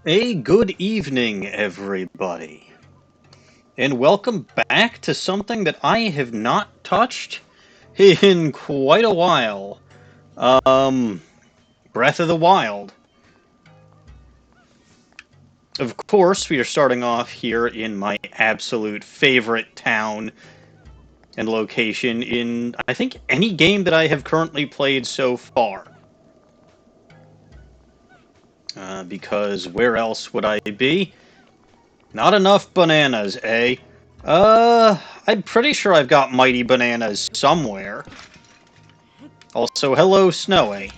A good evening, everybody, and welcome back to something that I have not touched in quite a while. Um, Breath of the Wild. Of course, we are starting off here in my absolute favorite town and location in, I think, any game that I have currently played so far. Because where else would I be? Not enough bananas, eh? I'm pretty sure I've got mighty bananas somewhere. Also, hello, Snowy.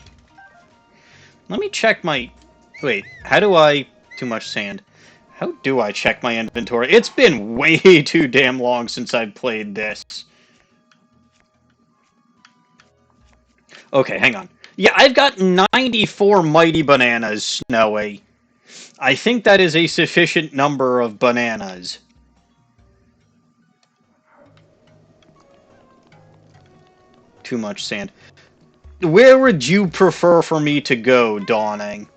Let me check my... Wait, how do I... Too much sand. How do I check my inventory? It's been way too damn long since I've played this. Okay, hang on. Yeah, I've got 94 mighty bananas, Snowy. I think that is a sufficient number of bananas. Too much sand. Where would you prefer for me to go, Dawning?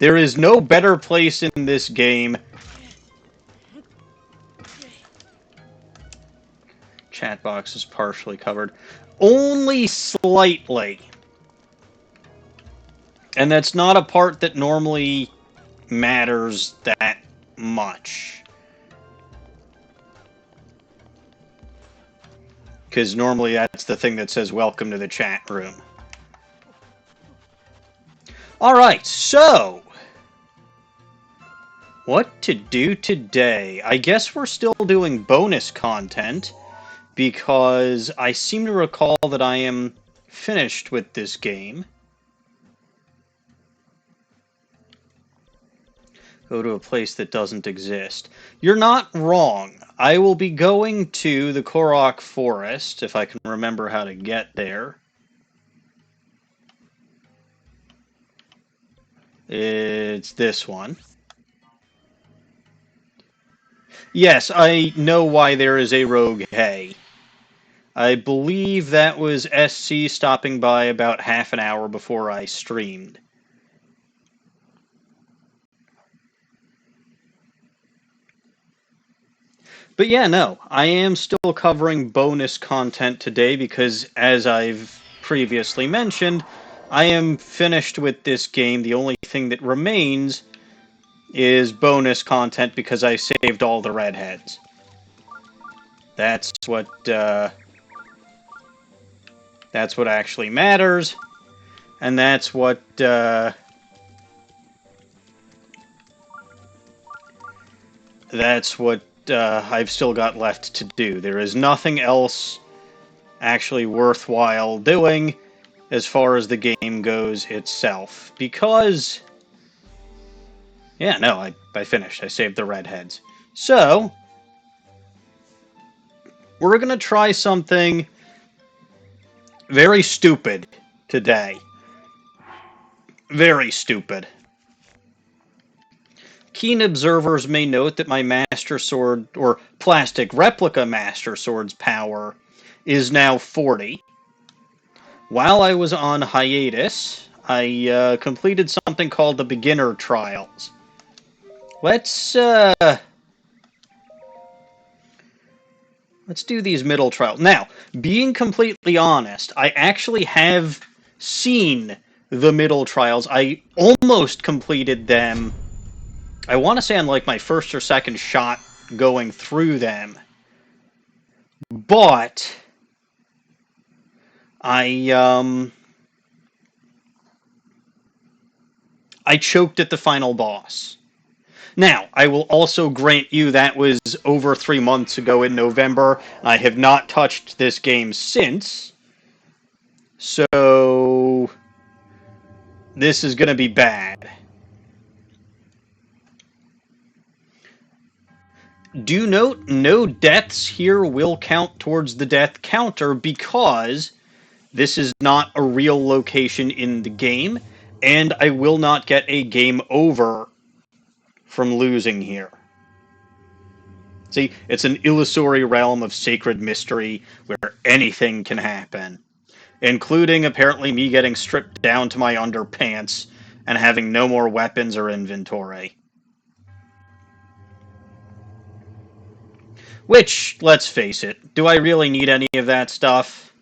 There is no better place in this game. Chat box is partially covered. Only slightly. And that's not a part that normally matters that much. Because normally that's the thing that says welcome to the chat room. Alright, so... what to do today? I guess we're still doing bonus content, because I seem to recall that I am finished with this game. Go to a place that doesn't exist. You're not wrong. I will be going to the Korok Forest, if I can remember how to get there. It's this one. Yes, I know why there is a rogue hay. I believe that was SC stopping by about half an hour before I streamed. But yeah, no, I am still covering bonus content today because, as I've previously mentioned, I am finished with this game. The only thing that remains is bonus content because I saved all the redheads. That's what actually matters, and that's what I've still got left to do. There is nothing else actually worthwhile doing as far as the game goes itself. Because, yeah, no, I finished. I saved the redheads. So, we're going to try something very stupid today. Very stupid. Keen observers may note that my Master Sword, or plastic replica Master Sword's power, is now 40. While I was on hiatus, I completed something called the Beginner Trials. Let's do these middle trials. Now, being completely honest, I actually have seen the middle trials. I almost completed them. I want to say on like my first or second shot going through them. But I choked at the final boss. Now, I will also grant you that was over 3 months ago in November. I have not touched this game since. So, this is going to be bad. Do note, no deaths here will count towards the death counter because this is not a real location in the game, and I will not get a game over from losing here. See, it's an illusory realm of sacred mystery where anything can happen, including apparently me getting stripped down to my underpants and having no more weapons or inventory. Which, let's face it, do I really need any of that stuff?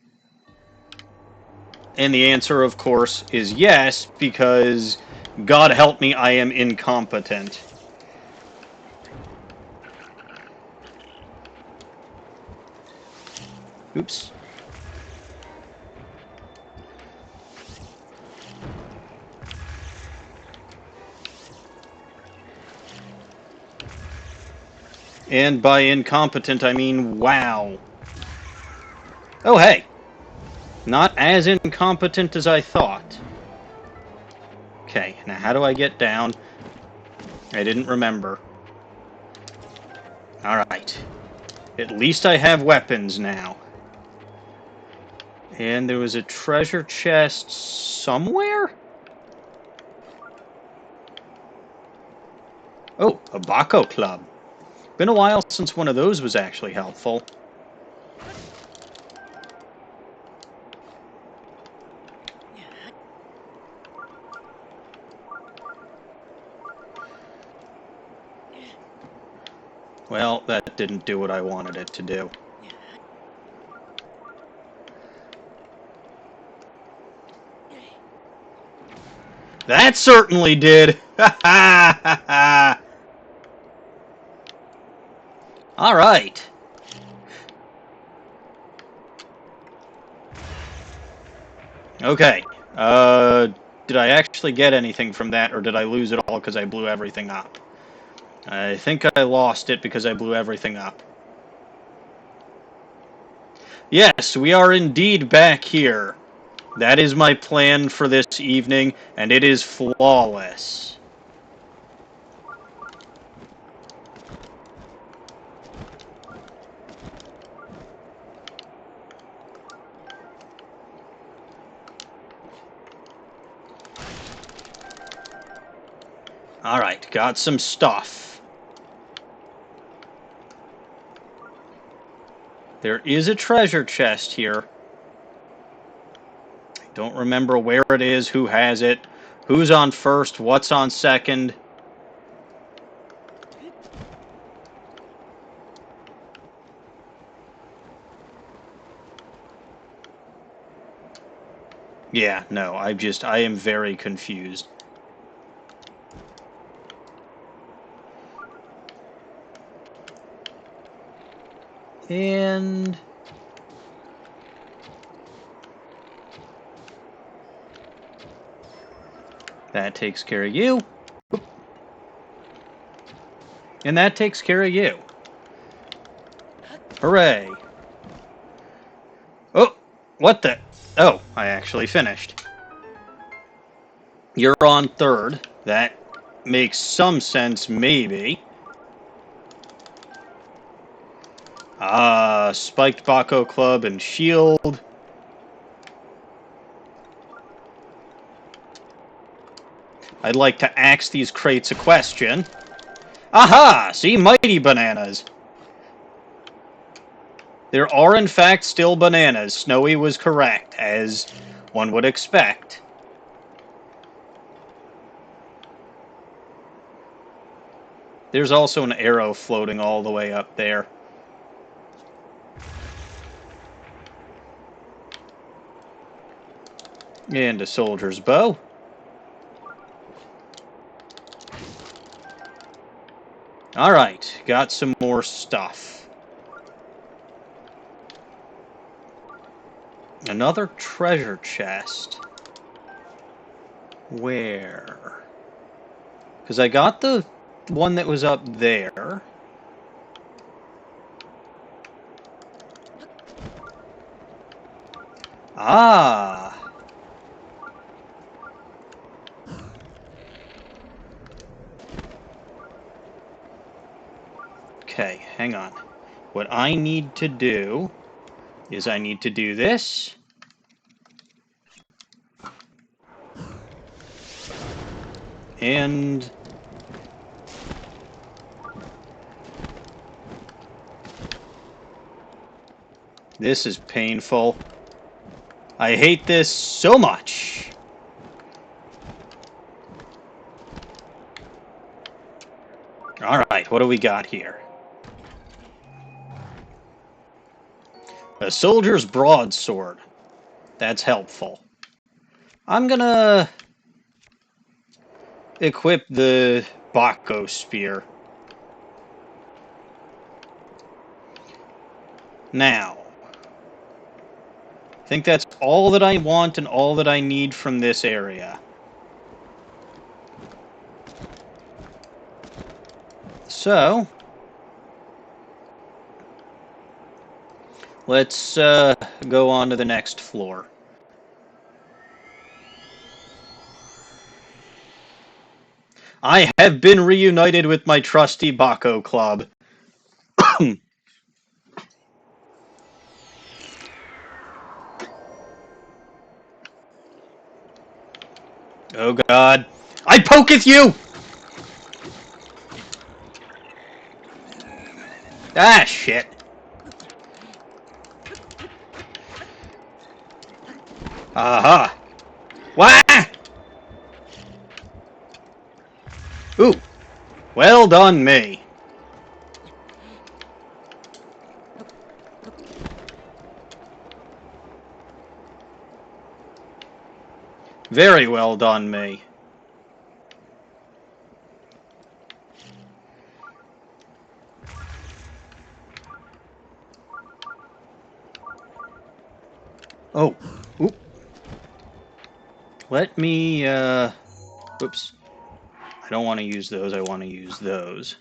And the answer, of course, is yes, because God help me, I am incompetent. Oops. And by incompetent, I mean wow. Oh, hey. Not as incompetent as I thought. Okay, now how do I get down? I didn't remember. Alright. At least I have weapons now. And there was a treasure chest somewhere? Oh, a Bako Club. Been a while since one of those was actually helpful. Well, that didn't do what I wanted it to do. That certainly did! Ha ha ha ha! Alright. Okay. Did I actually get anything from that, or did I lose it all because I blew everything up? I think I lost it because I blew everything up. Yes, we are indeed back here. That is my plan for this evening, and it is flawless. Alright, got some stuff. There is a treasure chest here. I don't remember where it is, who has it, who's on first, what's on second. Yeah, no, I am very confused. And that takes care of you. And that takes care of you. Hooray. Oh, what the? Oh, I actually finished. You're on third. That makes some sense, maybe. Spiked Bako Club and Shield. I'd like to ask these crates a question. Aha! See, mighty bananas. There are, in fact, still bananas. Snowy was correct, as one would expect. There's also an arrow floating all the way up there. And a soldier's bow. Alright, got some more stuff. Another treasure chest. Where? Because I got the one that was up there. Ah! Okay, hang on. What I need to do is I need to do this. And this is painful. I hate this so much. Alright, what do we got here? A soldier's broadsword. That's helpful. I'm gonna equip the Bako spear. Now, I think that's all that I want and all that I need from this area. So, let's go on to the next floor. I have been reunited with my trusty Bako club. Oh god. I poketh you! Ah, shit. Aha. Wah! Ooh. Well done, me. Very well done, me. Oh. Oop. Let me, oops. I don't want to use those, I want to use those.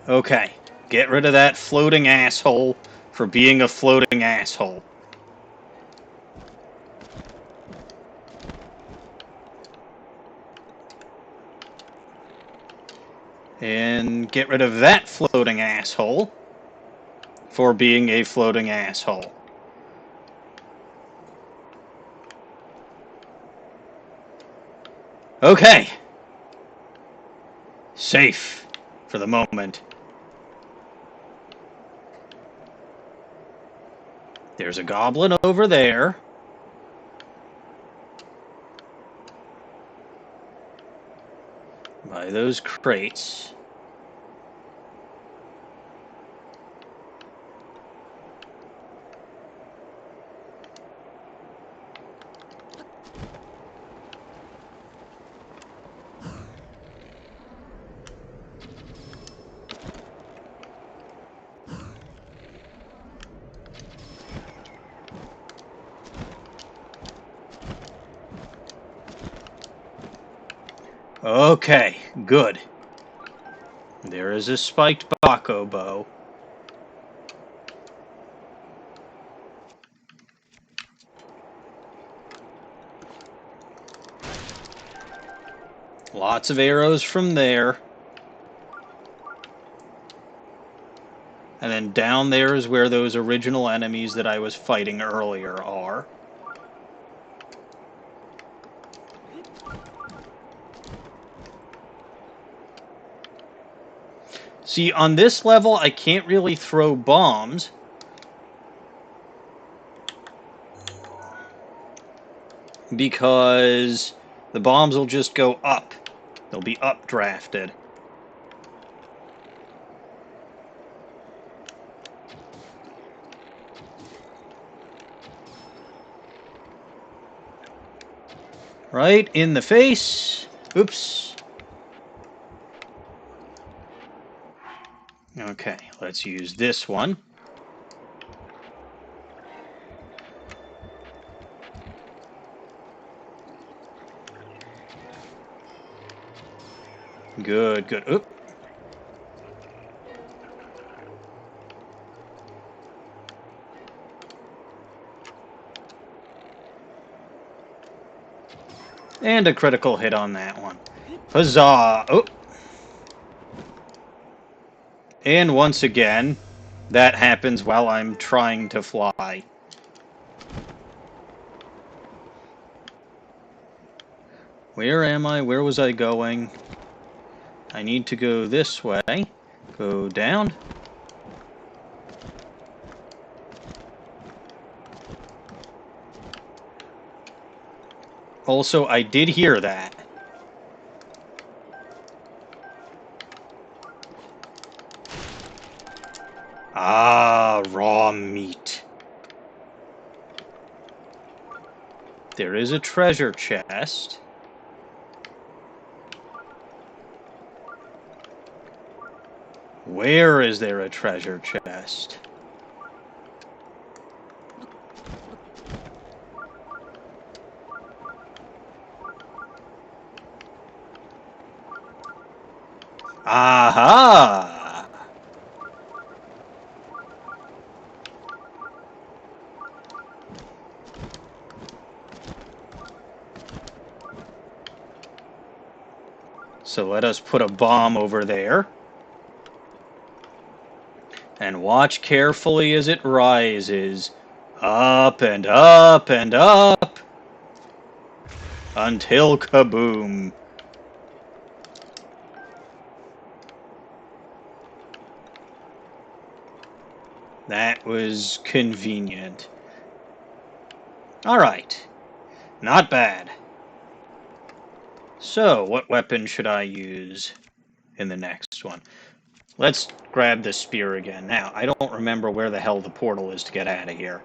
Okay. Get rid of that floating asshole for being a floating asshole. And get rid of that floating asshole for being a floating asshole. Okay. Safe for the moment. There's a goblin over there. By those crates. Okay, good. There is a spiked Bako bow. Lots of arrows from there. And then down there is where those original enemies that I was fighting earlier are. See, on this level, I can't really throw bombs. Because the bombs will just go up. They'll be updrafted. Right in the face. Oops. Okay, let's use this one. Good, good. Oop. And a critical hit on that one. Huzzah! Oh. And once again, that happens while I'm trying to fly. Where am I? Where was I going? I need to go this way. Go down. Also, I did hear that. Ah, raw meat. There is a treasure chest. Where is there a treasure chest? Aha! So let us put a bomb over there. And watch carefully as it rises. Up and up and up. Until kaboom. That was convenient. Alright. Not bad. So, what weapon should I use in the next one? Let's grab the spear again. Now, I don't remember where the hell the portal is to get out of here.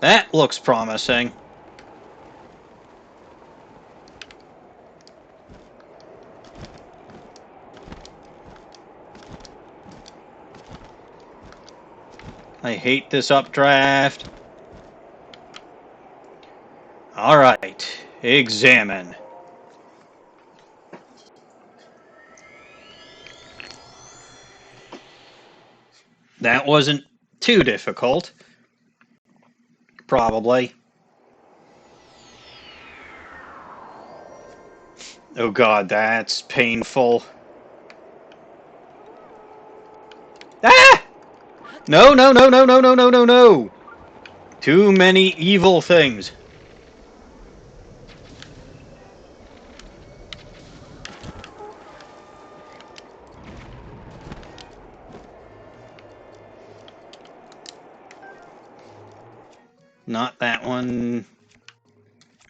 That looks promising. I hate this updraft. Alright, examine. That wasn't too difficult. Probably. Oh god, that's painful. Ah! No, no, no, no, no, no, no, no, no! Too many evil things. Not that one.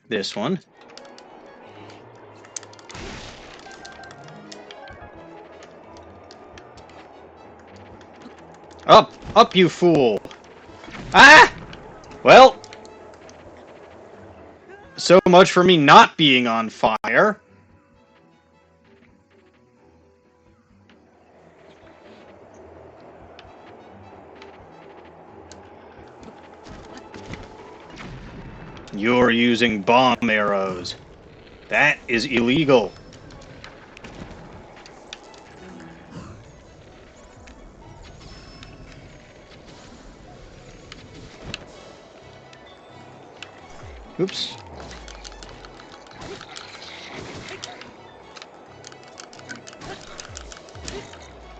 This one. Up! Up, you fool! Ah! Well, so much for me not being on fire. You're using bomb arrows. That is illegal. Oops.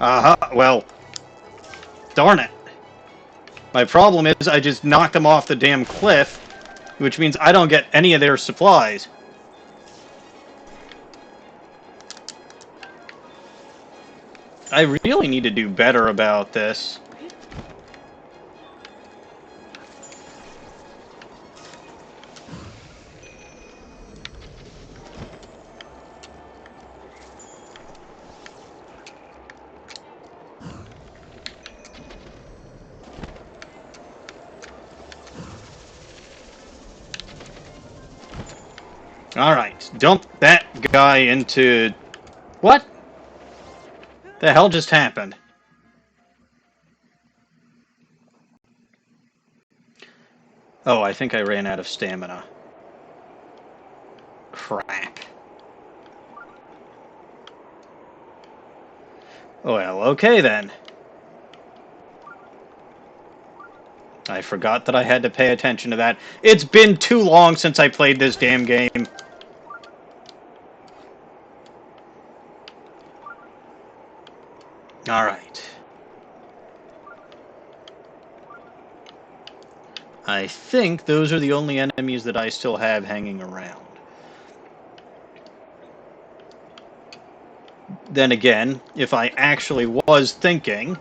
Aha, well, darn it. My problem is I just knocked them off the damn cliff, which means I don't get any of their supplies. I really need to do better about this. Alright, dump that guy into... What? The hell just happened? Oh, I think I ran out of stamina. Crap. Well, okay then. I forgot that I had to pay attention to that. It's been too long since I played this damn game. Alright. I think those are the only enemies that I still have hanging around. Then again, if I actually was thinking,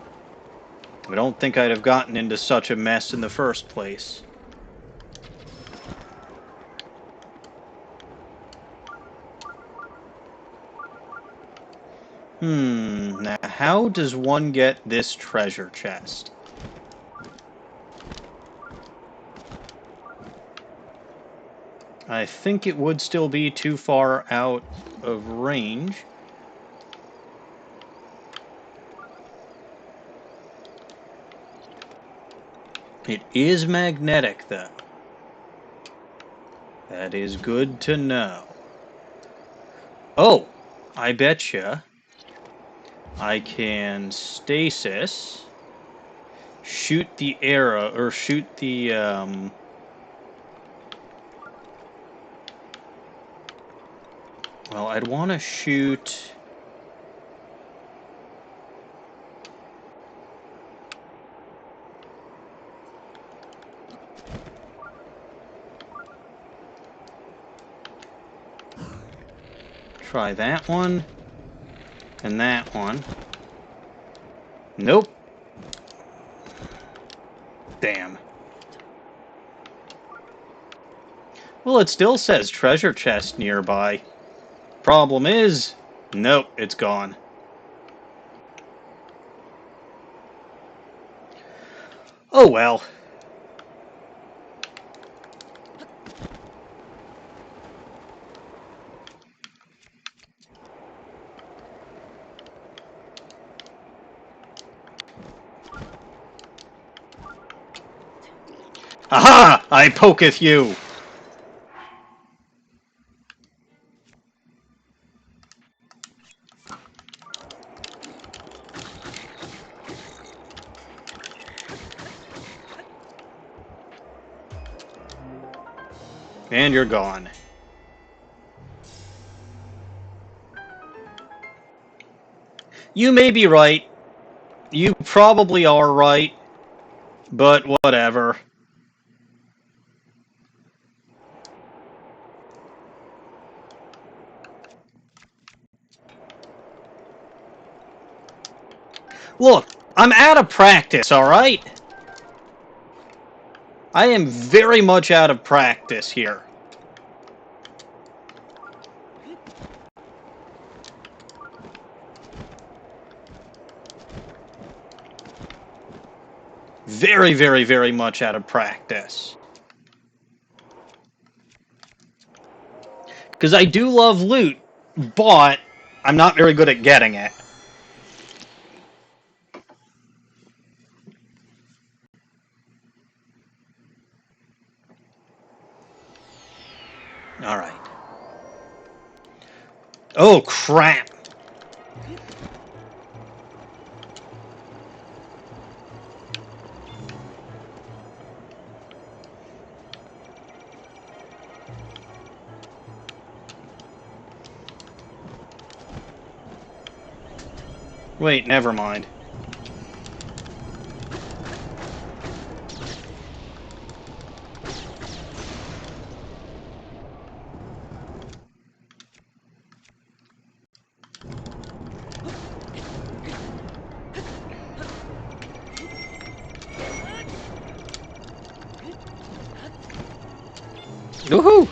I don't think I'd have gotten into such a mess in the first place. Now how does one get this treasure chest? I think it would still be too far out of range. It is magnetic, though. That is good to know. Oh, I betcha I can stasis, shoot the arrow, or shoot the, well, I'd want to shoot... Try that one, and that one. Nope. Damn. Well, it still says treasure chest nearby. Problem is, nope, it's gone. Oh well. Aha! I poketh you! And you're gone. You may be right. You probably are right. But whatever. Look, I'm out of practice, alright? I am very much out of practice here. Very, very, very much out of practice. Because I do love loot, but I'm not very good at getting it. Alright. Oh, crap! Wait, never mind. Woohoo!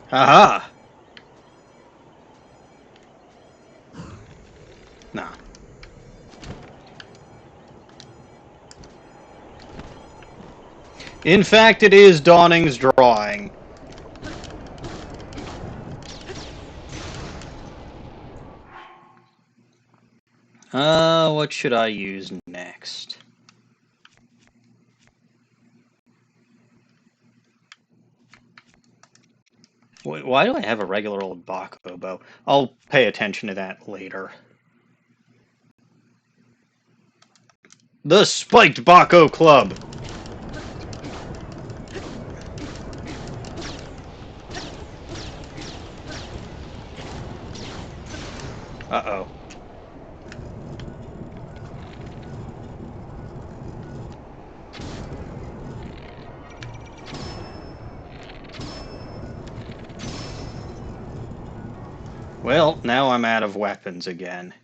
Haha! Nah. In fact, it is Dawning's drawing. What should I use next? Why do I have a regular old Bako bow? I'll pay attention to that later. The Spiked Bako Club! Uh-oh. Well, now I'm out of weapons again.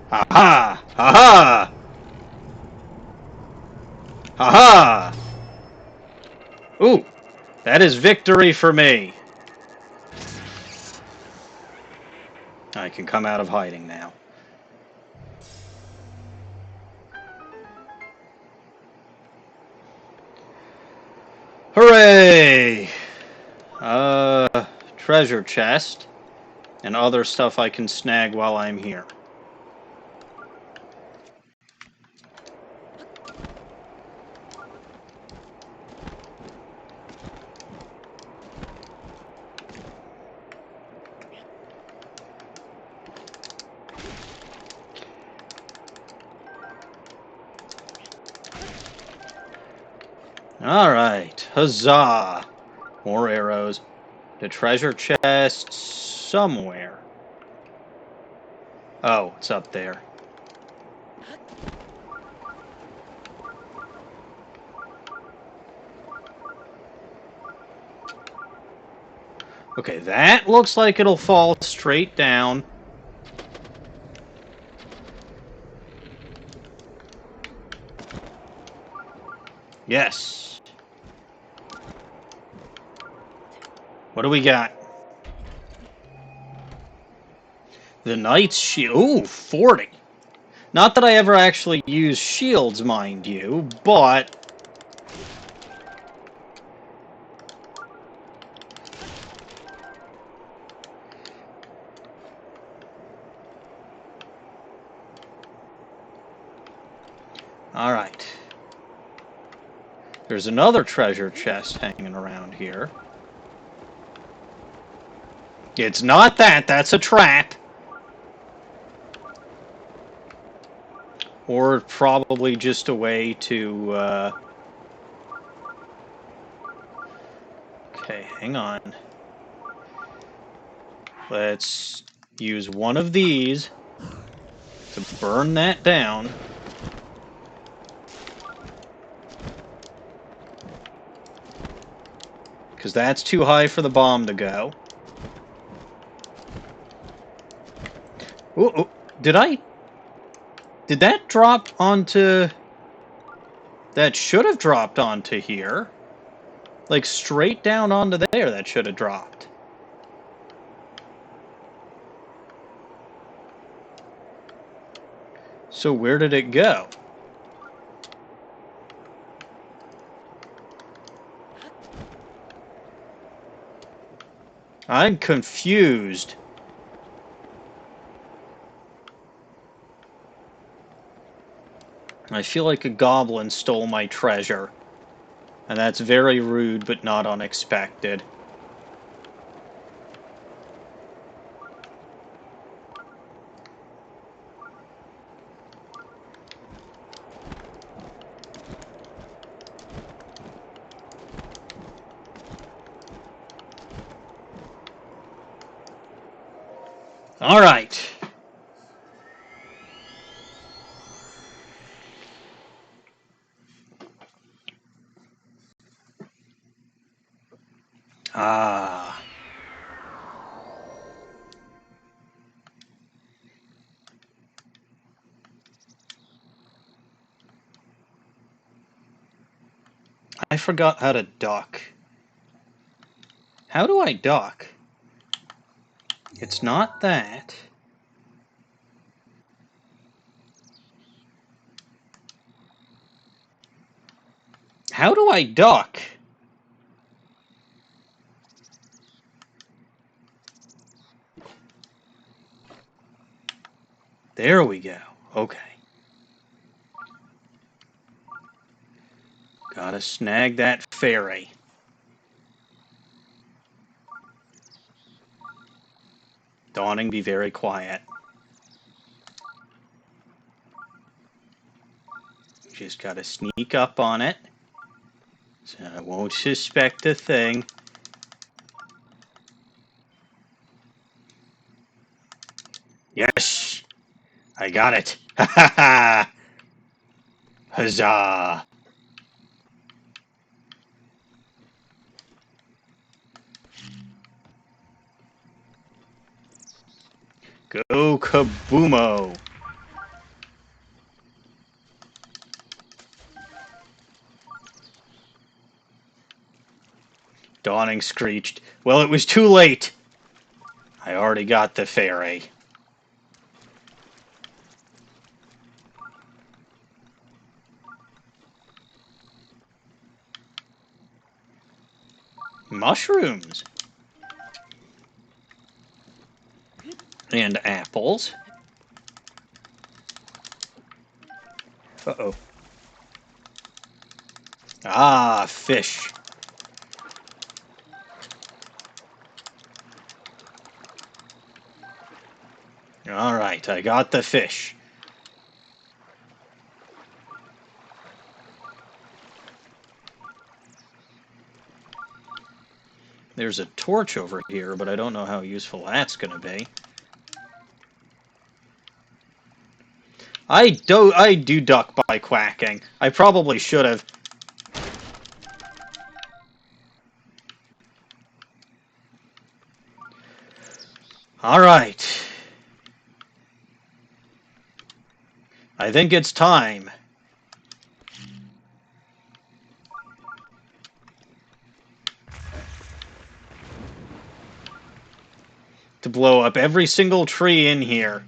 Ha-ha! Ha-ha! Ha-ha! Ooh, that is victory for me. I can come out of hiding now. Hooray! Treasure chest and other stuff I can snag while I'm here. Alright, huzzah! More arrows. The treasure chest somewhere. Oh, it's up there. Okay, that looks like it'll fall straight down. Yes. What do we got? The Knight's Shield. Ooh, 40. Not that I ever actually use shields, mind you, but... Alright. There's another treasure chest hanging around here. It's not that, that's a trap. Or probably just a way to, Okay, hang on. Let's use one of these to burn that down. Because that's too high for the bomb to go. Ooh, did that drop onto... That should have dropped onto here. Like, straight down onto there, that should have dropped. So where did it go? I'm confused. I feel like a goblin stole my treasure. And that's very rude, but not unexpected. All right. Ah. I forgot how to duck. How do I duck? It's not that. How do I duck? There we go. Okay. Gotta snag that fairy. Dawning, be very quiet. Just gotta sneak up on it. So I won't suspect a thing. Yes! I got it! Ha ha ha! Huzzah! Go kaboomo! Dawning screeched. Well, it was too late! I already got the fairy. Mushrooms! And apples. Uh-oh. Ah, fish. Alright, I got the fish. There's a torch over here, but I don't know how useful that's gonna be. I do duck by quacking. I probably should have. Alright. I think it's time. To blow up every single tree in here.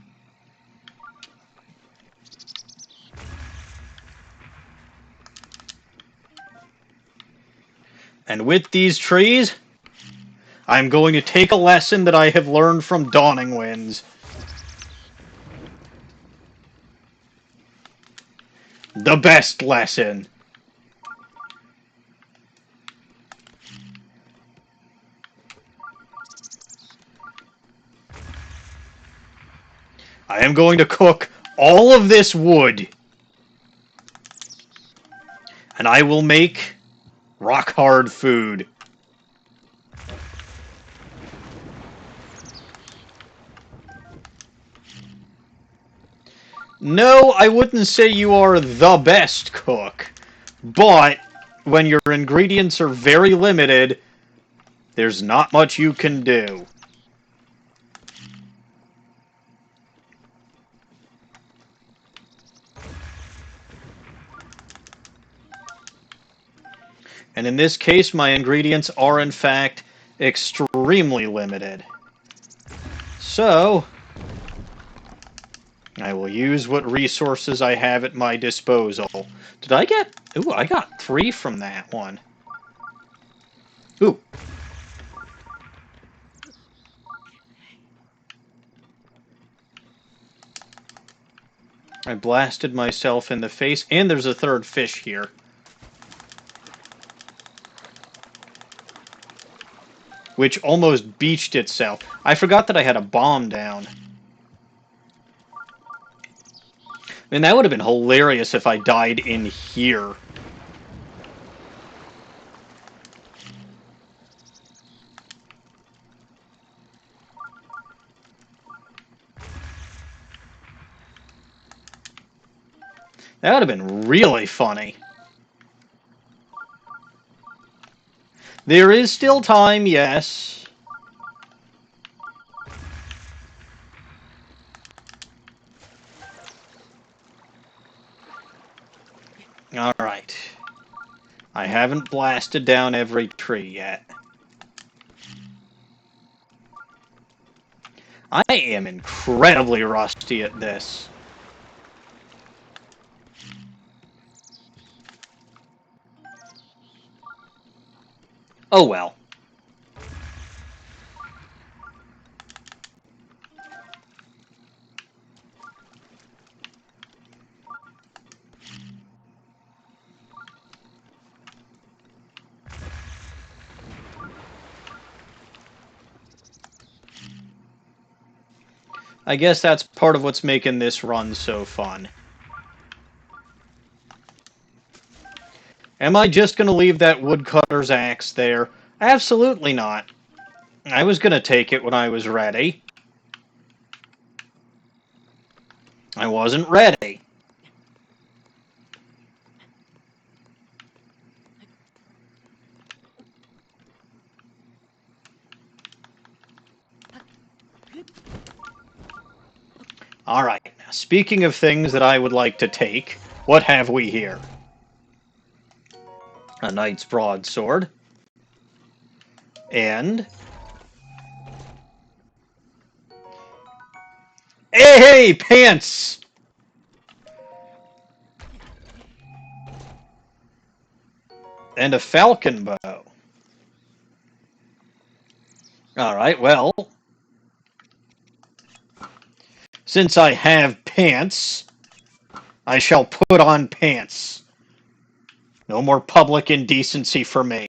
And with these trees, I'm going to take a lesson that I have learned from Dawning Winds. The best lesson. I am going to cook all of this wood. And I will make rock-hard food. No, I wouldn't say you are the best cook. But when your ingredients are very limited, there's not much you can do. And in this case, my ingredients are, in fact, extremely limited. So, I will use what resources I have at my disposal. Did I get... Ooh, I got 3 from that one. Ooh. I blasted myself in the face, and there's a third fish here. Which almost beached itself. I forgot that I had a bomb down. I mean, that would have been hilarious if I died in here. That would have been really funny. There is still time, yes. Alright. I haven't blasted down every tree yet. I am incredibly rusty at this. Oh well. I guess that's part of what's making this run so fun. Am I just going to leave that woodcutter's axe there? Absolutely not. I was going to take it when I was ready. I wasn't ready. Alright, now speaking of things that I would like to take, what have we here? A knight's broadsword. And... Hey, pants! And a falcon bow. Alright, well... Since I have pants, I shall put on pants. No more public indecency for me.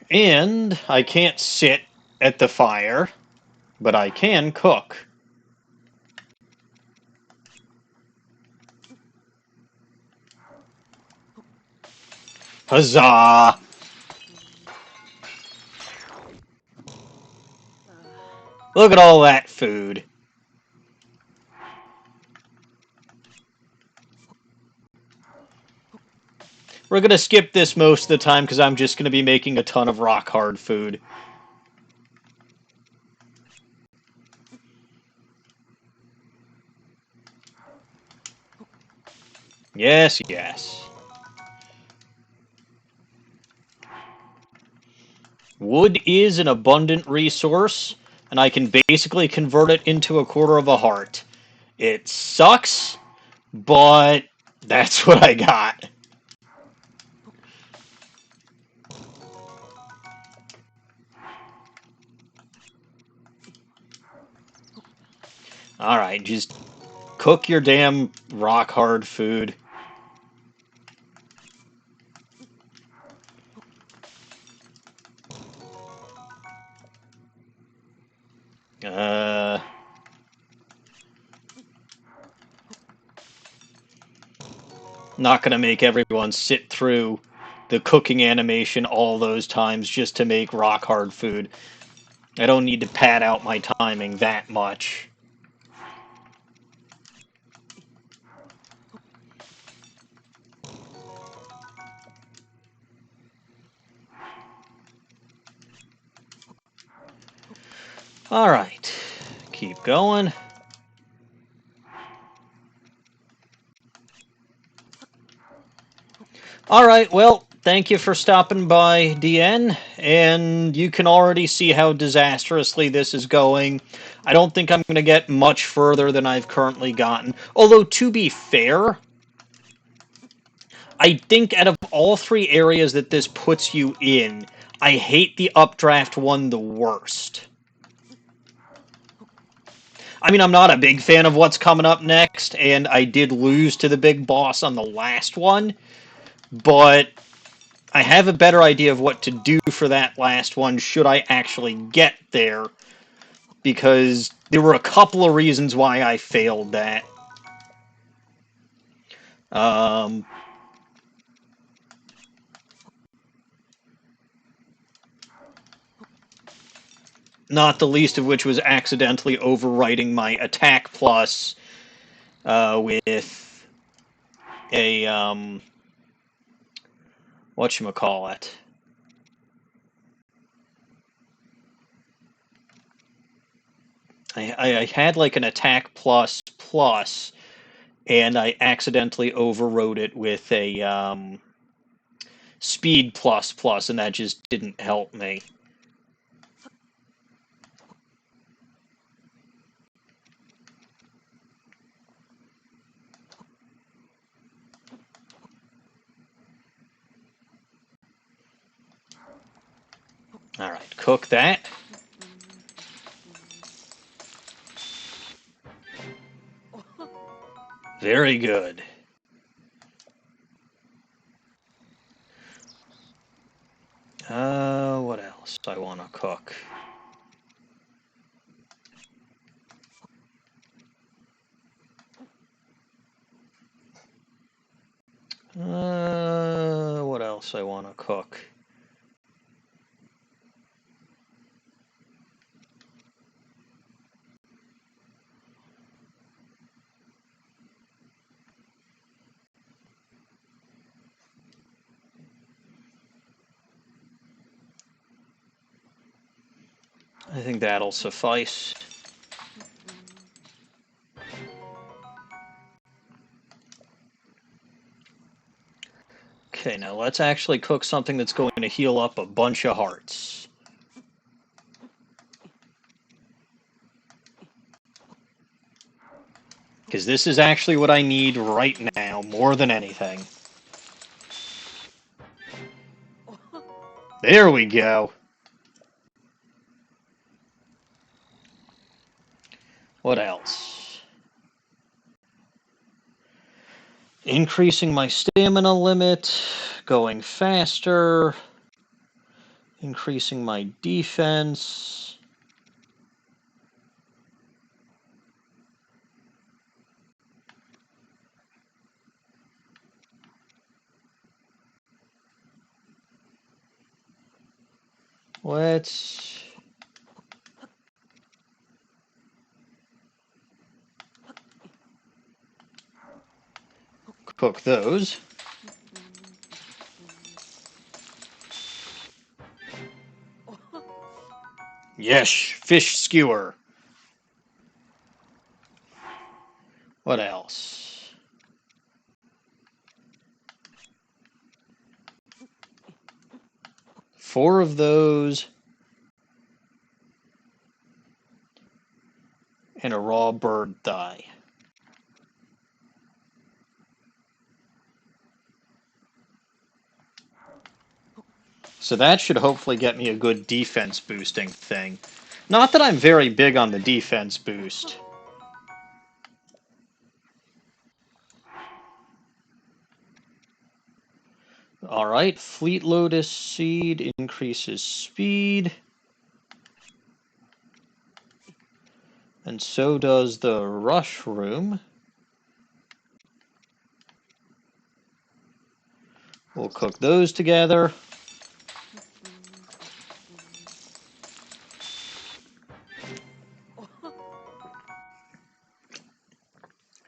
And I can't sit at the fire, but I can cook. Huzzah! Look at all that food. We're going to skip this most of the time because I'm just going to be making a ton of rock-hard food. Yes, yes. Wood is an abundant resource, and I can basically convert it into a quarter of a heart. It sucks, but that's what I got. Alright, just cook your damn rock-hard food. Not gonna make everyone sit through the cooking animation all those times just to make rock-hard food. I don't need to pad out my timing that much. Alright, keep going. Alright, well, thank you for stopping by, DN, and you can already see how disastrously this is going. I don't think I'm going to get much further than I've currently gotten. Although, to be fair, I think out of all three areas that this puts you in, I hate the updraft one the worst. I mean, I'm not a big fan of what's coming up next, and I did lose to the big boss on the last one, but I have a better idea of what to do for that last one should I actually get there, because there were a couple of reasons why I failed that. Um, Not the least of which was accidentally overwriting my attack plus with a whatchamacallit. I had like an attack plus plus, and I accidentally overwrote it with a speed plus plus, and that just didn't help me. All right, cook that. Very good. else I want to cook? What else I want to cook? I think that'll suffice. Okay, now let's actually cook something that's going to heal up a bunch of hearts. Because this is actually what I need right now, more than anything. There we go. What else? Increasing my stamina limit, going faster, increasing my defense. Let's cook those. Yes, fish skewer. What else? Four of those. And a raw bird thigh. So that should hopefully get me a good defense boosting thing. Not that I'm very big on the defense boost. Alright, Fleet Lotus Seed increases speed. And so does the Rush Room. We'll cook those together.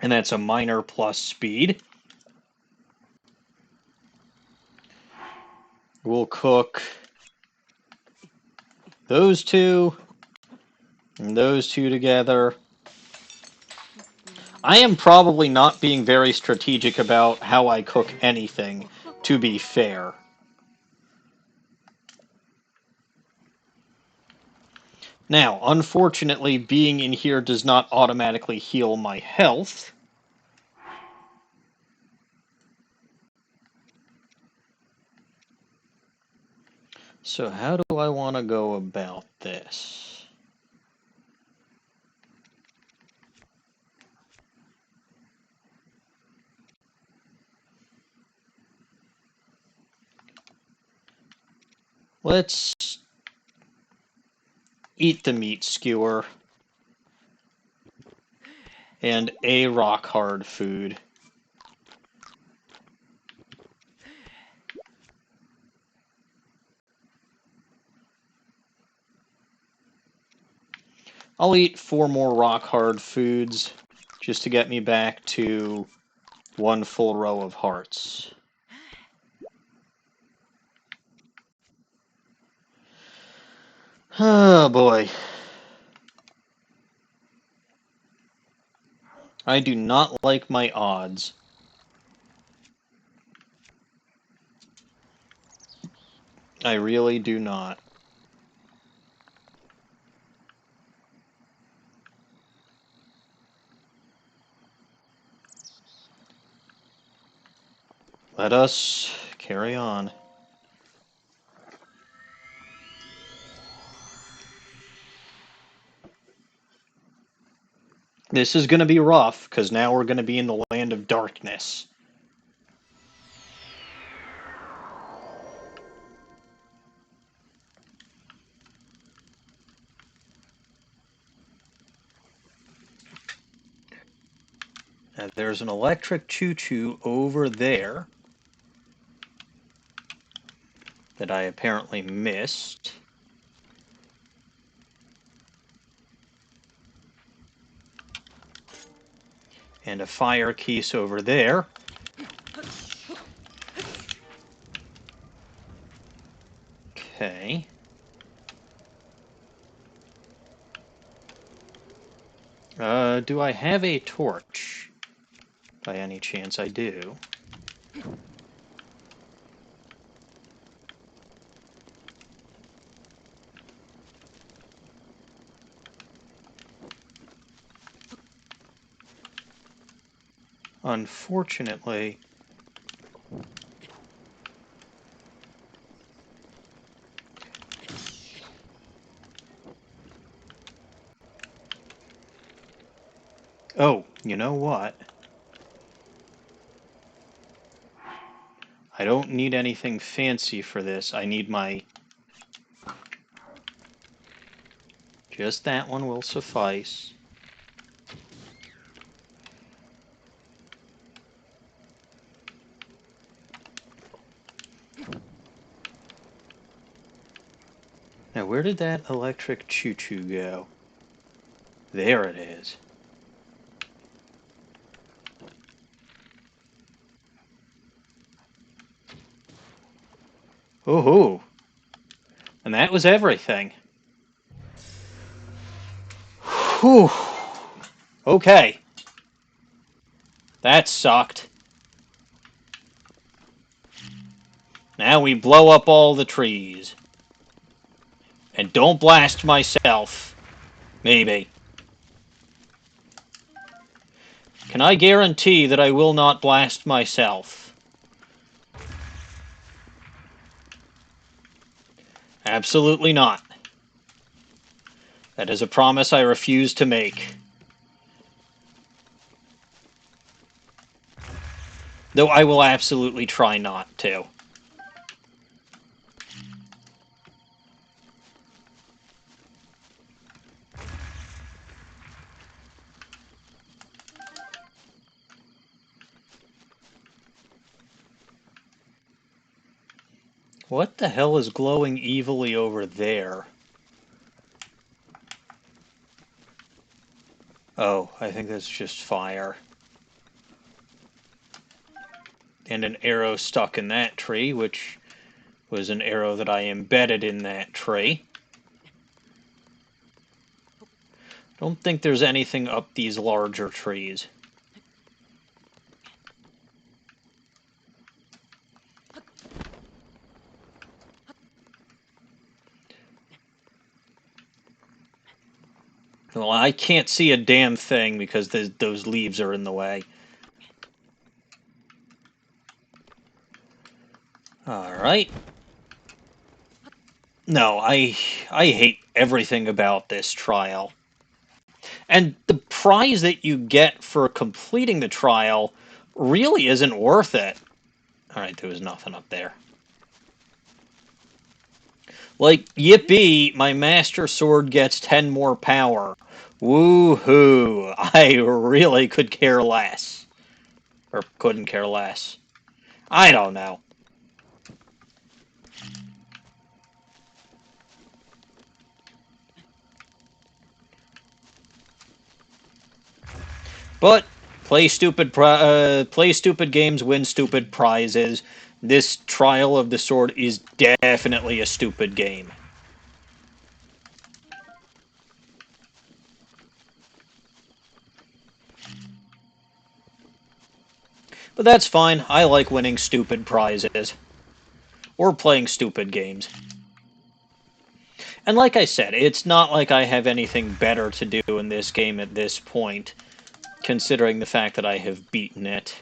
And that's a minor plus speed. We'll cook those two and those two together. I am probably not being very strategic about how I cook anything, to be fair. Now, unfortunately, being in here does not automatically heal my health. So how do I want to go about this? Let's eat the meat skewer and a rock hard food. I'll eat 4 more rock hard foods just to get me back to 1 full row of hearts. Oh boy. I do not like my odds. I really do not. Let us carry on. This is going to be rough, because now we're going to be in the land of darkness. Now, there's an electric choo-choo over there that I apparently missed. And a fire case over there. Okay. Do I have a torch? By any chance I do. Unfortunately, oh, you know what? I don't need anything fancy for this. I need my... Just that one will suffice. Now, where did that electric choo-choo go? There it is. Ooh. And that was everything. Whew. Okay. That sucked. Now we blow up all the trees. And don't blast myself. Maybe. Can I guarantee that I will not blast myself? Absolutely not. That is a promise I refuse to make. Though I will absolutely try not to. What the hell is glowing evilly over there? Oh, I think that's just fire. And an arrow stuck in that tree, which was an arrow that I embedded in that tree. Don't think there's anything up these larger trees. Well, I can't see a damn thing because those leaves are in the way. Alright. No, I hate everything about this trial. And the prize that you get for completing the trial really isn't worth it. Alright, there was nothing up there. Like, yippee, my Master Sword gets 10 more power. Woohoo! I really could care less. Or couldn't care less. I don't know. But play stupid games, win stupid prizes. This Trial of the Sword is definitely a stupid game. But that's fine. I like winning stupid prizes. Or playing stupid games. And like I said, it's not like I have anything better to do in this game at this point, considering the fact that I have beaten it.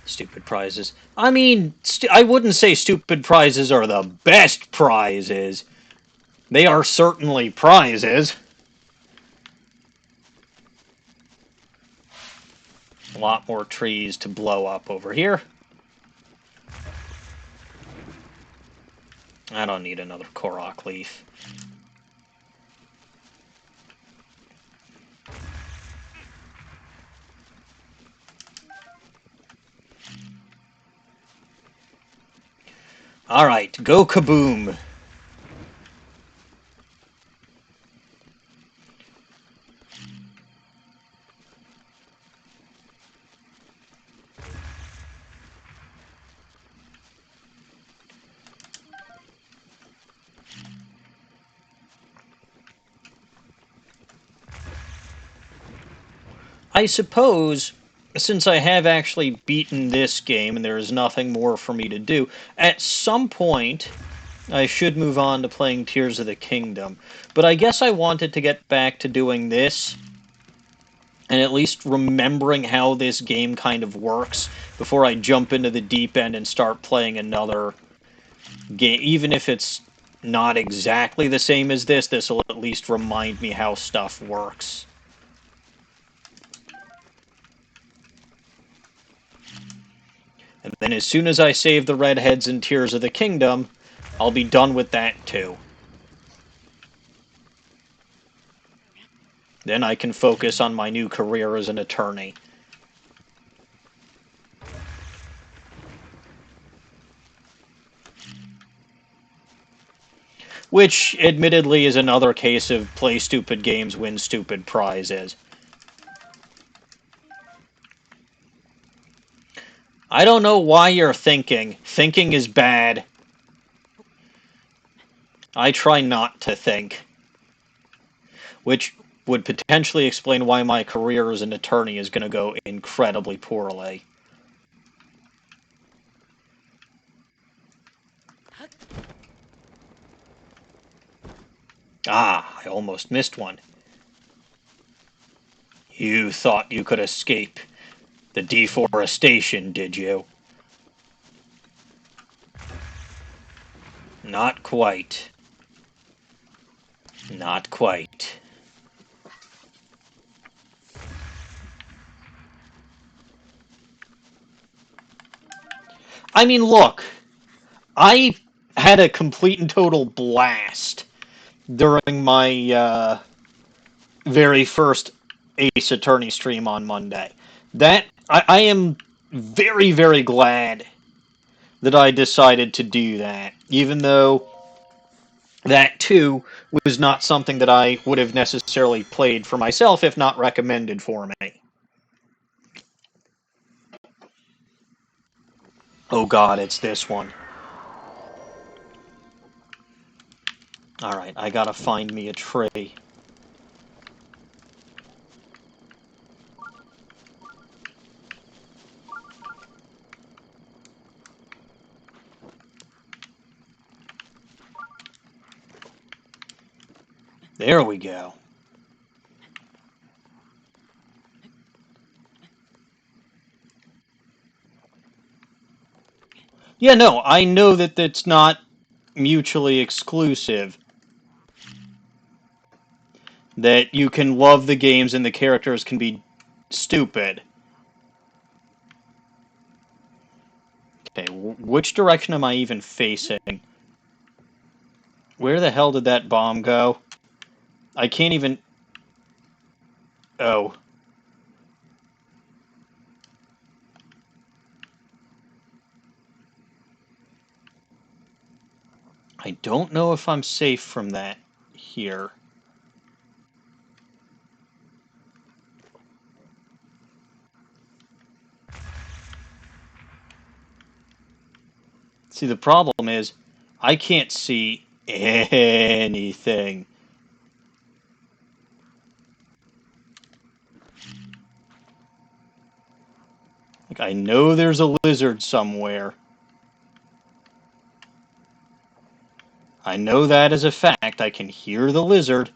Stupid prizes. I mean, I wouldn't say stupid prizes are the best prizes. They are certainly prizes. A lot more trees to blow up over here. I don't need another Korok leaf. Alright, go kaboom! I suppose, since I have actually beaten this game and there is nothing more for me to do, at some point I should move on to playing Tears of the Kingdom. But I guess I wanted to get back to doing this, and at least remembering how this game kind of works before I jump into the deep end and start playing another game. Even if it's not exactly the same as this will at least remind me how stuff works. And then as soon as I save the redheads in Tears of the Kingdom, I'll be done with that too. Then I can focus on my new career as an attorney. Which, admittedly, is another case of play stupid games, win stupid prizes. I don't know why you're thinking. Thinking is bad. I try not to think. Which would potentially explain why my career as an attorney is going to go incredibly poorly. Ah, I almost missed one. You thought you could escape the deforestation, did you? Not quite. Not quite. I mean, look, I had a complete and total blast during my very first Ace Attorney stream on Monday. I am very, very glad that I decided to do that, even though that too was not something that I would have necessarily played for myself if not recommended for me. Oh god, it's this one. Alright, I gotta find me a tree. There we go. Yeah, no, I know that it's not mutually exclusive. That you can love the games and the characters can be stupid. Okay, which direction am I even facing? Where the hell did that bomb go? I can't even... Oh. I don't know if I'm safe from that here. See, the problem is, I can't see anything. Like, I know there's a lizard somewhere. I know that as a fact. I can hear the lizard.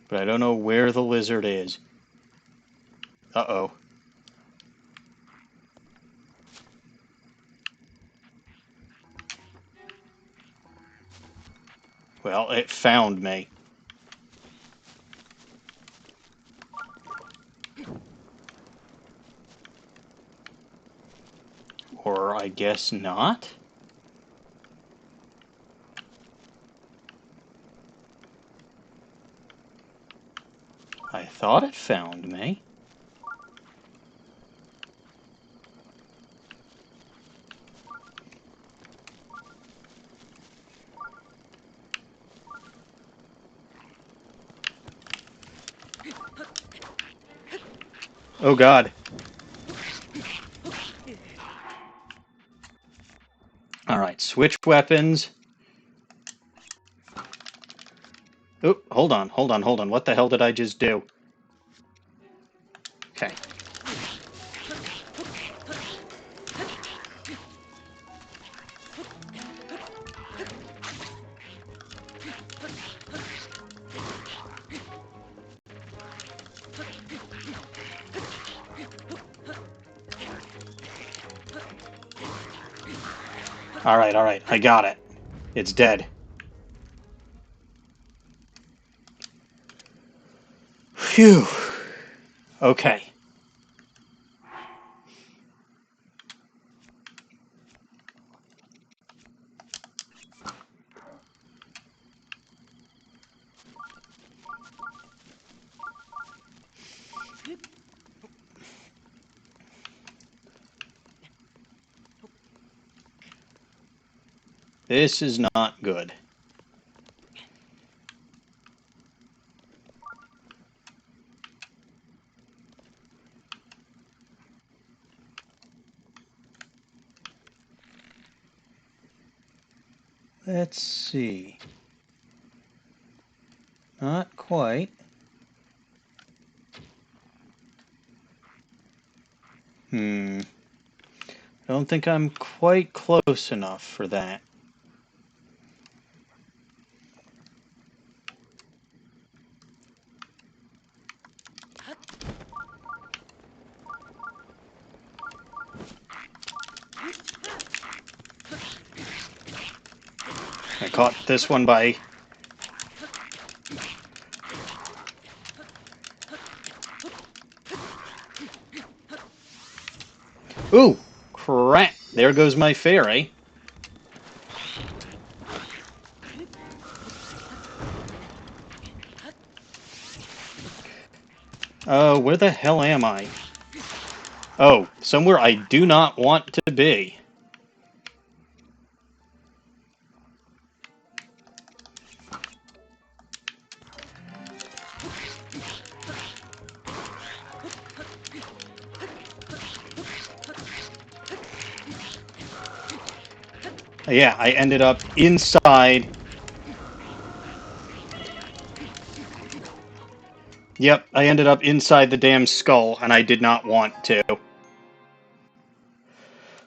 But I don't know where the lizard is. Uh-oh. Well, it found me. Or I guess not? I thought it found me. Oh god. Alright, switch weapons. Oh, hold on. What the hell did I just do? Okay. Alright, I got it. It's dead. Phew. Okay. This is not good. Let's see. Not quite. I don't think I'm quite close enough for that. I caught this one by... Ooh! Crap! There goes my fairy. Where the hell am I? Oh, somewhere I do not want to be. Yeah, I ended up inside. Yep, I ended up inside the damn skull, and I did not want to.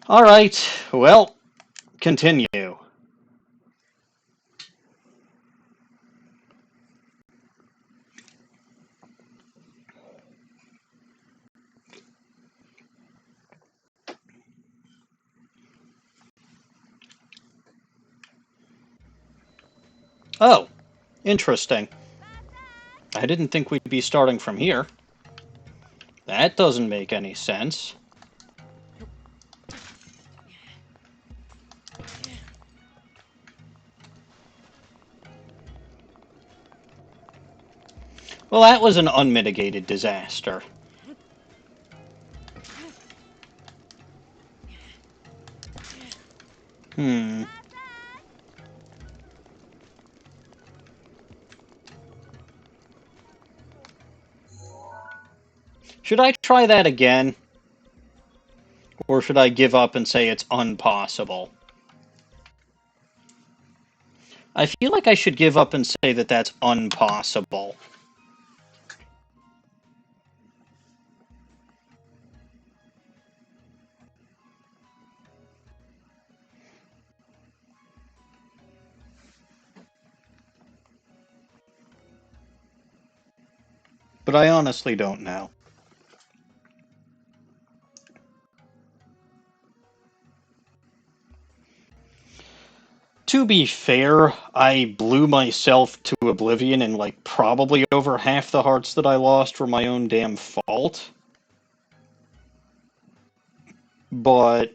Alright, well, continue. Oh, interesting. I didn't think we'd be starting from here. That doesn't make any sense. Well, that was an unmitigated disaster. Hmm. Should I try that again? Or should I give up and say it's impossible? I feel like I should give up and say that that's impossible. but I honestly don't know. To be fair, I blew myself to oblivion, and like probably over half the hearts that I lost were my own damn fault. But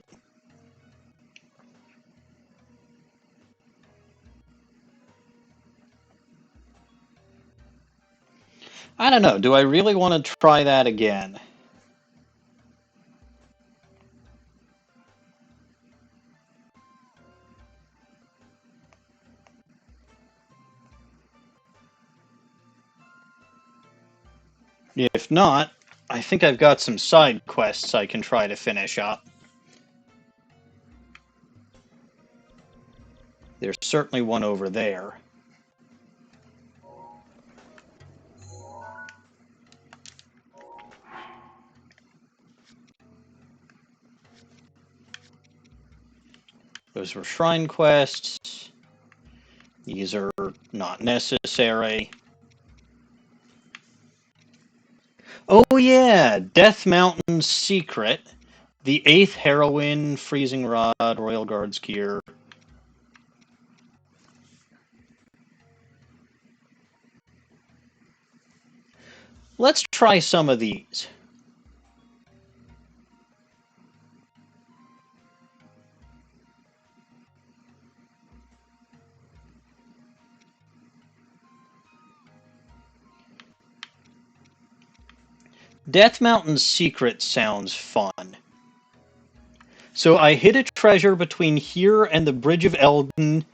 I don't know, do I really want to try that again? If not, I think I've got some side quests I can try to finish up. There's certainly one over there. Those were shrine quests. These are not necessary. Oh yeah, Death Mountain's Secret. The 8th Heroine, Freezing Rod, Royal Guards Gear. Let's try some of these. Death Mountain's Secret sounds fun. So I hid a treasure between here and the Bridge of Eldin.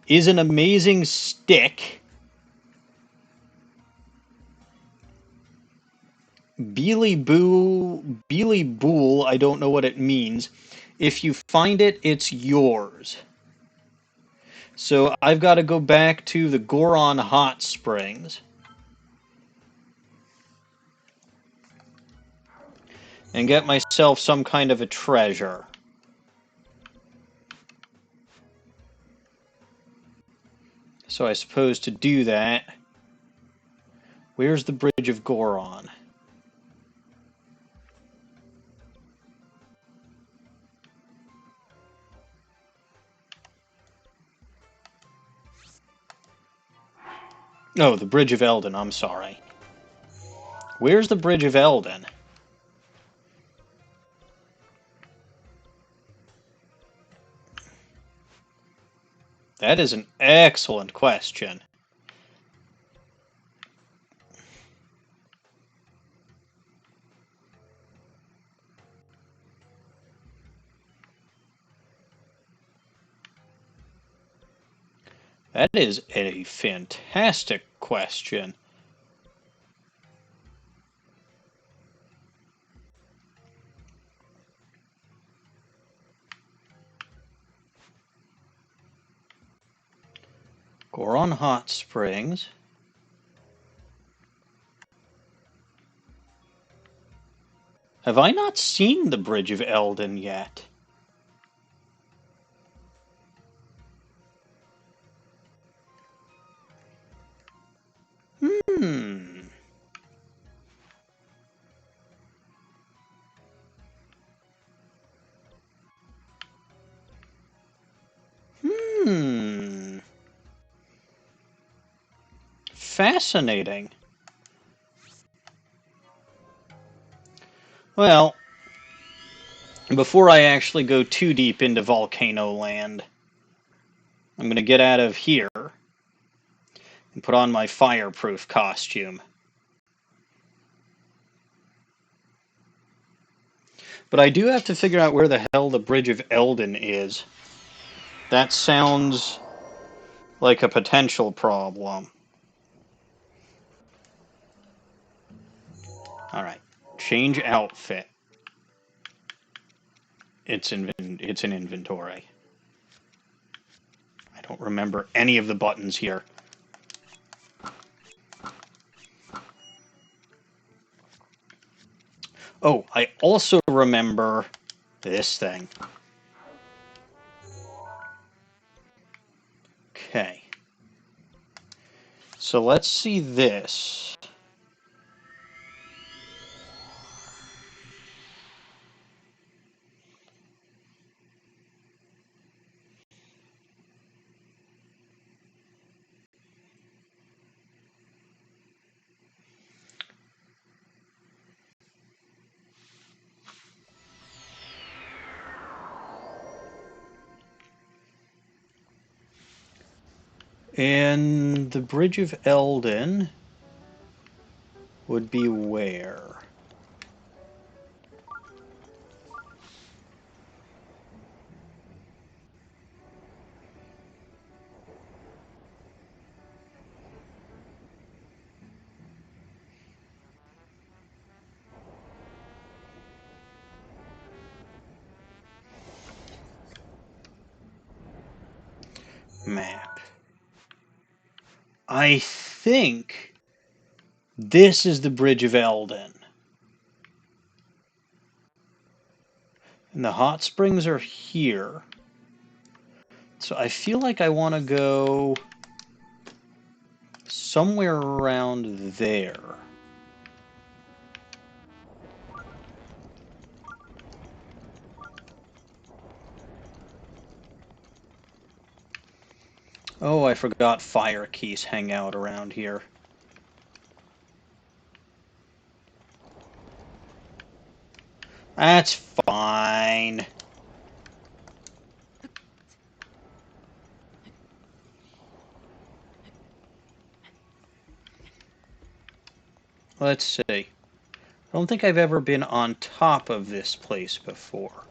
Is an amazing stick. Beely Bool, I don't know what it means. If you find it, it's yours. So I've got to go back to the Goron Hot Springs and get myself some kind of a treasure. So I suppose to do that, where's the Bridge of Goron? Oh, the Bridge of Eldin, I'm sorry. Where's the Bridge of Eldin? That is an excellent question. That is a fantastic question. Goron Hot Springs. Have I not seen the Bridge of Eldin yet? Hmm. Hmm. Fascinating. Well, before I actually go too deep into Volcano Land, I'm going to get out of here and put on my fireproof costume. But I do have to figure out where the hell the Bridge of Eldin is. That sounds like a potential problem. Alright, change outfit. It's in inventory. I don't remember any of the buttons here. Oh, I also remember this thing. Okay. So let's see this. And the Bridge of Eldin would be where? Map. I think this is the Bridge of Eldin. And the hot springs are here. So I feel like I want to go somewhere around there. Oh, I forgot fire keys hang out around here. That's fine. Let's see. I don't think I've ever been on top of this place before.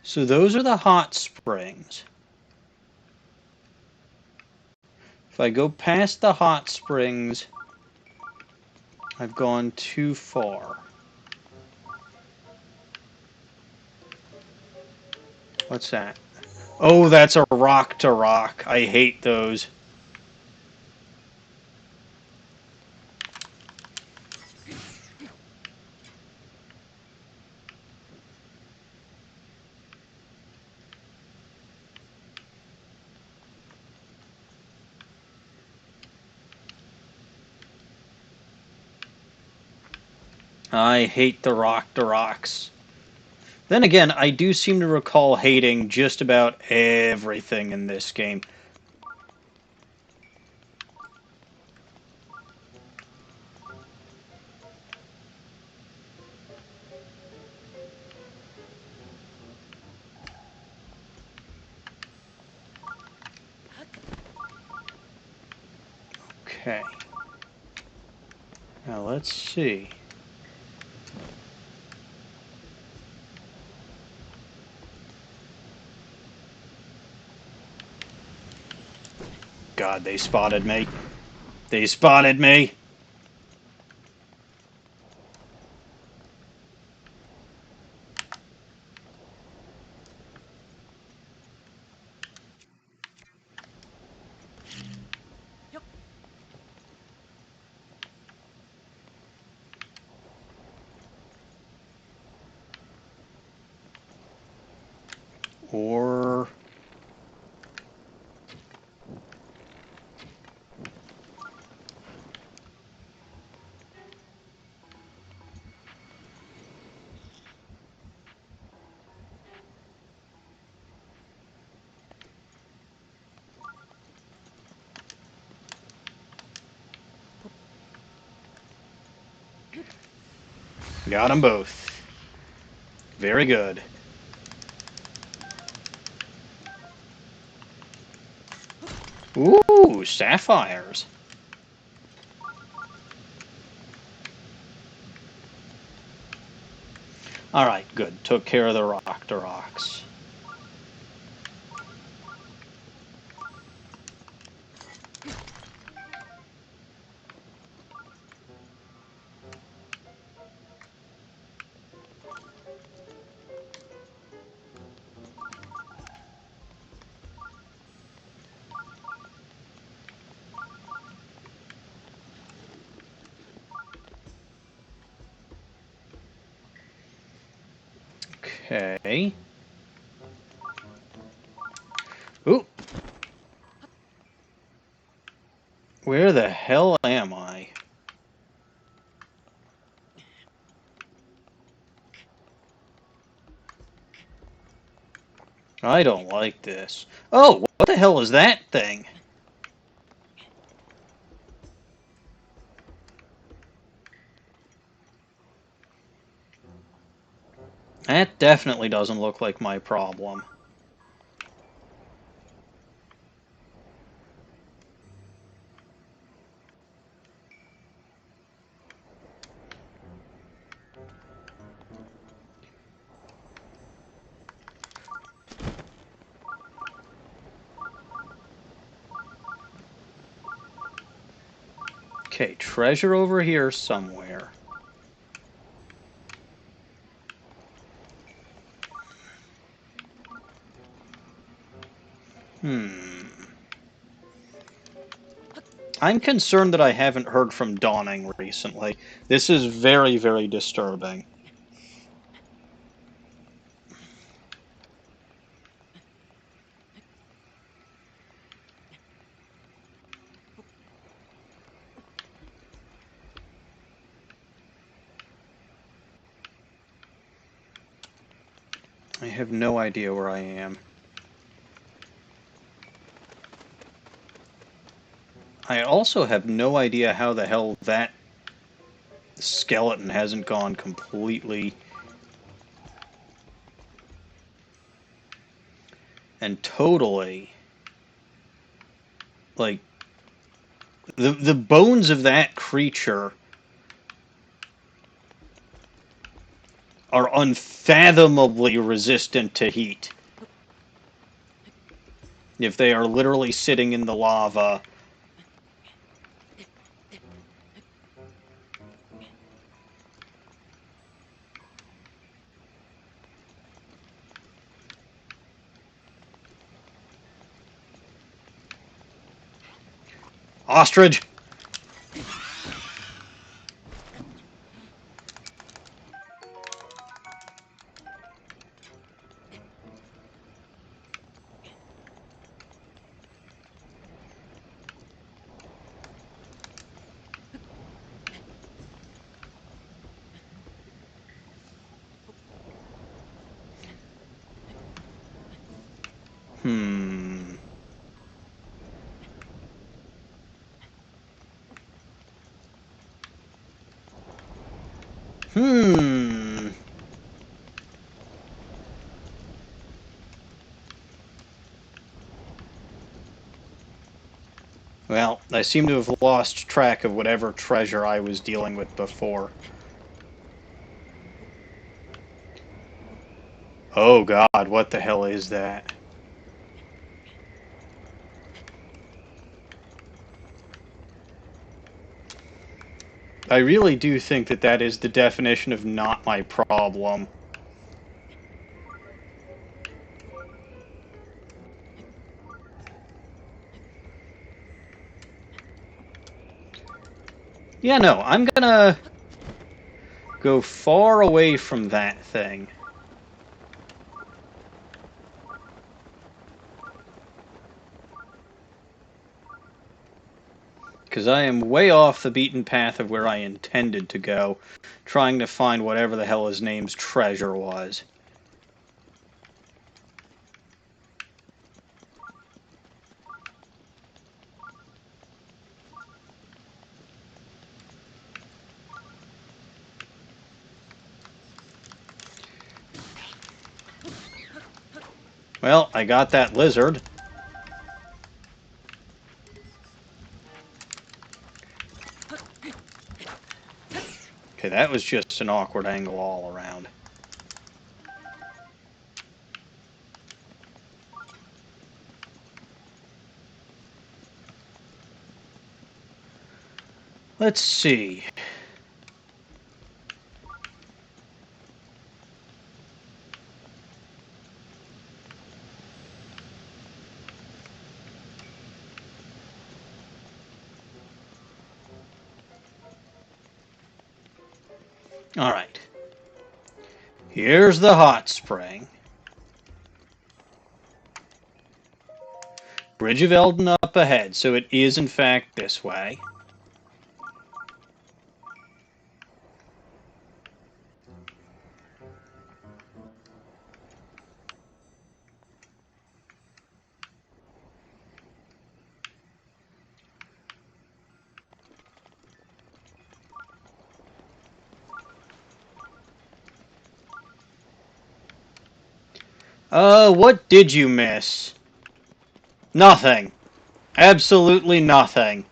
So those are the hot springs. If I go past the hot springs, I've gone too far. What's that? Oh, that's a rock to rock. I hate those. I hate the rock to rocks. Then again, I do seem to recall hating just about everything in this game. Okay. Now let's see. God, they spotted me. They spotted me. Or... Got them both. Very good. Ooh, sapphires. Alright, good. Took care of the rock to rocks. Okay. Ooh. Where the hell am I? I don't like this. Oh, what the hell is that thing? That definitely doesn't look like my problem. Okay, treasure over here somewhere. I'm concerned that I haven't heard from Dawning recently. This is very, very disturbing. I have no idea where I am. I also have no idea how the hell that skeleton hasn't gone completely and totally, like, the bones of that creature are unfathomably resistant to heat. If they are literally sitting in the lava. Ostrich! Hmm. Hmm. Well, I seem to have lost track of whatever treasure I was dealing with before. Oh god, what the hell is that? I really do think that that is the definition of not my problem. Yeah, no, I'm gonna go far away from that thing. Because I am way off the beaten path of where I intended to go, trying to find whatever the hell his name's treasure was. Well, I got that lizard. Okay, that was just an awkward angle all around. Let's see. Alright. Here's the hot spring. Bridge of Eldin up ahead, so it is in fact this way. What did you miss? Nothing. Absolutely nothing.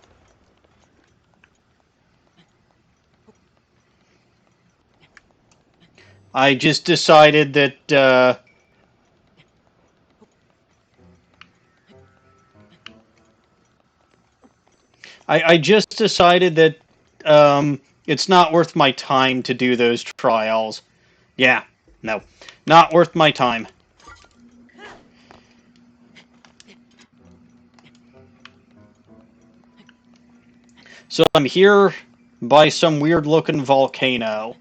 I just decided that, I just decided that, it's not worth my time to do those trials. Yeah, no. Not worth my time. So I'm here by some weird-looking volcano.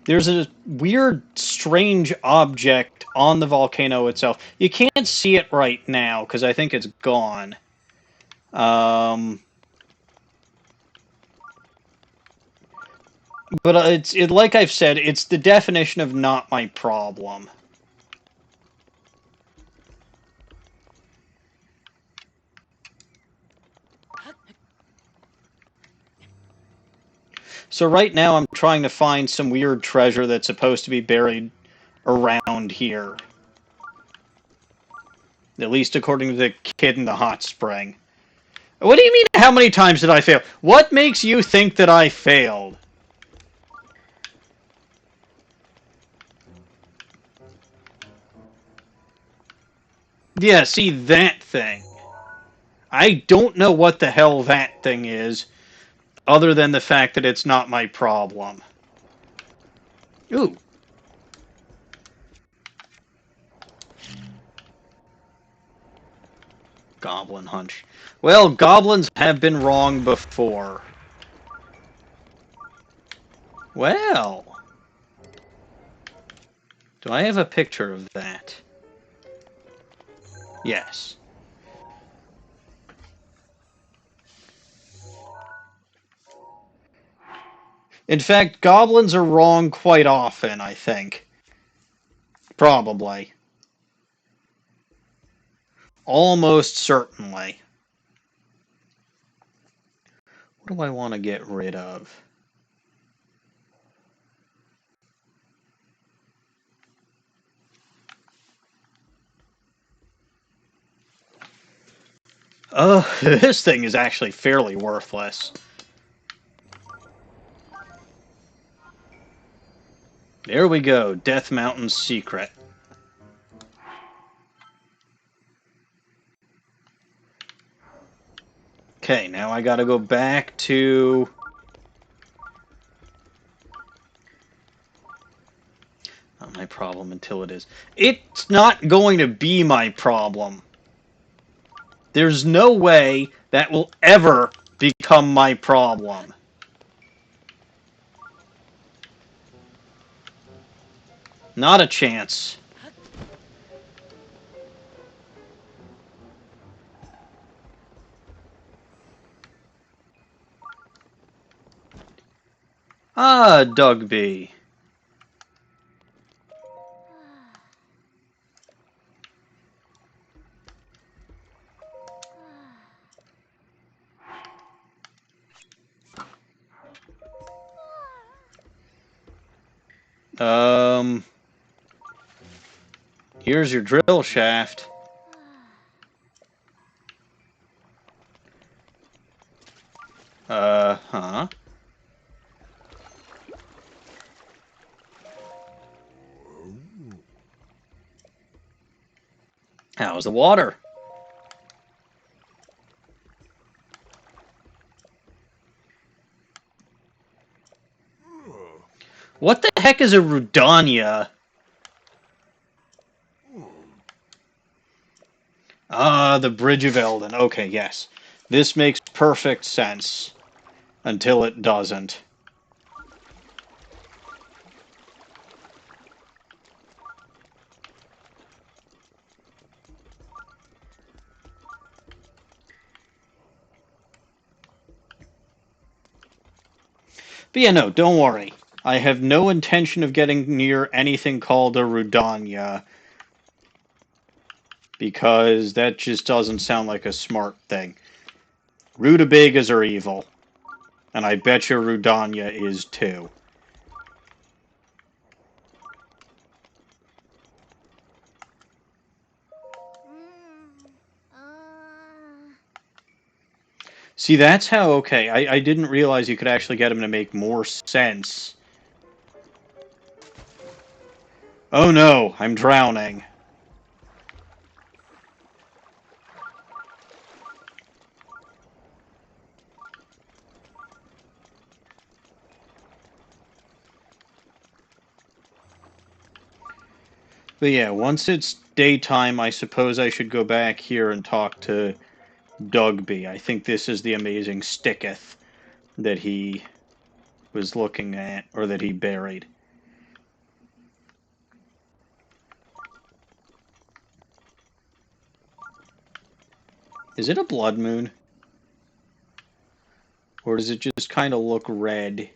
There's a weird, strange object on the volcano itself. You can't see it right now, because I think it's gone. Um, but like I've said, it's the definition of not my problem. So right now I'm trying to find some weird treasure that's supposed to be buried around here. At least according to the kid in the hot spring. What do you mean, how many times did I fail? What makes you think that I failed? Yeah, see, that thing. I don't know what the hell that thing is, other than the fact that it's not my problem. Ooh. Goblin hunch. Well, goblins have been wrong before. Well. Do I have a picture of that? Yes. In fact, goblins are wrong quite often, I think. Probably. Almost certainly. What do I want to get rid of? Oh, this thing is actually fairly worthless. There we go, Death Mountain's secret. Okay, now I gotta go back to... Not my problem until it is. It's not going to be my problem. There's no way that will ever become my problem. Not a chance. Ah, Dugby. Here's your drill shaft. Huh? How's the water? What the heck is a Rudania? Ah, the Bridge of Eldin. Okay, yes. This makes perfect sense. Until it doesn't. But yeah, no, don't worry. I have no intention of getting near anything called a Rudania. Because that just doesn't sound like a smart thing. Rutabagas are evil. And I bet you Rudania is too. See, that's how, okay, I didn't realize you could actually get him to make more sense. Oh no, I'm drowning. But yeah, once it's daytime, I suppose I should go back here and talk to Dugby. I think this is the amazing sticketh that he was looking at, or that he buried. Is it a blood moon? Or does it just kind of look red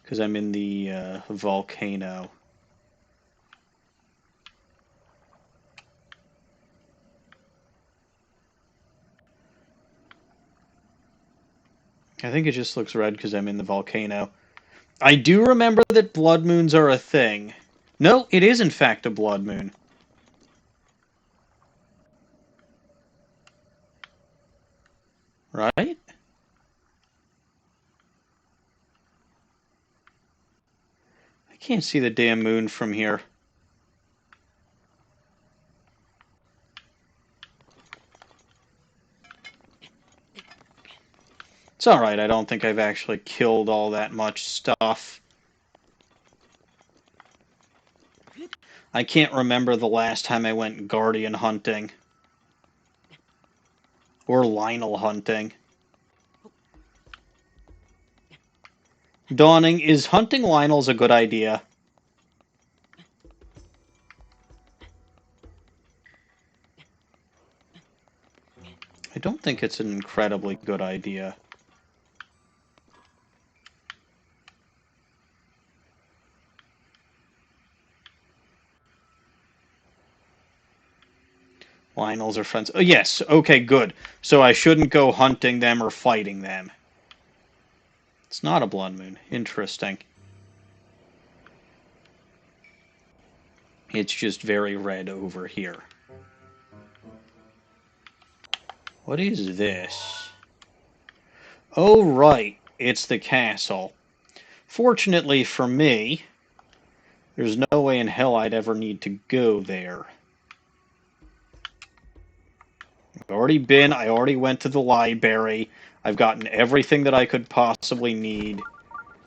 because I'm in the volcano? I think it just looks red because I'm in the volcano. I do remember that blood moons are a thing. No, it is in fact a blood moon. Right? I can't see the damn moon from here. It's alright, I don't think I've actually killed all that much stuff. I can't remember the last time I went guardian hunting. Or Lynel hunting. Dawning, is hunting Lynels a good idea? I don't think it's an incredibly good idea. Lynels are friends. Oh, yes, okay, good. So I shouldn't go hunting them or fighting them. It's not a blood moon. Interesting. It's just very red over here. What is this? Oh, right. It's the castle. Fortunately for me, there's no way in hell I'd ever need to go there. I've already been, I already went to the library. I've gotten everything that I could possibly need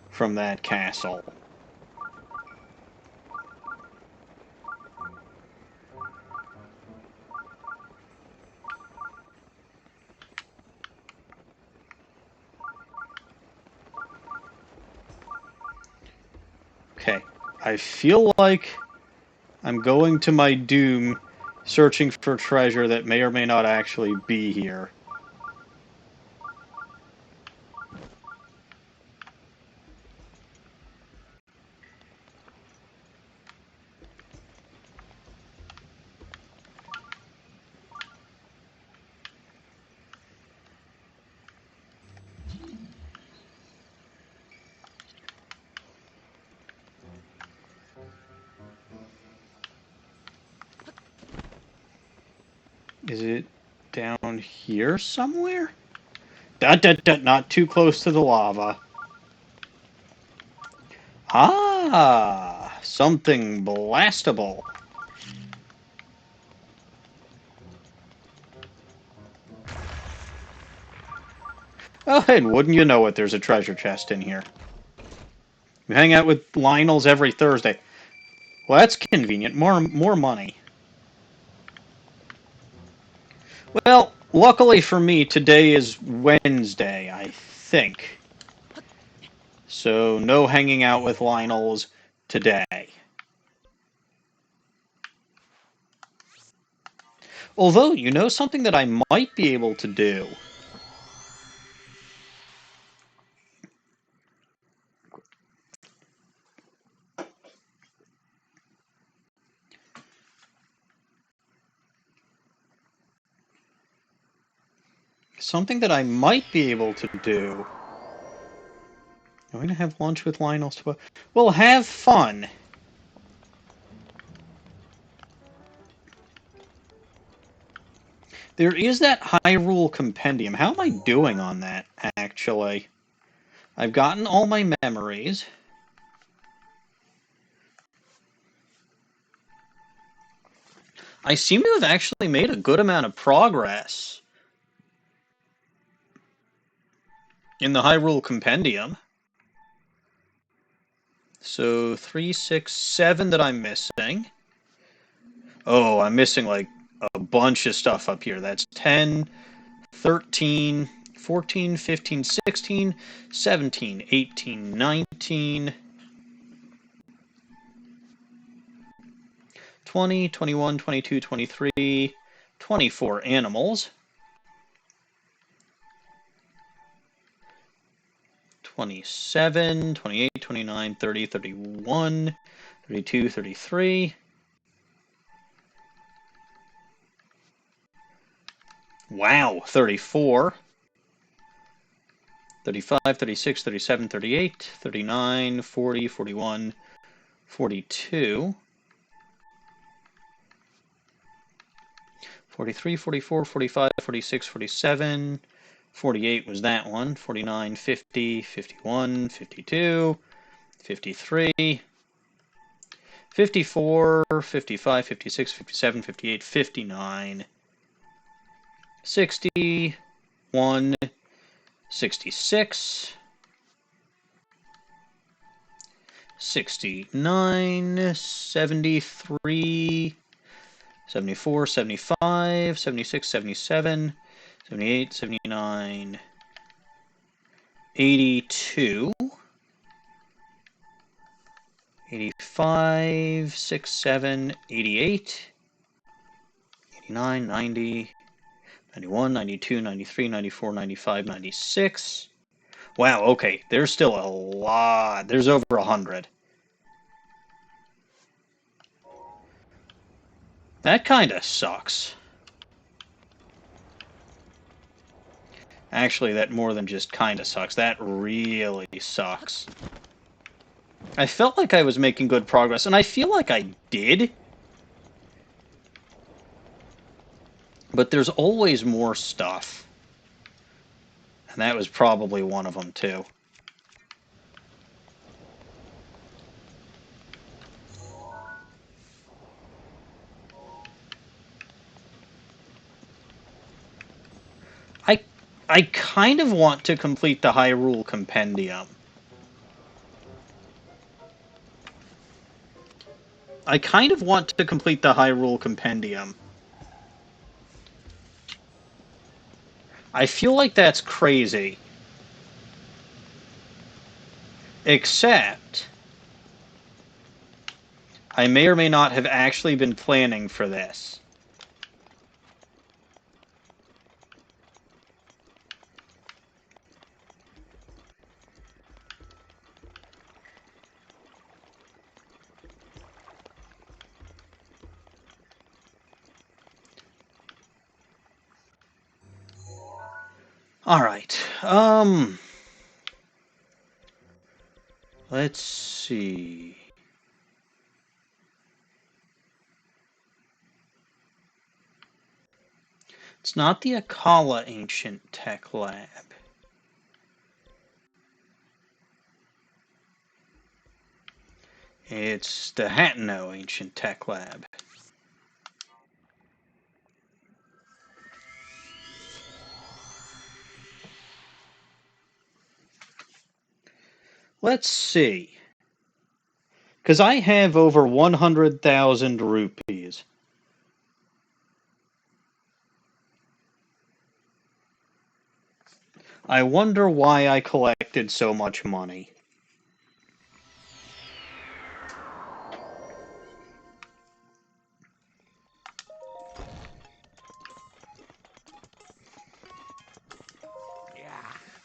from that castle. Okay, I feel like I'm going to my doom searching for treasure that may or may not actually be here. Is it down here somewhere? Not too close to the lava. Ah, something blastable. Oh, and wouldn't you know it, there's a treasure chest in here. We hang out with Lionels every Thursday. Well, that's convenient. More money. Well, luckily for me, today is Wednesday, I think. So no hanging out with Lionels today. Although, you know something that I might be able to do? Something that I might be able to do. I'm going to have lunch with Lionels. Well, have fun. There is that Hyrule Compendium. How am I doing on that, actually? I've gotten all my memories. I seem to have actually made a good amount of progress in the Hyrule Compendium. So 3, 6, 7 that I'm missing. Oh, I'm missing like a bunch of stuff up here. That's 10, 13, 14, 15, 16, 17, 18, 19, 20, 21, 22, 23, 24 animals. 27, 28, 29, 30, 31, 32, 33. Wow, 34. 35, 36, 37, 38, 39, 40, 41, 42. 43, 44, 45, 46, 47. 48 was that one. 49, 50, 51, 52, 53, 54, 55, 56, 57, 58, 59, 61, 66, 69, 73, 74, 75, 76, 77, 78, 79, 82, 85, 6, 7, 88, 89, 90, 91, 92, 93, 94, 95, 96. Wow, okay, there's still a lot. There's over 100. That kind of sucks. Actually, that more than just kind of sucks. That really sucks. I felt like I was making good progress, and I feel like I did. But there's always more stuff. And that was probably one of them, too. I kind of want to complete the Hyrule Compendium. I kind of want to complete the Hyrule Compendium. I feel like that's crazy. Except, I may or may not have actually been planning for this. Alright, let's see. It's not the Akala Ancient Tech Lab. It's the Hateno Ancient Tech Lab. Let's see. Because I have over 100,000 rupees. I wonder why I collected so much money.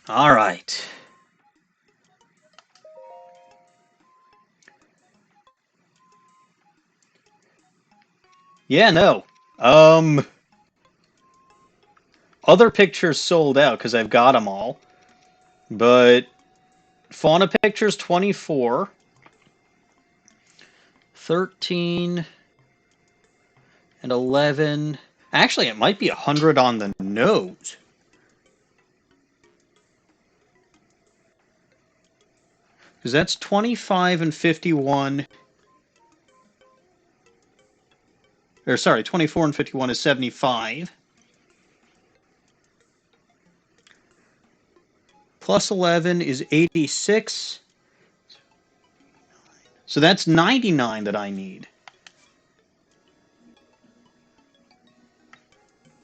All right. Yeah, no. Other pictures sold out because I've got them all. But fauna pictures 24, 13, and 11. Actually, it might be 100 on the nose. Because that's 25 and 51. Or sorry, 24 and 51 is 75. Plus 11 is 86. So that's 99 that I need.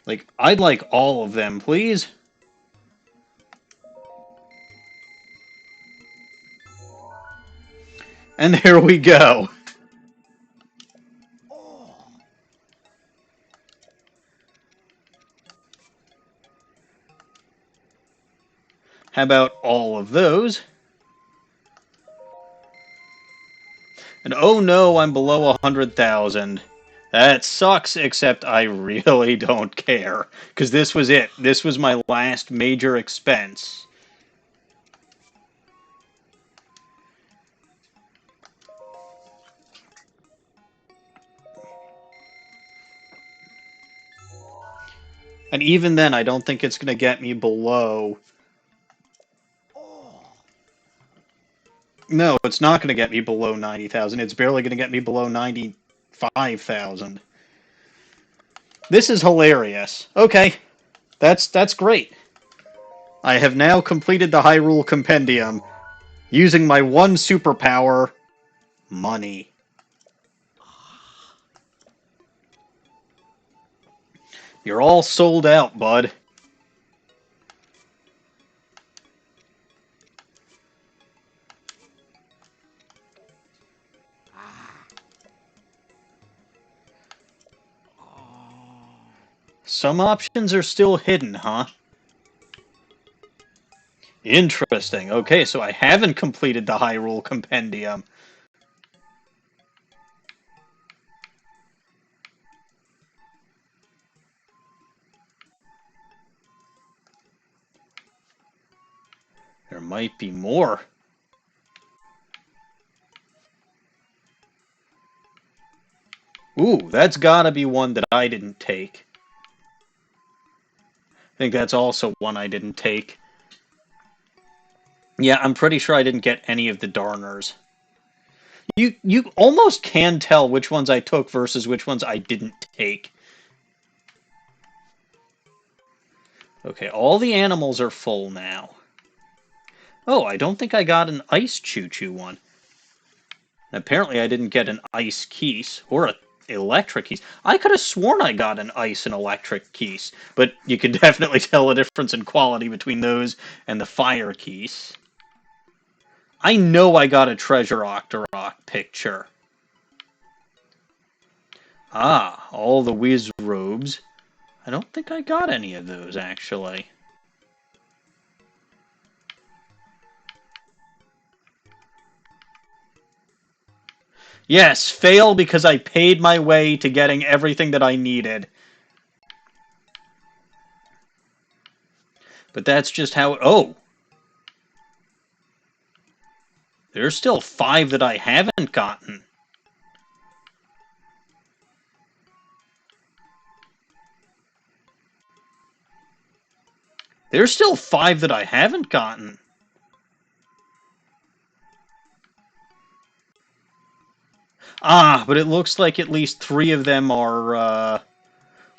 Like, I'd like all of them, please. And there we go. How about all of those? And oh no, I'm below 100,000. That sucks, except I really don't care. Because this was it. This was my last major expense. And even then, I don't think it's going to get me below... No, it's not going to get me below 90,000. It's barely going to get me below 95,000. This is hilarious. Okay, that's great. I have now completed the Hyrule Compendium using my one superpower, money. You're all sold out, bud. Some options are still hidden, huh? Interesting. Okay, so I haven't completed the Hyrule Compendium. There might be more. Ooh, that's gotta be one that I didn't take. I think that's also one I didn't take. Yeah, I'm pretty sure I didn't get any of the Darners. You almost can tell which ones I took versus which ones I didn't take. Okay, all the animals are full now. Oh, I don't think I got an ice choo-choo one. Apparently I didn't get an ice keys or a electric keys. I could have sworn I got an ice and electric keys, but you can definitely tell a difference in quality between those and the fire keys. I know I got a Treasure Octorok picture. Ah, all the whiz robes. I don't think I got any of those, actually. Yes, fail because I paid my way to getting everything that I needed. But that's just how... Oh! There's still 5 that I haven't gotten. There's still 5 that I haven't gotten. Ah, but it looks like at least 3 of them are,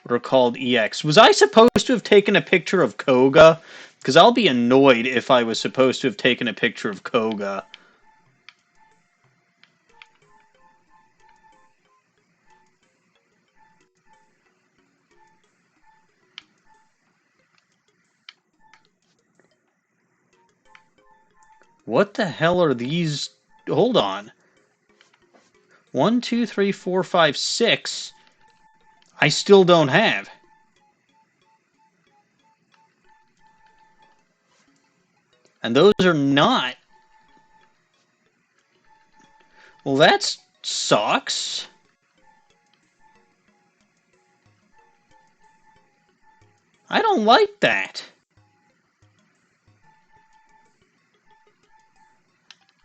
what are called EX. Was I supposed to have taken a picture of Koga? Because I'll be annoyed if I was supposed to have taken a picture of Koga. What the hell are these? Hold on. 1, 2, 3, 4, 5, 6. I still don't have. And those are not. Well, that sucks. I don't like that.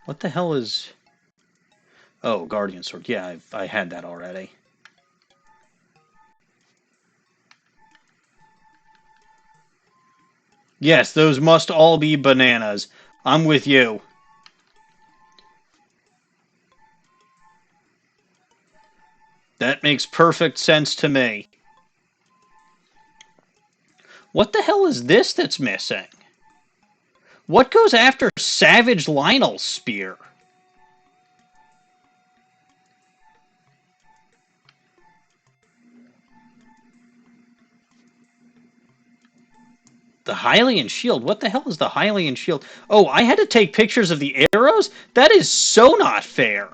What the hell is... Oh, Guardian Sword. Yeah, I had that already. Yes, those must all be bananas. I'm with you. That makes perfect sense to me. What the hell is this that's missing? What goes after Savage Lynel's spear? The Hylian shield? What the hell is the Hylian shield? Oh, I had to take pictures of the arrows? That is so not fair.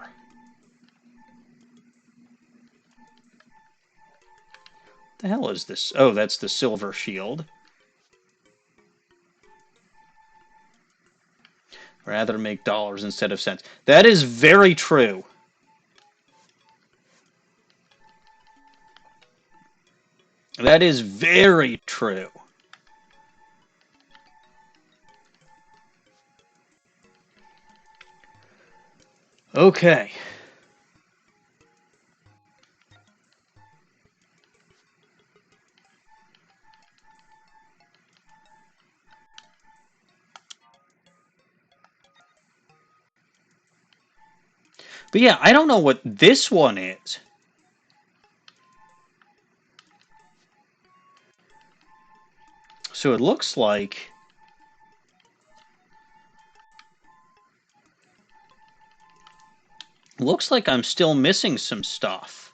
The hell is this? Oh, that's the silver shield. Rather make dollars instead of cents. That is very true. That is very true. Okay. But yeah, I don't know what this one is. So it looks like... Looks like I'm still missing some stuff.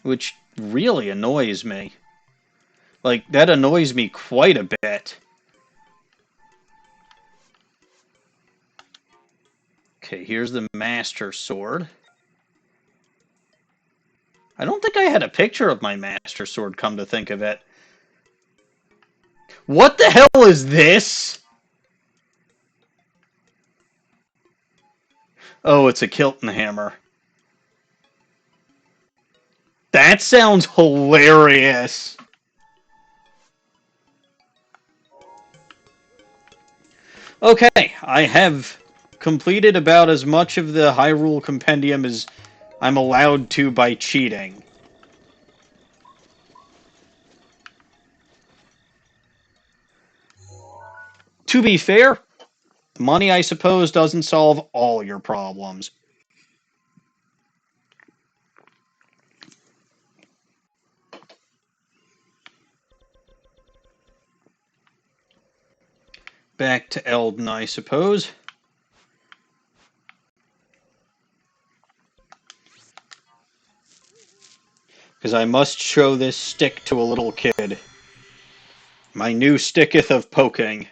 Which really annoys me. Like, that annoys me quite a bit. Okay, here's the Master Sword. I don't think I had a picture of my Master Sword, come to think of it. What the hell is this? Oh, it's a Kilton hammer. That sounds hilarious. Okay, I have completed about as much of the Hyrule Compendium as I'm allowed to by cheating. To be fair, money, I suppose, doesn't solve all your problems. Back to Eldin, I suppose. Because I must show this stick to a little kid. My new sticketh of poking.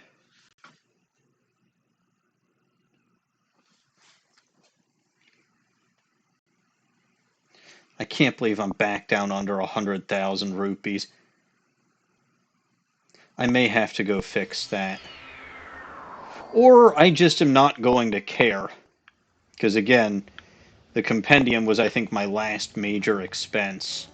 I can't believe I'm back down under 100,000 rupees. I may have to go fix that. Or I just am not going to care. Because again, the compendium was, I think, my last major expense.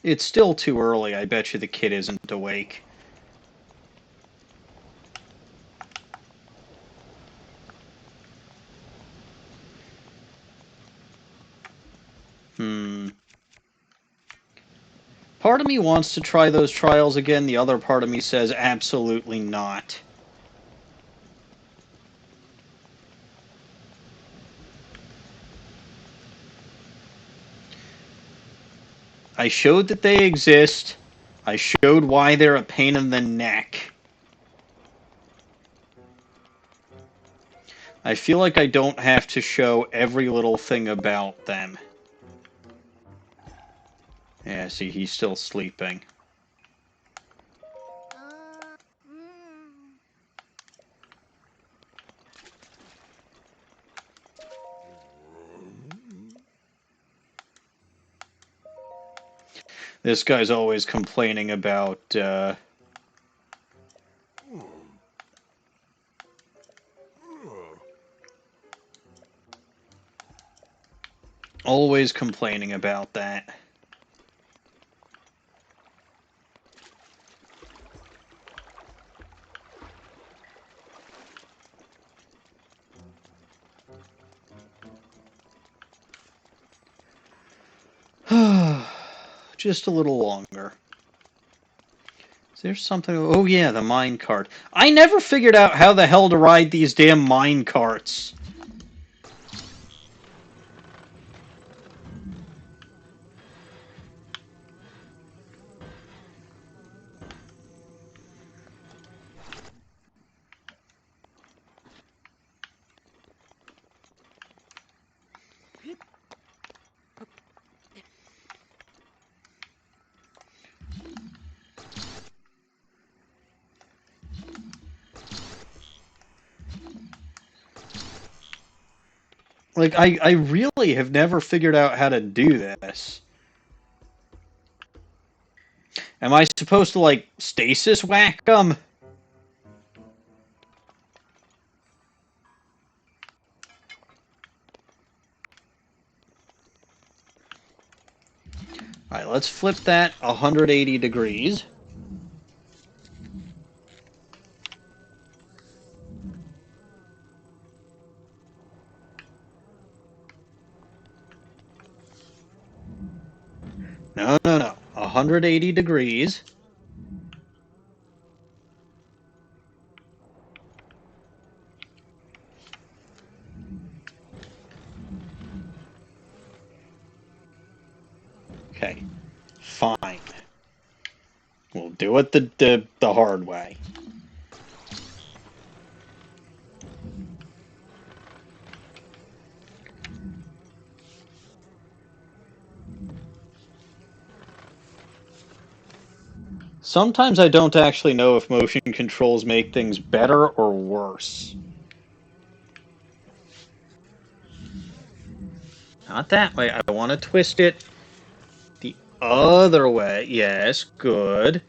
It's still too early. I bet you the kid isn't awake. Part of me wants to try those trials again. The other part of me says absolutely not. I showed that they exist. I showed why they're a pain in the neck. I feel like I don't have to show every little thing about them. Yeah, see, he's still sleeping. This guy's always complaining about, Always complaining about that. Just a little longer. Is there something? Oh yeah, the mine cart. I never figured out how the hell to ride these damn mine carts. Like, I really have never figured out how to do this. Am I supposed to, like, stasis whack them? Alright, let's flip that 180 degrees. No, no, no. 180 degrees. Okay. Fine. We'll do it the hard way. Sometimes I don't actually know if motion controls make things better or worse. Not that way. I want to twist it the other way. Yes, good.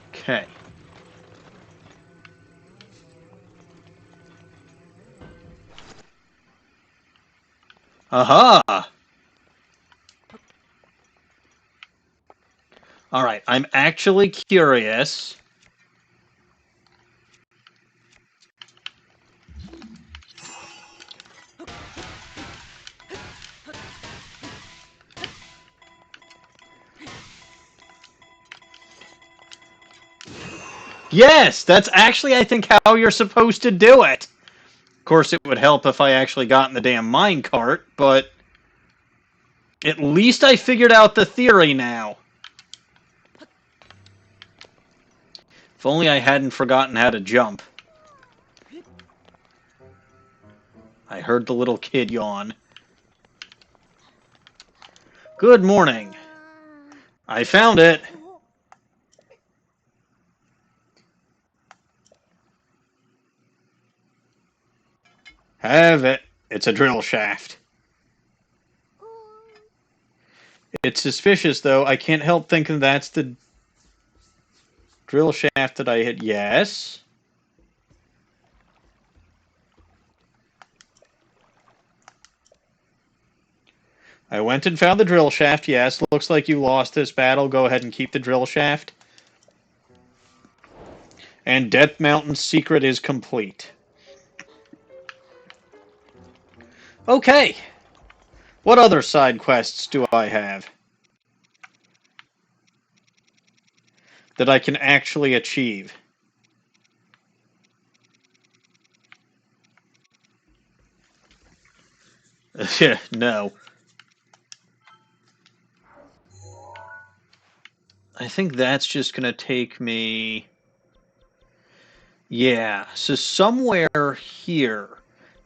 Okay. Aha! All right, I'm actually curious. Yes, that's actually, I think, how you're supposed to do it. Of course, it would help if I actually got in the damn minecart, but at least I figured out the theory now. If only I hadn't forgotten how to jump. I heard the little kid yawn. Good morning. I found it. Have it. It's a drill shaft. It's suspicious, though. I can't help thinking that's the drill shaft that I hit. Yes. I went and found the drill shaft. Yes. Looks like you lost this battle. Go ahead and keep the drill shaft. And Death Mountain's secret is complete. Okay. What other side quests do I have that I can actually achieve? No. I think that's just going to take me... Yeah, so somewhere here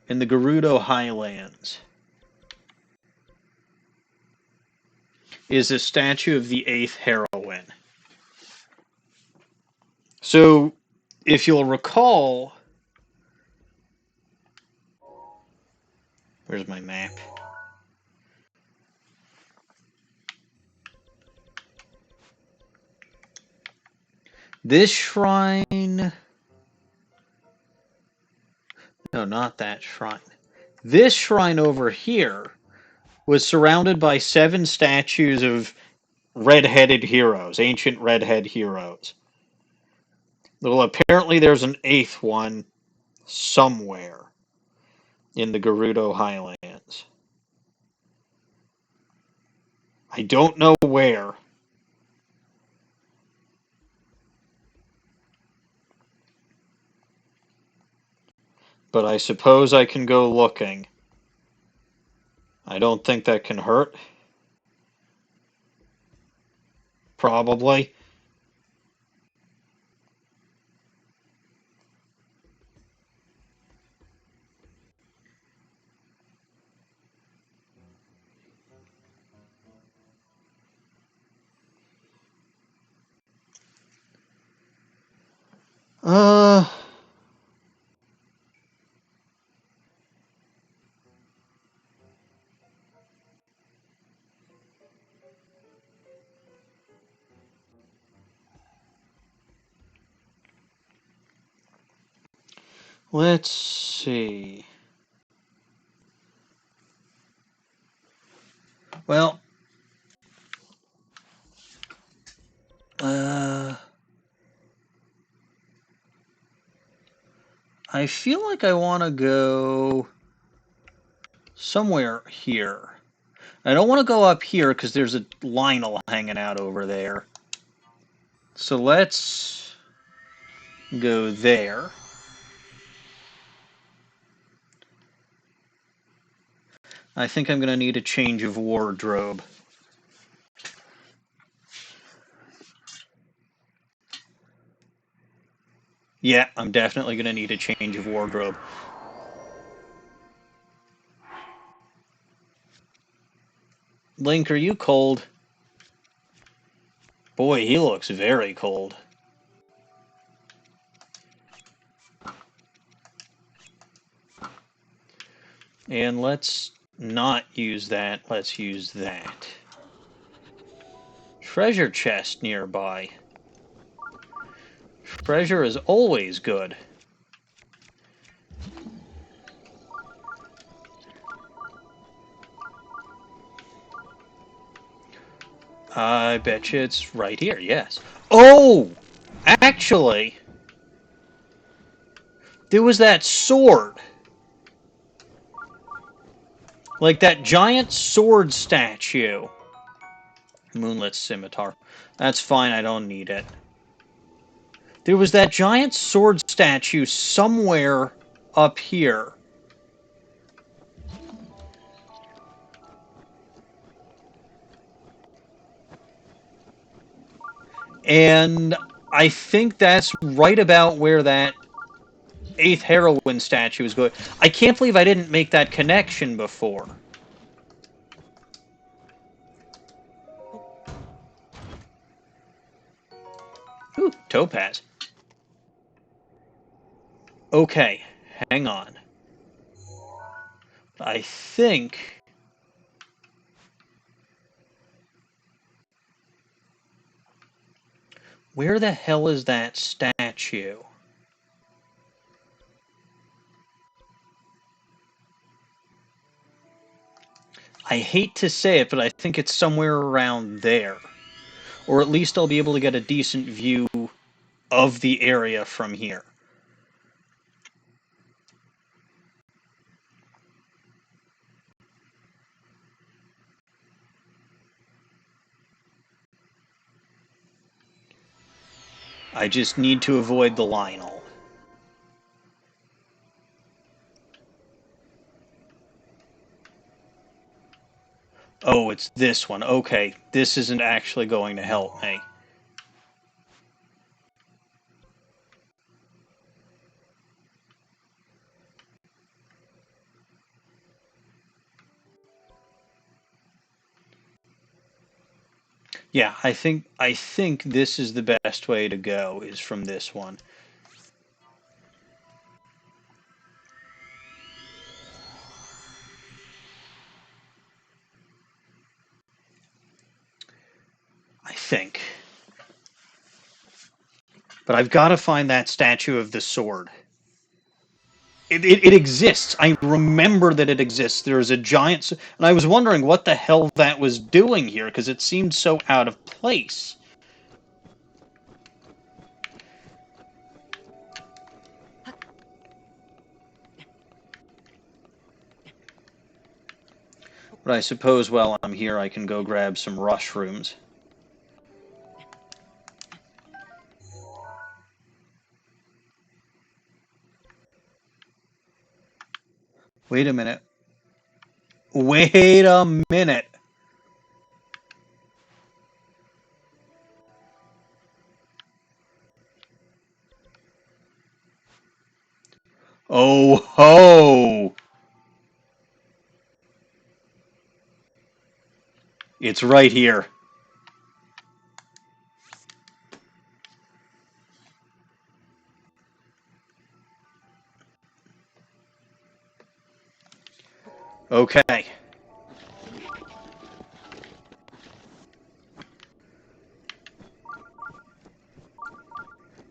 in the Gerudo Highlands is a statue of the 8th heroine. So, if you'll recall... Where's my map? This shrine... No, not that shrine. This shrine over here was surrounded by 7 statues of redheaded heroes, ancient redhead heroes. Well, apparently there's an 8th one somewhere in the Gerudo Highlands. I don't know where. But I suppose I can go looking. I don't think that can hurt. Probably. Uh... Let's see. Well, I feel like I want to go somewhere here. I don't want to go up here because there's a Lynel hanging out over there. So let's go there. I think I'm going to need a change of wardrobe. Yeah, I'm definitely going to need a change of wardrobe. Link, are you cold? Boy, he looks very cold. And let's not use that. Let's use that. Treasure chest nearby. Treasure is always good. I bet you it's right here, yes. Oh! Actually, there was that sword. Like that giant sword statue. Moonlit scimitar. That's fine, I don't need it. There was that giant sword statue somewhere up here. And I think that's right about where that 8th heroine statue is going. I can't believe I didn't make that connection before. Ooh, topaz. Okay, hang on. I think... Where the hell is that statue? I hate to say it, but I think it's somewhere around there. Or at least I'll be able to get a decent view of the area from here. I just need to avoid the Lynel. Oh, it's this one. Okay, this isn't actually going to help me. Yeah, I think this is the best way to go, is from this one. I think. But I've got to find that statue of the sword. It exists. I remember that it exists. There's a giant... And I was wondering what the hell that was doing here, because it seemed so out of place. But I suppose while I'm here, I can go grab some mushrooms. Wait a minute. Wait a minute. Oh ho! It's right here. Okay.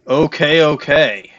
Okay.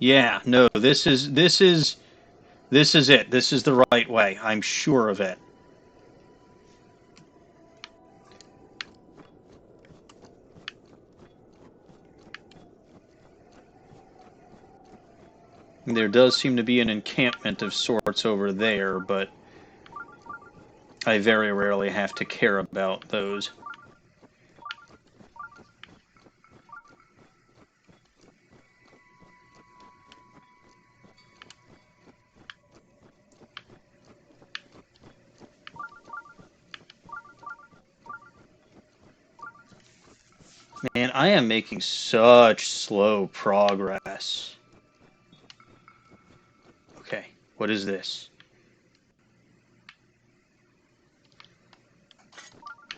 Yeah, no, this is it. This is the right way. I'm sure of it. There does seem to be an encampment of sorts over there, but I very rarely have to care about those. Man, I am making such slow progress. Okay, what is this?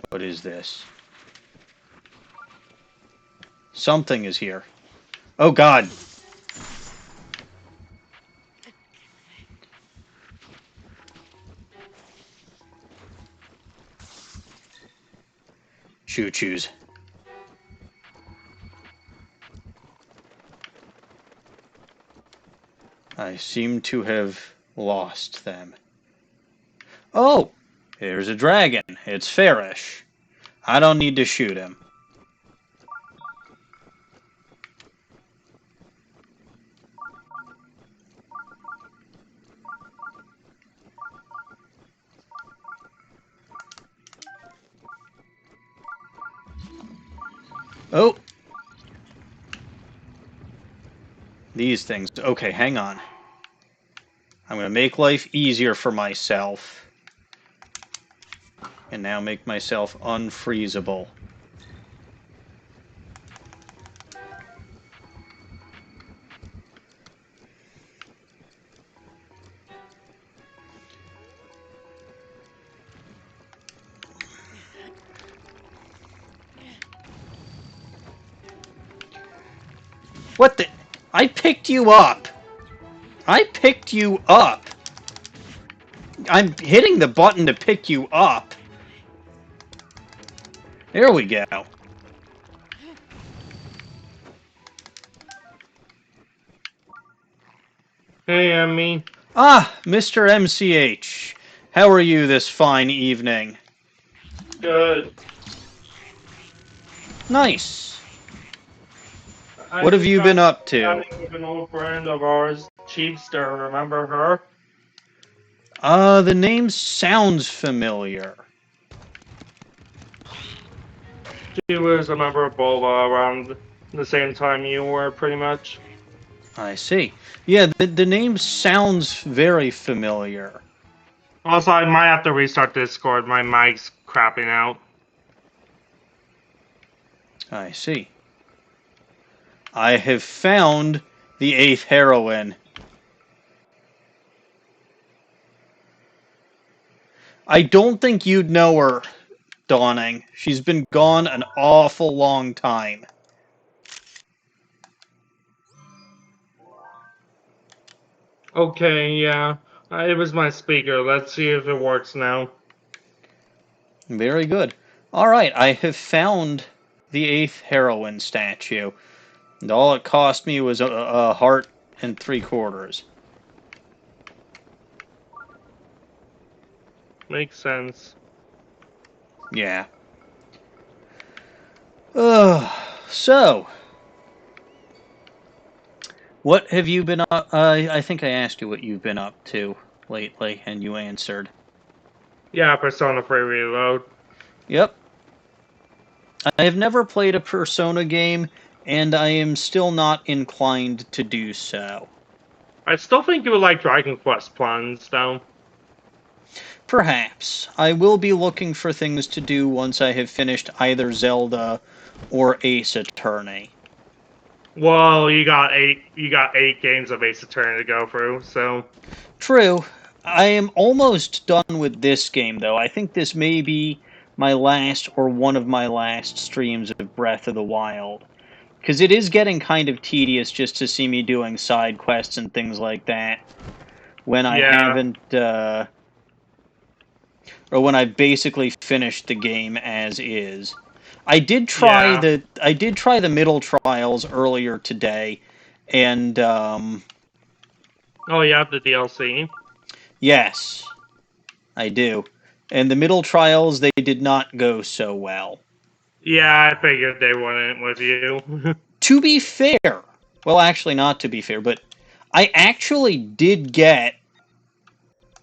What is this? Something is here. Oh God! Choo-choos. I seem to have lost them. Oh! There's a dragon. It's fairish. I don't need to shoot him. Oh! These things. Okay, hang on. I'm going to make life easier for myself. And now make myself unfreezable. What the? I picked you up! I picked you up! I'm hitting the button to pick you up. There we go. Hey, Emmy. Ah, Mr. MCH. How are you this fine evening? Good. Nice. I What have just you got been up to? chatting with an old friend of ours, Cheapster. Remember her? The name sounds familiar. She was a member of BOLA around the same time you were, pretty much. I see. Yeah, the name sounds very familiar. Also, I might have to restart Discord. My mic's crapping out. I see. I have found the 8th heroine. I don't think you'd know her, Dawning. She's been gone an awful long time. Okay, yeah. It was my speaker. Let's see if it works now. Very good. Alright, I have found the 8th heroine statue. And all it cost me was a heart and 3/4. Makes sense. Yeah. So, what have you been up? I think I asked you what you've been up to lately, and you answered. Yeah, Persona 3 Reload. Yep. I have never played a Persona game, and I am still not inclined to do so. I still think you would like Dragon Quest plans, though. Perhaps. I will be looking for things to do once I have finished either Zelda or Ace Attorney. Well, you got eight games of Ace Attorney to go through, so True. I am almost done with this game, though. I think this may be my last or one of my last streams of Breath of the Wild. Because it is getting kind of tedious just to see me doing side quests and things like that when I yeah. haven't, or when I've basically finished the game as is. I did try the middle trials earlier today, and Oh, you have the DLC. yes, I do. And the middle trials, they did not go so well. Yeah, I figured they wouldn't with you. To be fair, well, actually, not to be fair, but I actually did get,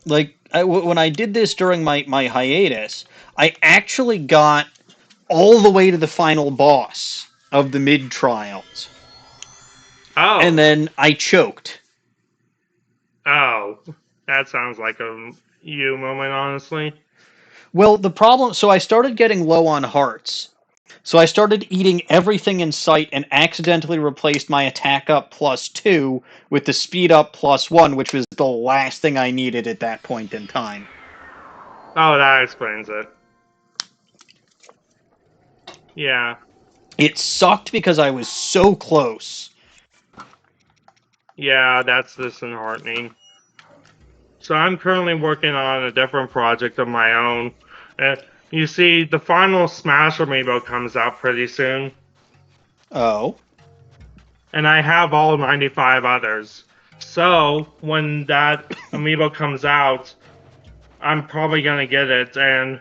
like, when I did this during my hiatus, I actually got all the way to the final boss of the mid trials. And Oh, then I choked. oh, that sounds like a you moment, honestly. Well, the problem, so I started getting low on hearts. So I started eating everything in sight and accidentally replaced my attack up +2 with the speed up +1, which was the last thing I needed at that point in time. Oh, that explains it. Yeah, It sucked because I was so close. yeah, that's disheartening. So I'm currently working on a different project of my own. Uh, you see, the final Smash Amiibo comes out pretty soon, Oh. and I have all 95 others. So when that Amiibo comes out, I'm probably gonna get it, and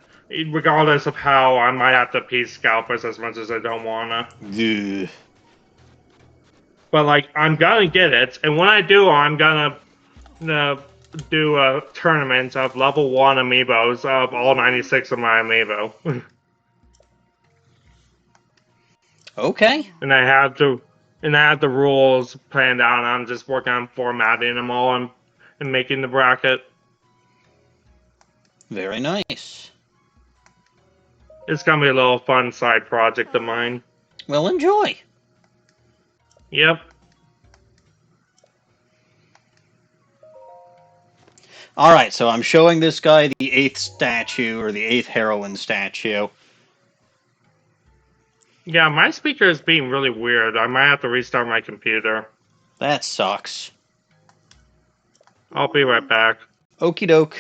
regardless of how, I might have to piece scalpers as much as I don't wanna. Ugh. But like, I'm gonna get it, and when I do, I'm gonna do a tournament of level 1 amiibos of all 96 of my amiibo. Okay. and I have the rules planned out, and I'm just working on formatting them all and making the bracket. Very nice. It's gonna be a little fun side project of mine. Well, enjoy. Yep. Alright, so I'm showing this guy the 8th statue, or the 8th heroine statue. Yeah, my speaker is being really weird. I might have to restart my computer. That sucks. I'll be right back. Okie doke.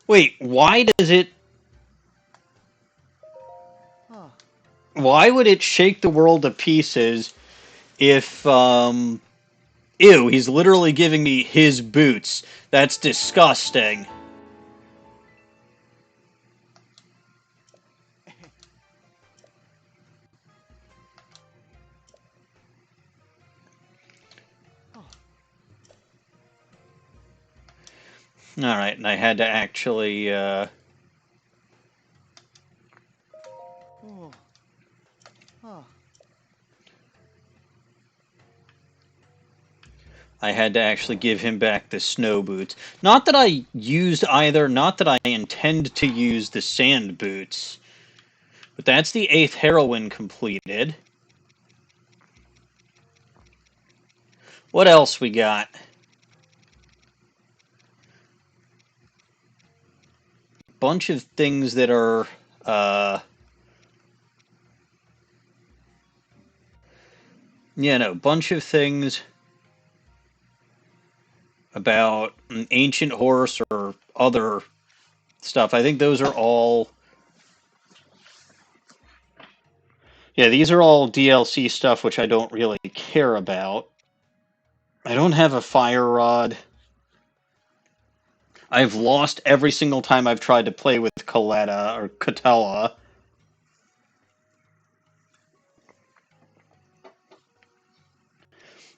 Wait, why does it... Why would it shake the world to pieces if, Ew, he's literally giving me his boots. That's disgusting. Alright, and I had to actually, I had to actually give him back the snow boots. Not that I used either, not that I intend to use the sand boots. But that's the 8th heroine completed. What else we got? Bunch of things that are bunch of things about an ancient horse or other stuff. I think those are all... Yeah, these are all DLC stuff, which I don't really care about. I don't have a fire rod. I've lost every single time I've tried to play with Coletta or Catella.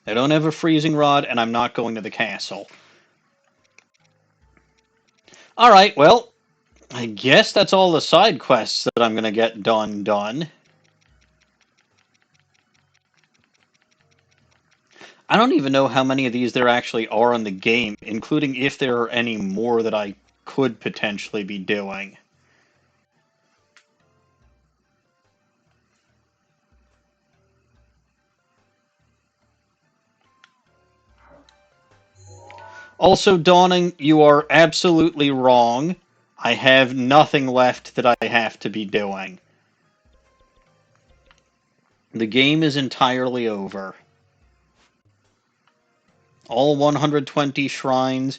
I don't have a freezing rod, and I'm not going to the castle. Alright, well, I guess that's all the side quests that I'm going to get done. I don't even know how many of these there actually are in the game, including if there are any more that I could potentially be doing. Also, Dawning, you are absolutely wrong. I have nothing left that I have to be doing. The game is entirely over. All 120 shrines,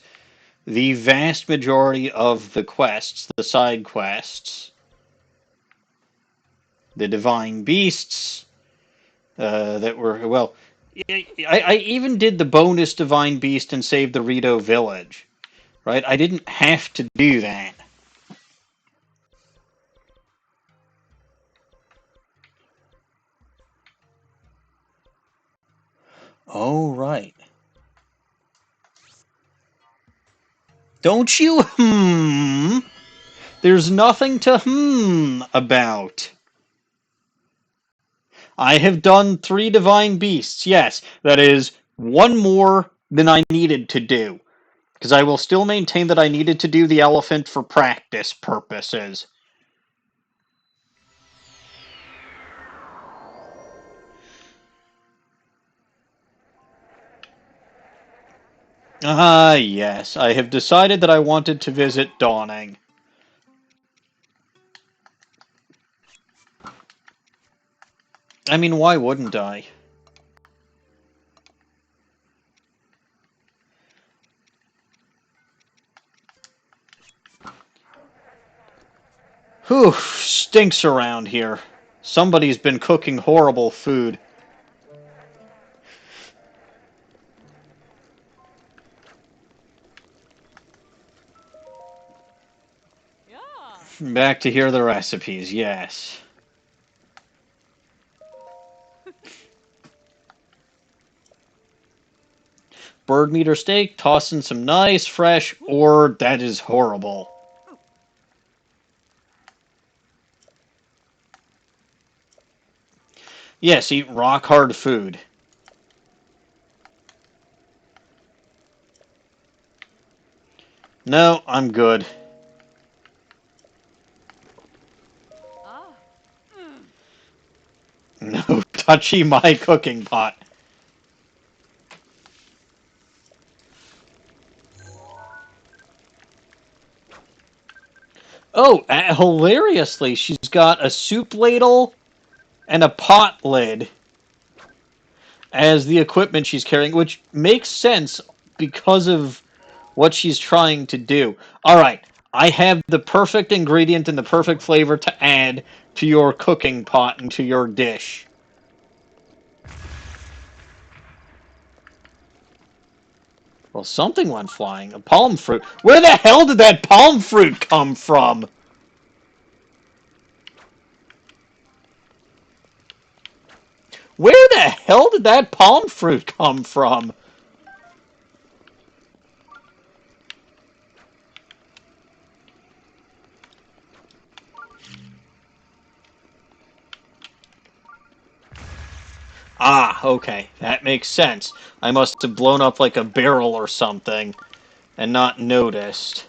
the vast majority of the quests, the side quests, the divine beasts that were, well, I even did the bonus divine beast and saved the Rito village, right? I didn't have to do that. Oh, right. Don't you There's nothing to about. I have done 3 divine beasts, yes. That is one more than I needed to do. Because I will still maintain that I needed to do the elephant for practice purposes. Ah, yes. I have decided that I wanted to visit Dawning. I mean, why wouldn't I? Whew, stinks around here. Somebody's been cooking horrible food. Back to hear the recipes, yes. Bird meat or steak, toss in some nice, fresh, or that is horrible. Yes, eat rock hard food. No, I'm good. No, touchy my cooking pot. Oh, hilariously, she's got a soup ladle and a pot lid as the equipment she's carrying, which makes sense because of what she's trying to do. Alright, I have the perfect ingredient and the perfect flavor to add to your cooking pot and to your dish. Well, something went flying. A palm fruit. Where the hell did that palm fruit come from? Where the hell did that palm fruit come from? Ah, okay. That makes sense. I must have blown up like a barrel or something and not noticed.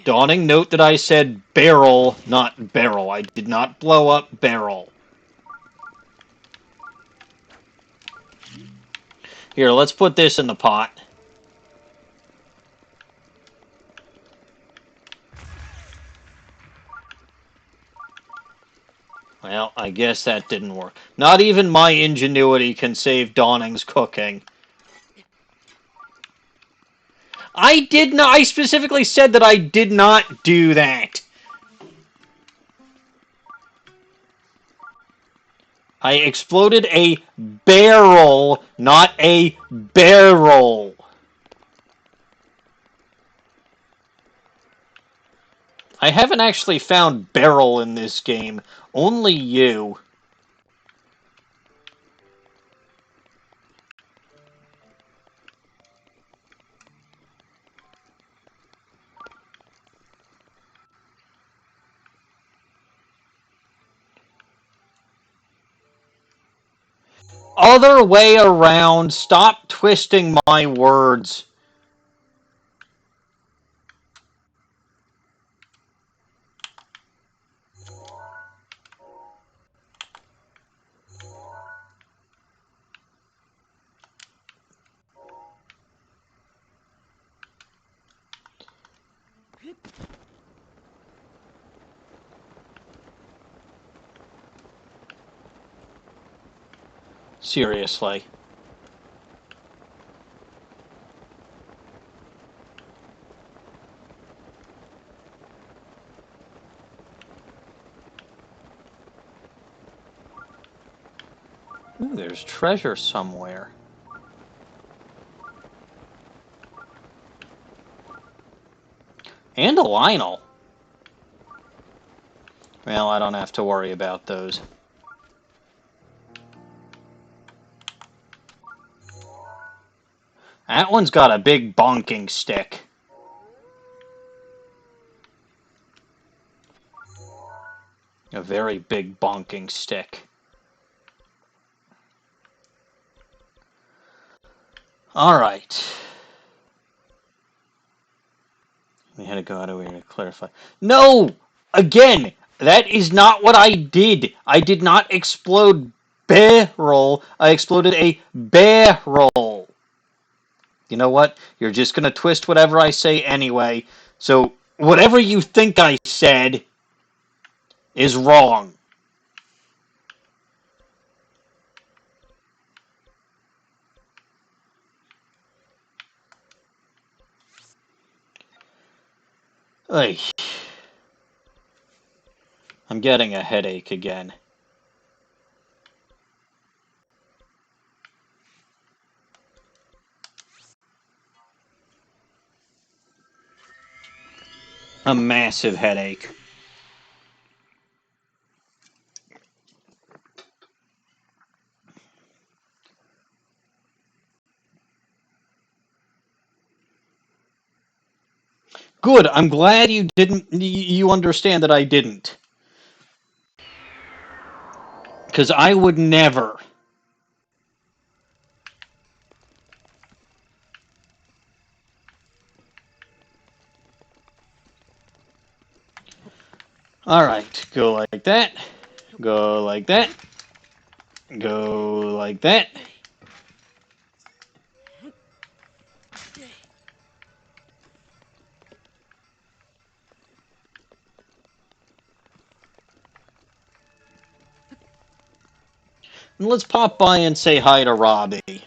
Dawning, note that I said barrel, not barrel. I did not blow up barrel. Here, let's put this in the pot. Well, I guess that didn't work. Not even my ingenuity can save Dawning's cooking. I did not. I specifically said that I did not do that. I exploded a barrel, not a barrel. I haven't actually found barrel in this game. Only you. Other way around. Stop twisting my words. Seriously. Ooh, there's treasure somewhere. And a Lynel. Well, I don't have to worry about those. That one's got a big bonking stick. A very big bonking stick. Alright. We had to go out of here to clarify. No! Again! That is not what I did! I did not explode barrel. I exploded a barrel. You know what? You're just gonna twist whatever I say anyway. So, whatever you think I said is wrong. Ay. I'm getting a headache again. A massive headache. Good. I'm glad you didn't. You understand that I didn't. Because I would never. Alright. Go like that. Go like that. Go like that. And let's pop by and say hi to Robbie.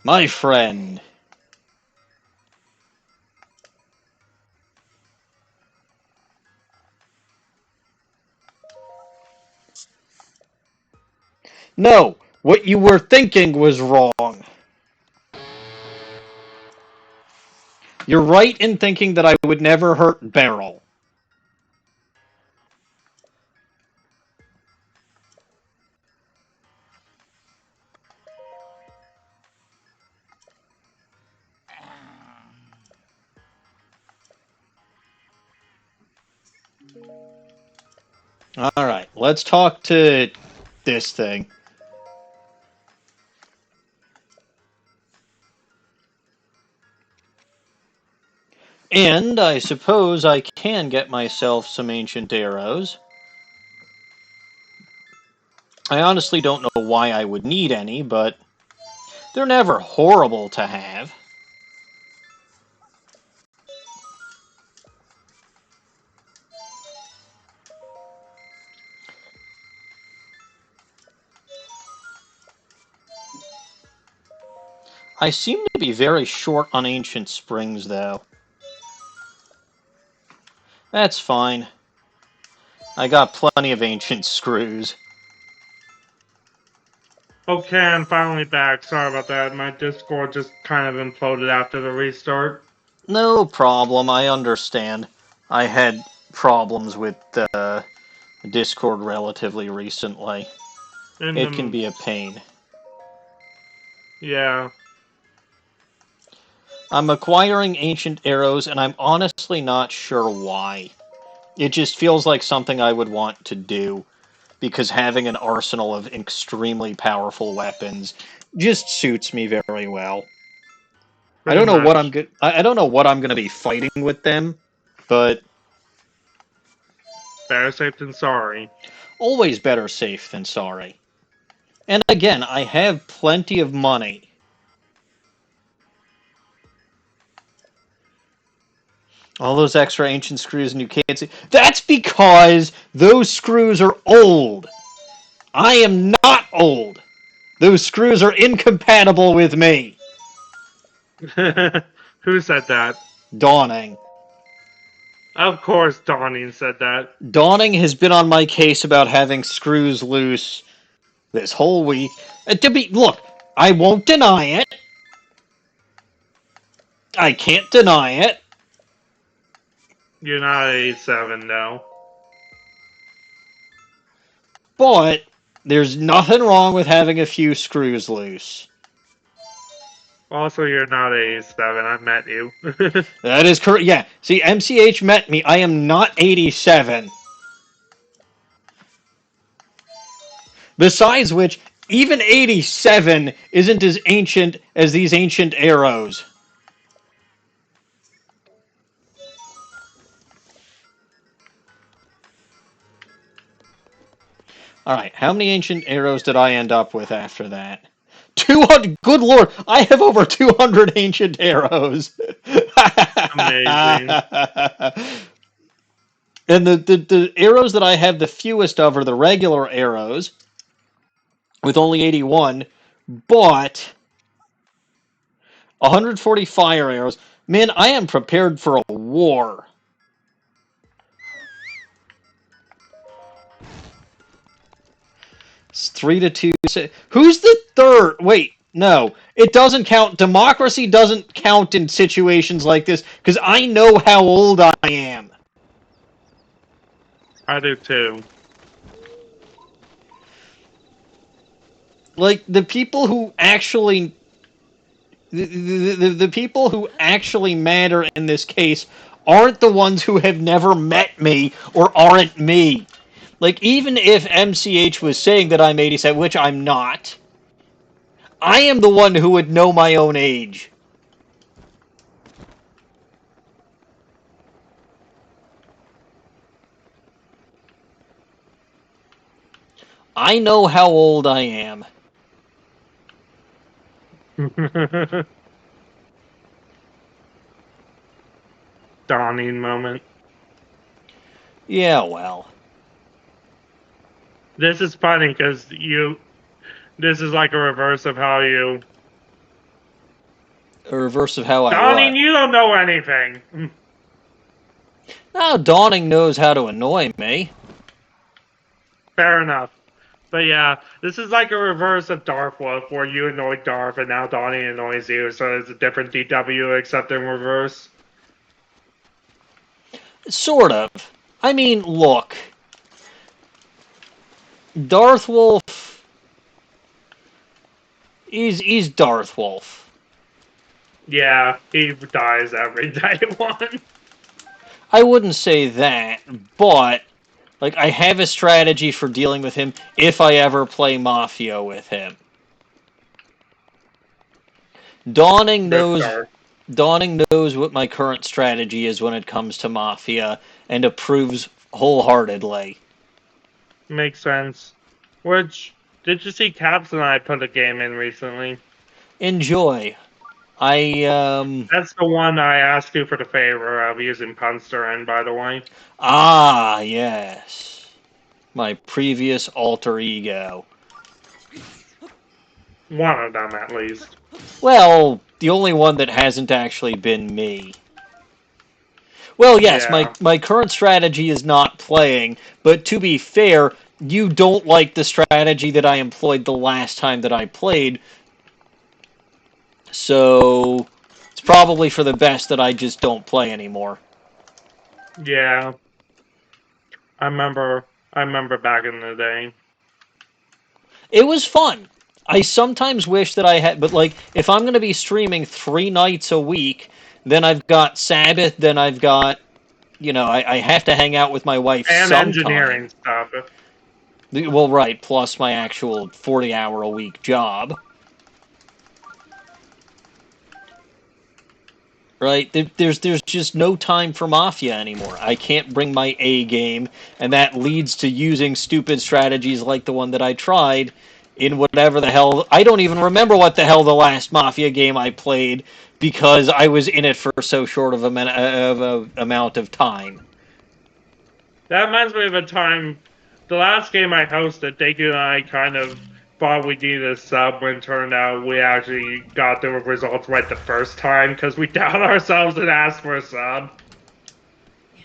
My friend. No, what you were thinking was wrong. You're right in thinking that I would never hurt Beryl. Alright, let's talk to this thing. And I suppose I can get myself some ancient arrows. I honestly don't know why I would need any, but they're never horrible to have. I seem to be very short on ancient springs, though. That's fine. I got plenty of ancient screws. Okay, I'm finally back. Sorry about that. My Discord just kind of imploded after the restart. No problem, I understand. I had problems with Discord relatively recently. It can be a pain. Yeah. I'm acquiring ancient arrows, and I'm honestly not sure why. It just feels like something I would want to do, because having an arsenal of extremely powerful weapons just suits me very well. I Pretty don't know what I'm much. good. I don't know what I'm going to be fighting with them, but Better safe than sorry. always better safe than sorry. And again, I have plenty of money. All those extra ancient screws and you can't see. That's because those screws are old. I am not old. Those screws are incompatible with me. Who said that? Dawning. Of course, Dawning said that. Dawning has been on my case about having screws loose this whole week. Look, I won't deny it. I can't deny it. You're not 87, though. But there's nothing wrong with having a few screws loose. Also, you're not 87. I met you. That is correct. Yeah. See, MCH met me. I am not 87. Besides which, even 87 isn't as ancient as these ancient arrows. Alright, how many ancient arrows did I end up with after that? 200! Good lord! I have over 200 ancient arrows! Amazing. And the arrows that I have the fewest of are the regular arrows, with only 81, but 140 fire arrows. Man, I am prepared for a war. It's 3-2. Who's the third? Wait, no. It doesn't count. Democracy doesn't count in situations like this, because I know how old I am. I do too. Like, the people who actually... The people who actually matter in this case aren't the ones who have never met me or aren't me. Like, even if MCH was saying that I'm 87, which I'm not, I am the one who would know my own age. I know how old I am. Dawning moment. Yeah, well. This is funny because this is like a reverse of how you. A reverse of how I Dawning, what? you don't know anything. Now, Dawning knows how to annoy me. Fair enough. But yeah, this is like a reverse of Darth Wolf, where you annoyed Darth and now Dawning annoys you, so it's a different DW except in reverse. Sort of. I mean, look. Darth Wolf... He's Darth Wolf. Yeah, he dies every day one. I wouldn't say that, but... Like, I have a strategy for dealing with him if I ever play Mafia with him. Dawning knows... Dawning knows what my current strategy is when it comes to Mafia, and approves wholeheartedly. Makes sense. Which, did you see Caps and I put a game in recently? Enjoy. That's the one I asked you for the favor of using Punster in, by the way. Ah, yes. My previous alter ego. One of them, at least. Well, the only one that hasn't actually been me. Well, yes, Yeah. my current strategy is not playing, but to be fair, you don't like the strategy that I employed the last time that I played, so it's probably for the best that I just don't play anymore. Yeah. I remember back in the day. It was fun. I sometimes wish that I had, but like, if I'm going to be streaming 3 nights a week, then I've got Sabbath, then I've got, I have to hang out with my wife And sometime. engineering stuff. Well, right, plus my actual 40-hour-a-week job. Right? There's just no time for Mafia anymore. I can't bring my A game, and that leads to using stupid strategies like the one that I tried in whatever the hell. I don't even remember what the hell the last Mafia game I played because I was in it for so short of a amount of time. That reminds me of a time, the last game I hosted, Deku and I kind of thought we needed a sub when it turned out we actually got the results right the first time because we doubted ourselves and asked for a sub.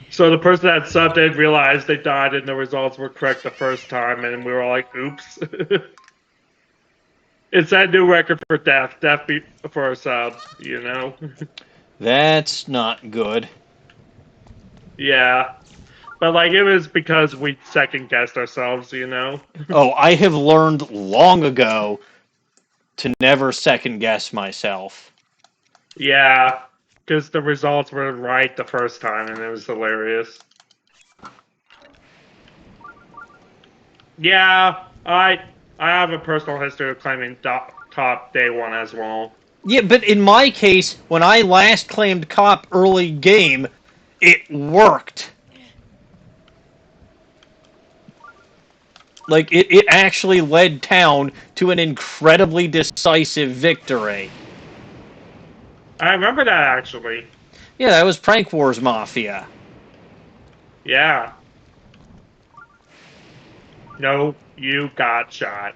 So the person that subbed didn't realize they died and the results were correct the first time, and we were all like, oops. It's that new record for death for a sub, you know? That's not good. Yeah. But like it was because we second guessed ourselves, you know? Oh, I have learned long ago to never second guess myself. Yeah. Because the results were right the first time and it was hilarious. Yeah, I have a personal history of claiming top day one as well. Yeah, but in my case, when I last claimed cop early game, it worked. Like, it actually led town to an incredibly decisive victory. I remember that actually. Yeah, that was Prank Wars Mafia. Yeah. No, you got shot.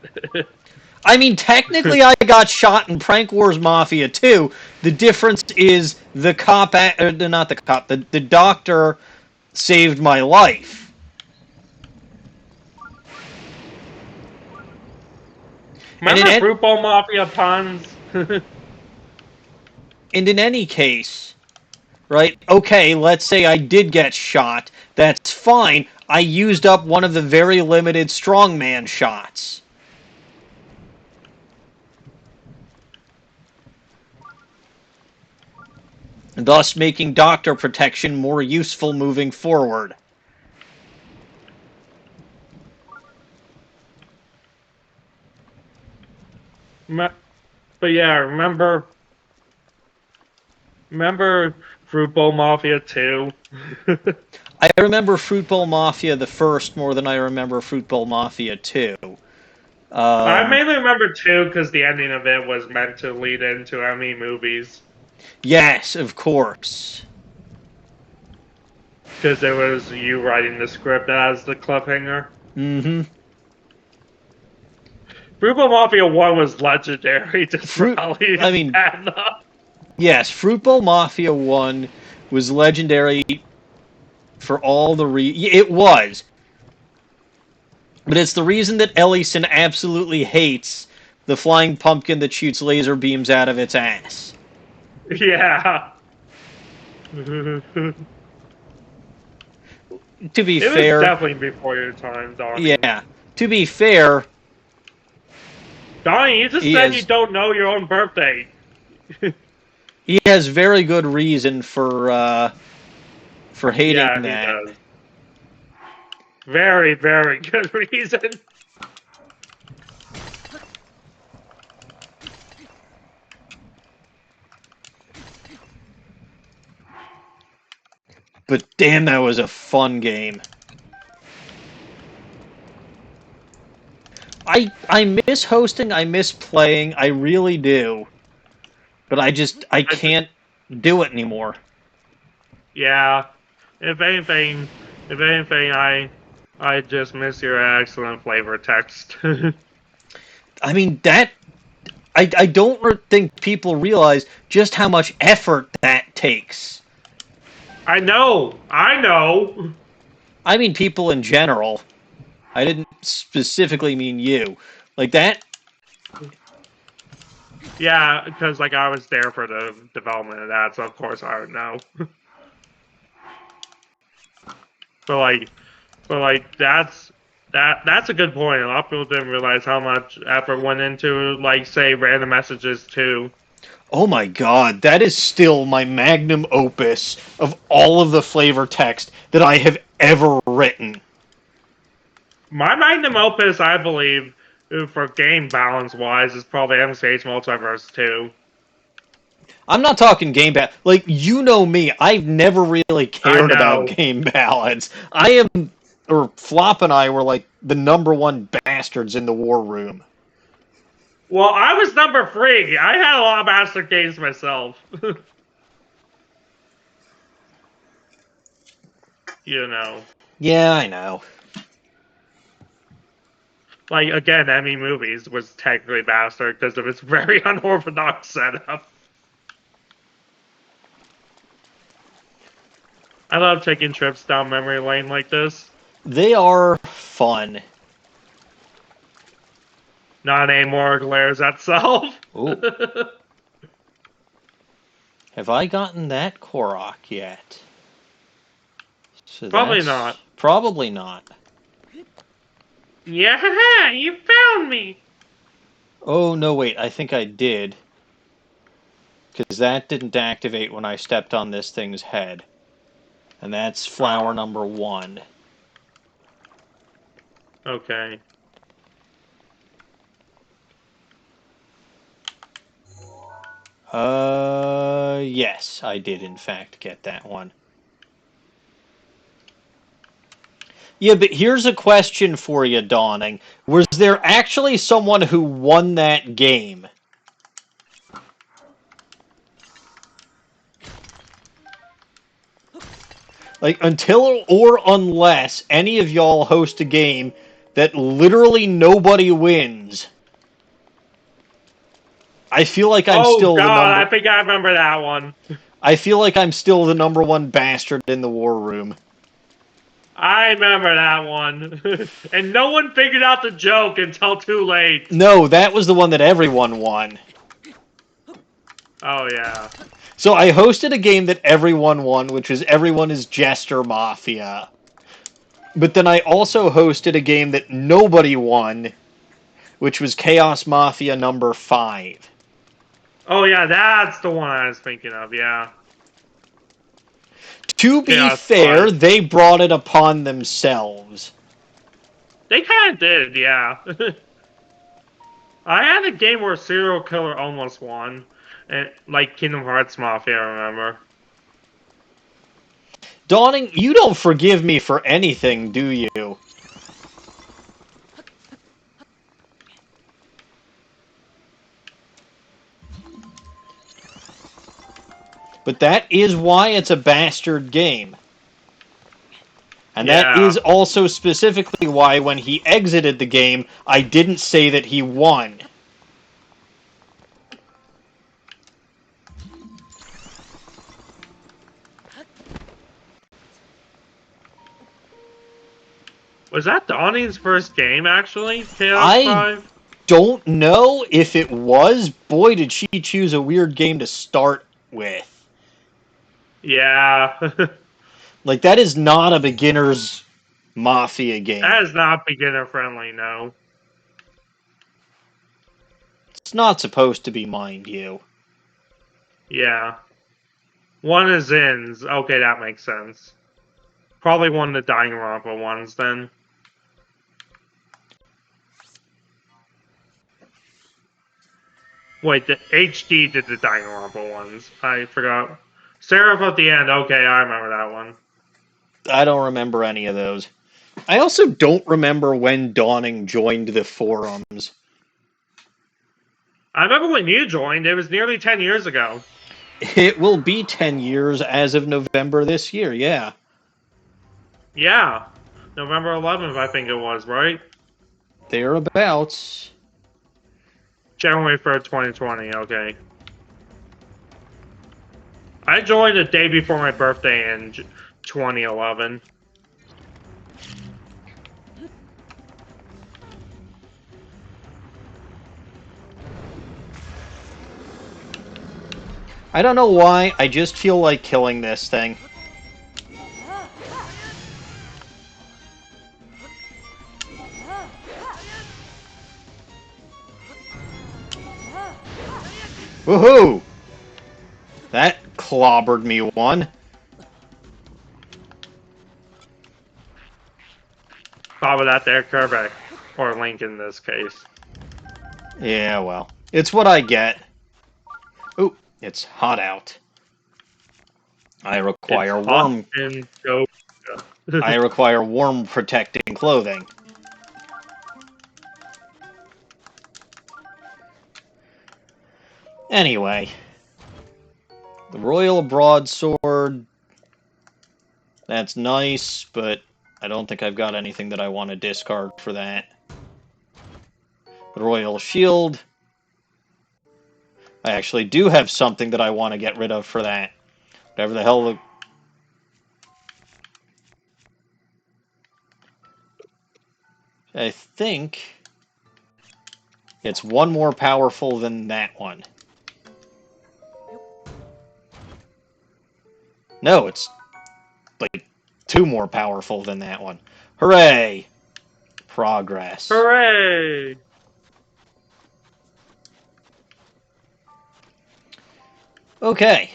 I mean, technically, I got shot in Prank Wars Mafia too. The difference is the cop, not the cop, the doctor saved my life. And Remember Fruit Bowl Mafia puns? and in any case, right? Okay, let's say I did get shot. That's fine. I used up one of the very limited strongman shots. Thus making doctor protection more useful moving forward. But yeah, remember Fruit Bowl Mafia 2? I remember Fruit Bowl Mafia the first more than I remember Fruit Bowl Mafia 2. I mainly remember 2 because the ending of it was meant to lead into ME movies. Yes, of course. Because it was you writing the script as the cliffhanger. Mm-hmm. Fruit Bowl Mafia 1 was legendary, just probably I mean, bad enough. yes, Fruit Bowl Mafia 1 was legendary for all the it was. But it's the reason that Ellison absolutely hates the flying pumpkin that shoots laser beams out of its ass. Yeah. To be it fair, was definitely before your time, Donnie. yeah. To be fair, Donnie, you just said you don't know your own birthday. He has very good reason for hating that. He does. Very, very good reason. But damn, that was a fun game. I miss hosting, I miss playing, I really do. But I can't do it anymore. Yeah. If anything, I just miss your excellent flavor text. I mean, I don't think people realize just how much effort that takes. I know. I mean, people in general. I didn't specifically mean you. Like that. Yeah, because like I was there for the development of that, so of course I would know. But like that's a good point. A lot of people didn't realize how much effort went into like say random messages too. Oh my god, that is still my magnum opus of all of the flavor text that I have ever written. My magnum opus, I believe, for game balance wise, is probably MCH Multiverse 2. I'm not talking game balance. Like, you know me, I've never really I cared about know. game balance. I am, or Flop and I were like the number one bastards in the war room. Well, I was number 3. I had a lot of master games myself. You know. Yeah, I know. Like, again, Emmy Movies was technically bastard because of its very unorthodox setup. I love taking trips down memory lane like this. They are fun. Not anymore, glares at self. Ooh. Have I gotten that Korok yet? So Probably that's not. probably not. Yeah, you found me. Oh, no, wait, I think I did. Because that didn't activate when I stepped on this thing's head. And that's flower number 1. Okay. Yes, I did in fact get that one. Yeah, but here's a question for you, Dawning. Was there actually someone who won that game? Like, until or unless any of y'all host a game that literally nobody wins, I feel like I'm Oh still the god, I number. think I remember that one. I feel like I'm still the number one bastard in the war room. I remember that one. And no one figured out the joke until too late. No, that was the one that everyone won. Oh yeah. So I hosted a game that everyone won, which was Everyone is Jester Mafia. But then I also hosted a game that nobody won, which was Chaos Mafia number 5. Oh yeah, that's the one I was thinking of, yeah. To be Chaos fair, 5. they brought it upon themselves. They kinda did, yeah. I had a game where serial killer almost won. And like Kingdom Hearts Mafia, I remember. Dawning, you don't forgive me for anything, do you? But that is why it's a bastard game. And that Yeah. is also specifically why when he exited the game, I didn't say that he won. Was that Dawning's first game actually? Chaos I 5? don't know if it was. Boy, did she choose a weird game to start with. Yeah. Like, that is not a beginner's Mafia game. That is not beginner friendly, no. It's not supposed to be, mind you. Yeah. One is Ins. Okay, that makes sense. Probably one of the Dying Rampa ones then. Wait, the HD did the Dying Rampa ones. I forgot. Seraph at the end. Okay, I remember that one. I don't remember any of those. I also don't remember when Dawning joined the forums. I remember when you joined. It was nearly 10 years ago. It will be 10 years as of November this year, yeah. Yeah. November 11th, I think it was, right? Thereabouts. January 3rd, 2020, okay. I joined the day before my birthday in 2011. I don't know why, I just feel like killing this thing. Woohoo! That clobbered me one. Probably that there Kerbeck, or Link in this case. Yeah, well, it's what I get. Ooh, it's hot out. I require It's hot worm. and go. I require worm protecting clothing. Anyway, the Royal Broadsword. That's nice, but I don't think I've got anything that I want to discard for that. The Royal Shield. I actually do have something that I want to get rid of for that. Whatever the hell the... I think it's one more powerful than that one. No, it's like two more powerful than that one. Hooray! Progress. Hooray! Okay.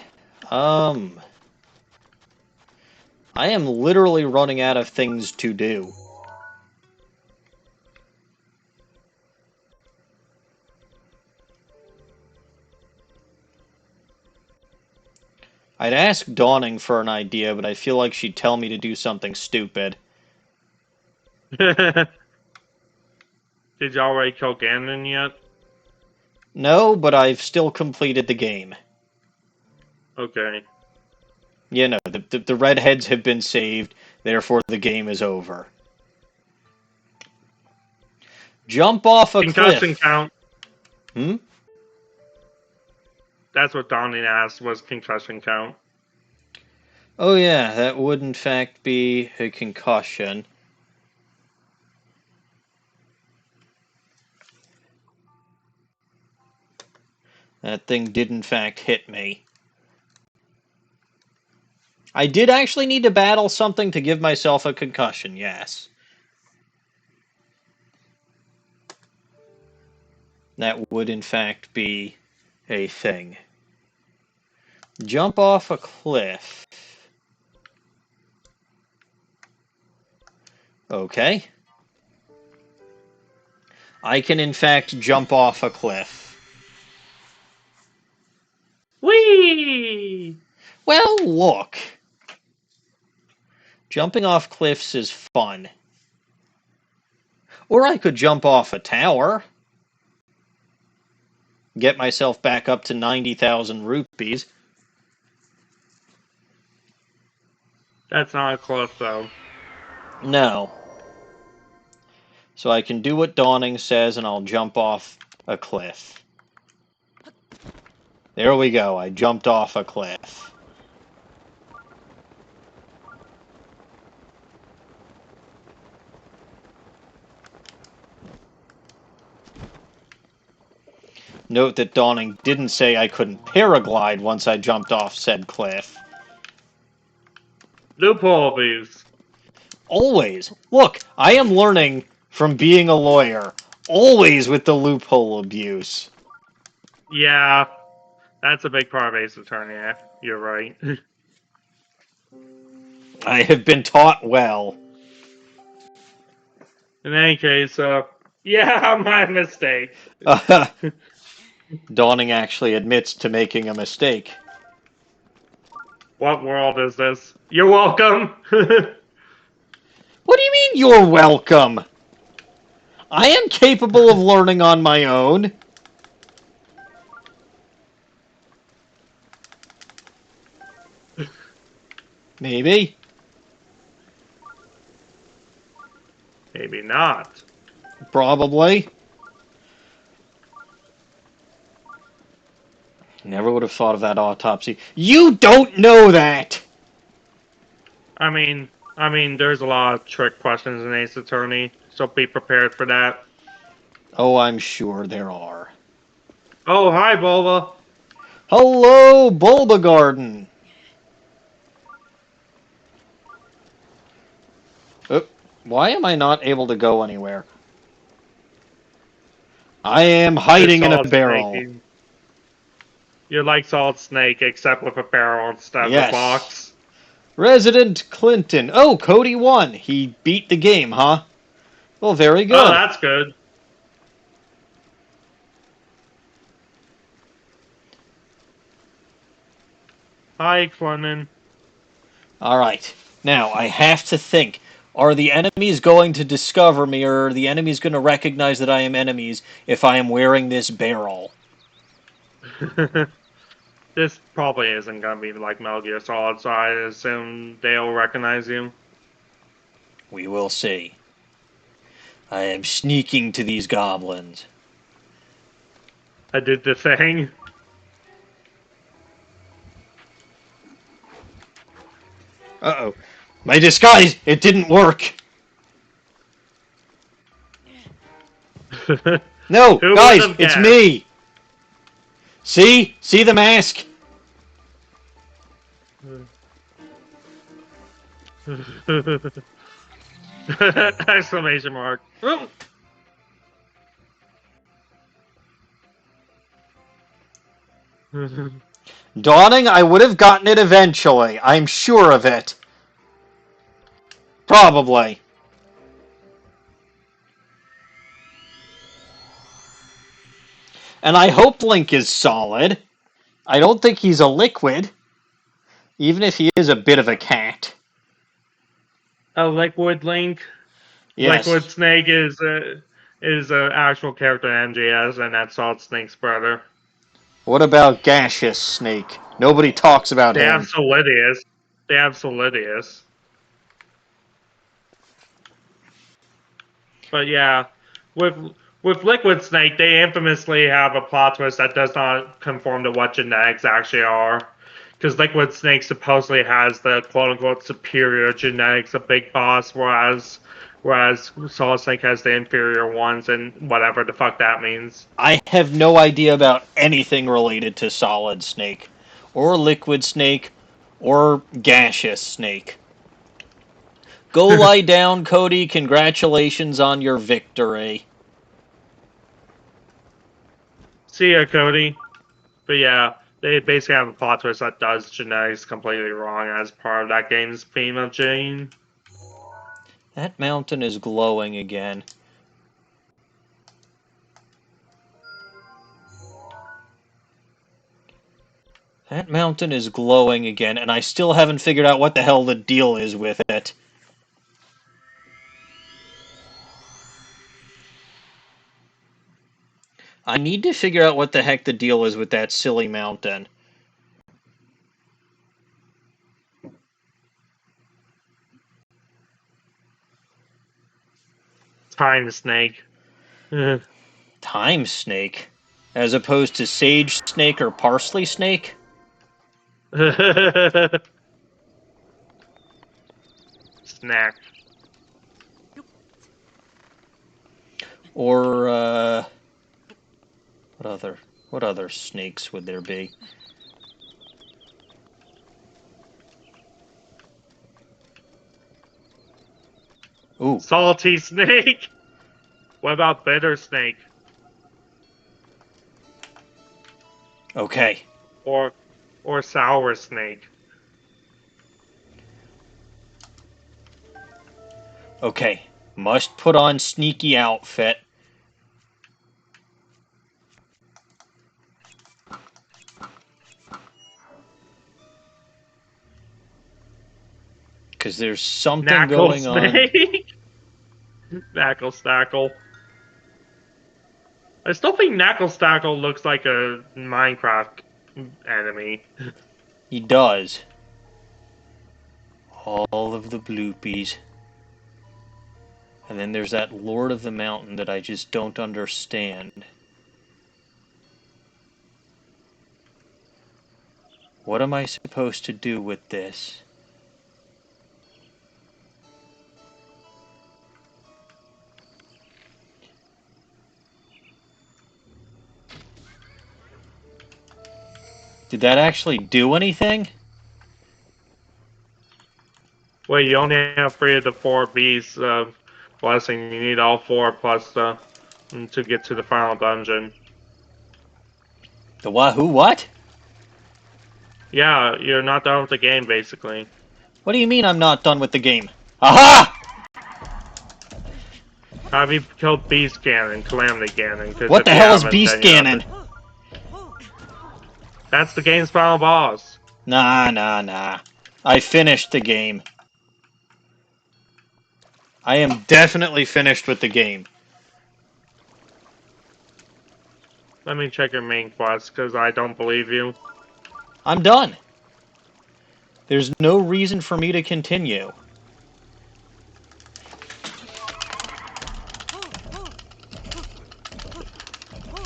I am literally running out of things to do. I'd ask Dawning for an idea, but I feel like she'd tell me to do something stupid. Did you already kill Ganon yet? No, but I've still completed the game. Okay. You know, the redheads have been saved, therefore the game is over. Jump off a Concussion cliff. count. Hmm? That's what Donnie asked, was concussion count. Oh yeah, that would in fact be a concussion. That thing did in fact hit me. I did actually need to battle something to give myself a concussion, yes. That would in fact be a thing. Jump off a cliff. Okay. I can in fact jump off a cliff. Whee! Well, look. Jumping off cliffs is fun. Or I could jump off a tower. Get myself back up to 90,000 rupees. That's not a cliff, though. No. So I can do what Dawning says and I'll jump off a cliff. There we go, I jumped off a cliff. Note that Dawning didn't say I couldn't paraglide once I jumped off said cliff. Loophole abuse. Always. Look, I am learning from being a lawyer. Always with the loophole abuse. Yeah, that's a big part of Ace Attorney. Yeah, you're right. I have been taught well. In any case, yeah, my mistake. Dawning actually admits to making a mistake. What world is this? You're welcome. What do you mean you're welcome? I am capable of learning on my own. Maybe. Maybe not. Probably. Never would have thought of that autopsy. You don't know that! I mean, there's a lot of trick questions in Ace Attorney, so be prepared for that. Oh, I'm sure there are. Oh, hi, Bola. Hello, Bulba Garden! Why am I not able to go anywhere? I am You're hiding in a Solid barrel. Snake. You're like Solid Snake, except with a barrel instead of a Yes. box. Resident Clinton. Oh, Cody won. He beat the game, huh? Well, very Oh, good. that's good. Hi, Clement. All right. Now, I have to think. Are the enemies going to discover me, or are the enemies going to recognize that I am enemies if I am wearing this barrel? This probably isn't gonna be like Metal Gear Solid, so I assume they'll recognize you. We will see. I am sneaking to these goblins. I did the thing. Uh-oh. My disguise! It didn't work! No! Who would Guys! have It's guessed? me! See? See the mask? Exclamation mark. Oh. Dawning, I would have gotten it eventually. I'm sure of it. Probably. And I hope Link is solid. I don't think he's a liquid, even if he is a bit of a cat. A Liquid Link. Liquid Yes. Snake is a actual character in MGS, and that's Solid Snake's brother. What about Gaseous Snake? Nobody talks about They have him. Solidius. They have Solidius. But yeah, with with Liquid Snake, they infamously have a plot twist that does not conform to what genetics actually are. Because Liquid Snake supposedly has the quote unquote superior genetics of Big Boss, whereas Solid Snake has the inferior ones, and whatever the fuck that means. I have no idea about anything related to Solid Snake, or Liquid Snake, or Gaseous Snake. Go lie down, Cody. Congratulations on your victory. See ya, Cody. But yeah, they basically have a plot twist that does genetics completely wrong as part of that game's theme of Jane. That mountain is glowing again. That mountain is glowing again, and I still haven't figured out what the hell the deal is with it. I need to figure out what the heck the deal is with that silly mountain. Time Snake. Time Snake? As opposed to Sage Snake or Parsley Snake? Snack. Or, what other snakes would there be? Ooh, Salty Snake. What about Bitter Snake? okay. Or Sour Snake? Okay. Must put on sneaky outfit. because there's something Knackle going on. snake. Knackle Stackle. I still think Knackle Stackle looks like a Minecraft enemy. He does. All of the bloopies. And then there's that Lord of the Mountain that I just don't understand. What am I supposed to do with this? Did that actually do anything? Well, you only have 3 of the 4 beasts of blessing. You need all 4 plus to get to the final dungeon. The wahoo what? Yeah, you're not done with the game, basically. What do you mean I'm not done with the game? Aha! Have you killed Beast Ganon, Calamity Ganon? Because What if the you hell is haven't, Beast then you have Ganon? That's the game's final boss. Nah. I finished the game. I am definitely finished with the game. Let me check your main quest, because I don't believe you. I'm done. There's no reason for me to continue.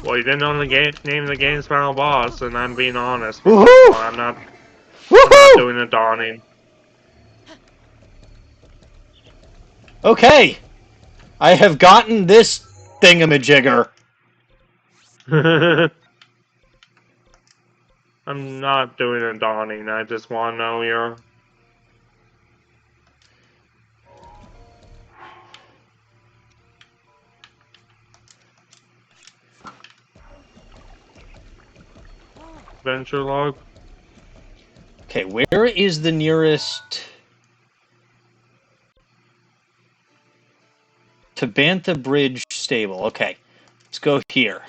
Well, you didn't know the game, name the game's final boss, and I'm being honest. Woohoo! I'm not Woohoo! doing a dawning. Okay. I have gotten this thingamajigger. I'm not doing a dawning. I just want to know your... adventure log. Okay, where is the nearest... Tabantha Bridge stable. Okay, let's go here.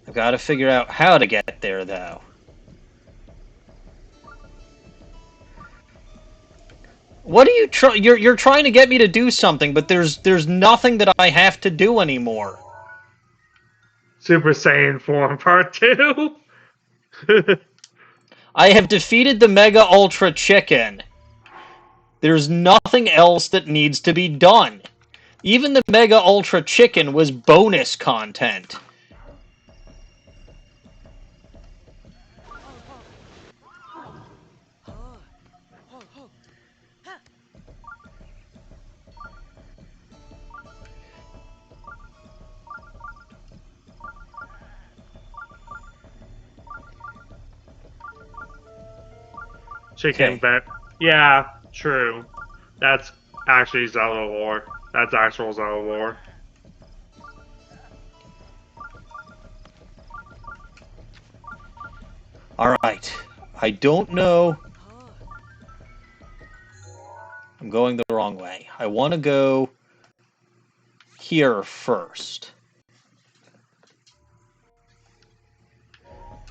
I've got to figure out how to get there, though. What are you you're trying to get me to do something, but there's nothing that I have to do anymore. Super Saiyan form part 2. I have defeated the Mega Ultra Chicken. There's nothing else that needs to be done. Even the Mega Ultra Chicken was bonus content. Chicken Okay. bet. Yeah, true. That's actually Zelda lore. That's actual Zelda lore. Alright. I don't know. I'm going the wrong way. I want to go here first.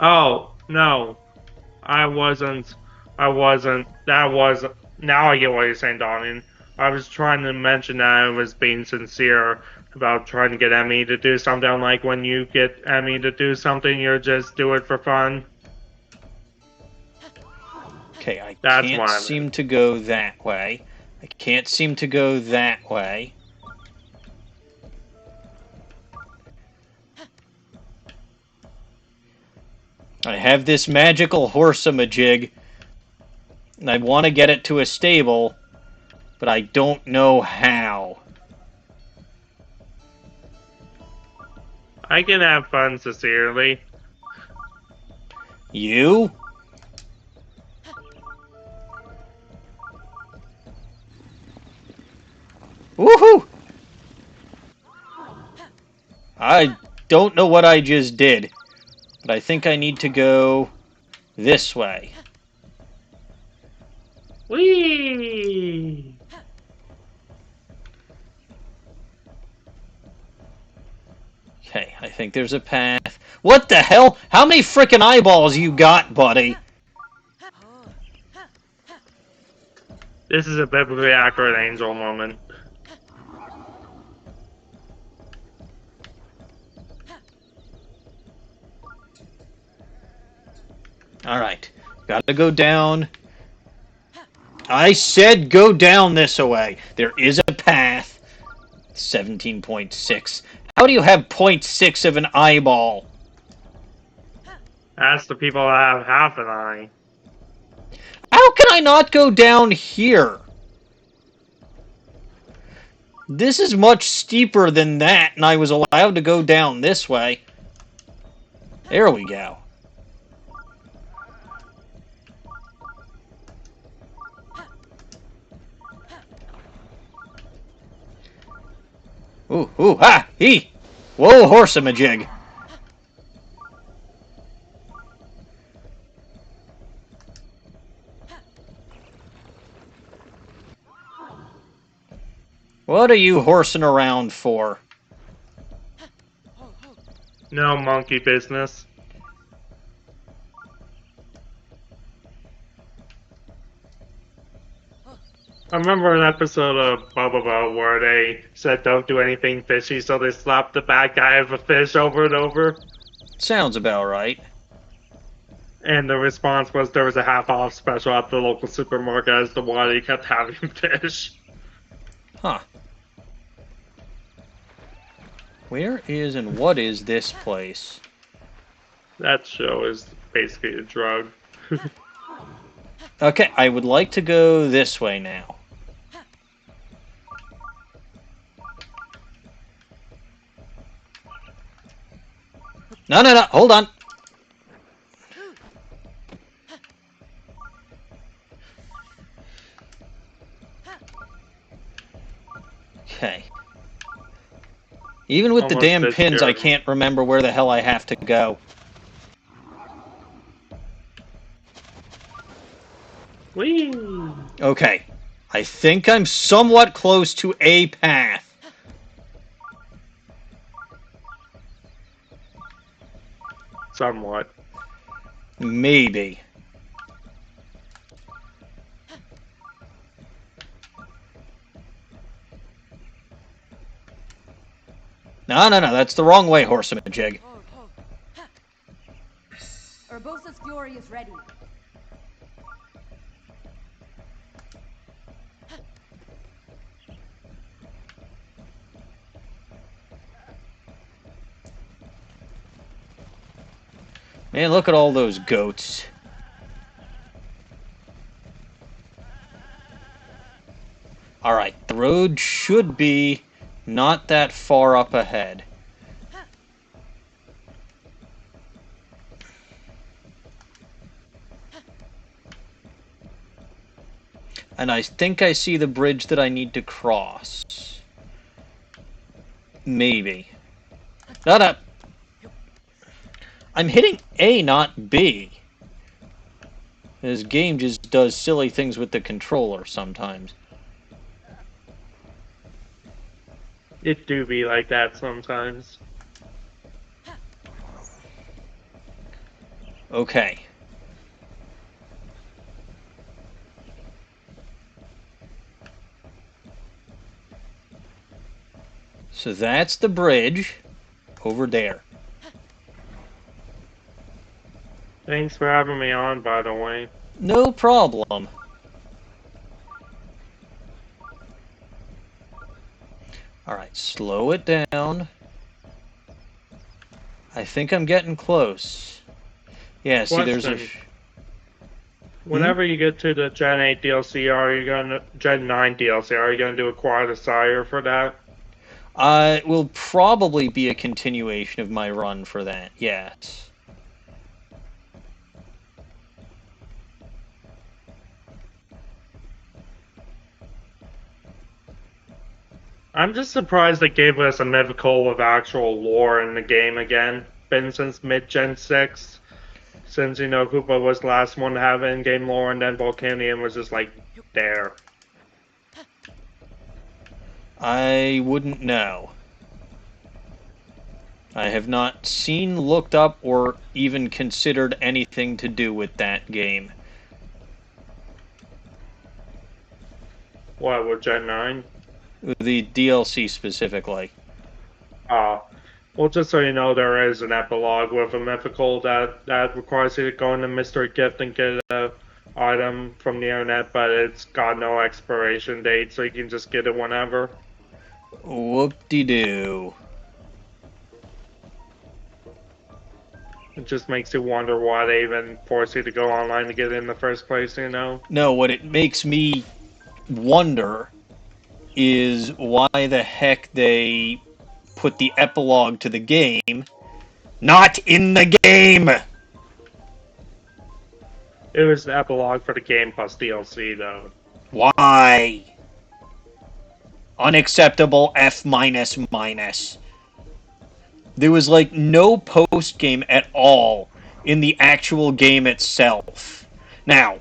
Oh, no. I wasn't. That was. Now I get what you're saying, Donnie. I was trying to mention that I was being sincere about trying to get Emmy to do something. Like when you get Emmy to do something, you just do it for fun. Okay, I That's can't what I seem meant. to go that way. I can't seem to go that way. I have this magical horse-a-majig, and I want to get it to a stable, but I don't know how. I can have fun sincerely. You? Woohoo! I don't know what I just did, but I think I need to go this way. Whee! Okay, I think there's a path. What the hell? How many frickin' eyeballs you got, buddy? This is a biblically accurate angel moment. Alright. Gotta go down. I said go down this way. There is a path. 17.6. How do you have 0.6 of an eyeball? Ask the people that have half an eye. How can I not go down here? This is much steeper than that, and I was allowed to go down this way. There we go. Ooh, ooh, ha, he! Whoa, horse-a-majig. What are you horsing around for? No monkey business. I remember an episode of Bubba where they said don't do anything fishy, so they slapped the bad guy of a fish over and over. Sounds about right. And the response was there was a half-off special at the local supermarket as to why they kept having fish. Huh. Where is and what is this place? That show is basically a drug. Okay, I would like to go this way now. No, no, no, hold on. Okay. Even with the Almost damn missed pins, I Jeremy. can't remember where the hell I have to go. Whee! Okay. I think I'm somewhat close to a path. Somewhat. Maybe. No, no, no, that's the wrong way, horse-a-majig. Urbosa's fury is ready. Man, look at all those goats. Alright, the road should be not that far up ahead. And I think I see the bridge that I need to cross. Maybe. No, no. I'm hitting A, not B. This game just does silly things with the controller sometimes. It do be like that sometimes. Okay. So that's the bridge over there. Thanks for having me on, by the way. No problem. Alright, slow it down. I think I'm getting close. Yeah, see, there's a... Question. Whenever you get to the Gen 8 DLC, are you gonna Gen 9 DLC? Are you gonna do Acquire the Sire for that? It will probably be a continuation of my run for that, yes. I'm just surprised they gave us a mythical with actual lore in the game again. Been since mid-Gen 6. Since, you know, Koopa was the last one to have in-game lore, and then Volcanium was just, like, there. I wouldn't know. I have not seen, looked up, or even considered anything to do with that game. What, with Gen 9? The DLC specifically. Well, just so you know, there is an epilogue with a mythical that requires you to go into Mystery Gift and get a item from the internet, but it's got no expiration date, so you can just get it whenever. Whoop-de-doo. It just makes you wonder why they even force you to go online to get it in the first place, you know? No, what it makes me wonder is why the heck they put the epilogue to the game not in the game! It was the epilogue for the game plus DLC, though. Why? Unacceptable F minus minus. There was like no post game at all in the actual game itself. Now,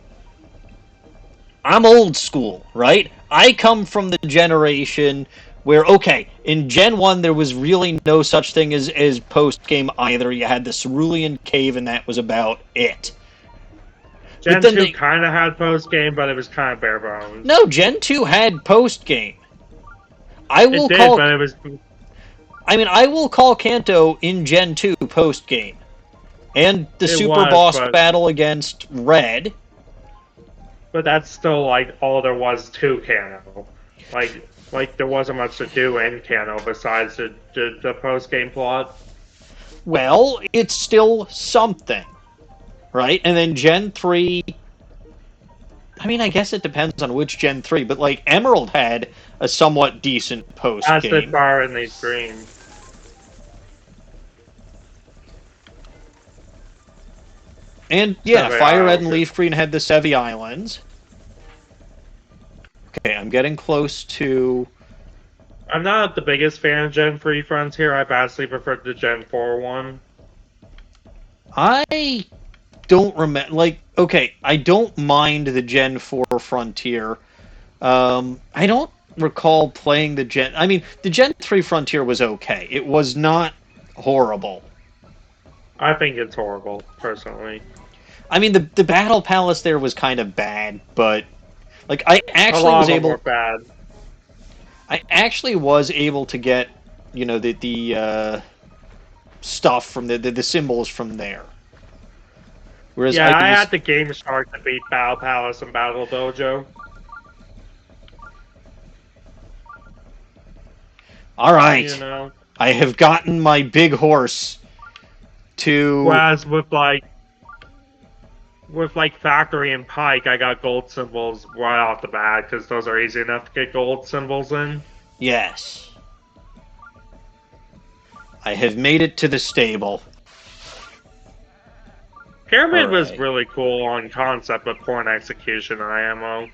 I'm old school, right? I come from the generation where, okay, in Gen 1 there was really no such thing as post-game either. You had the Cerulean Cave and that was about it. Gen 2 kind of had post-game, but it was kind of bare bones. No, Gen 2 had post-game. I will call Kanto in Gen 2 post-game. And the super boss battle against Red. But that's still like all there was to Kanto. Like there wasn't much to do in Kanto besides the post game plot. Well, it's still something, right? And then Gen 3. I mean, I guess it depends on which Gen 3, but like Emerald had a somewhat decent post game. Acid Fire and Leaf Green. And yeah, Fire Red and Leaf Green had the Sevi Islands. Okay, I'm getting close to... I'm not the biggest fan of Gen 3 Frontier. I vastly preferred the Gen 4 one. I don't remember... Like, okay, I don't mind the Gen 4 Frontier. I don't recall playing the Gen... I mean, the Gen 3 Frontier was okay. It was not horrible. I think it's horrible, personally. I mean, the Battle Palace there was kind of bad, but... Like, I actually was able... bad. I actually was able to get, you know, the stuff from the symbols from there. Whereas yeah, I had the Game Shark to beat Battle Palace and Battle Dojo. All right, you know? I have gotten my big horse to. Whereas with Factory and Pike, I got gold symbols right off the bat because those are easy enough to get gold symbols in. Yes. I have made it to the stable. Pyramid was really cool on concept, but poor in execution and IMO.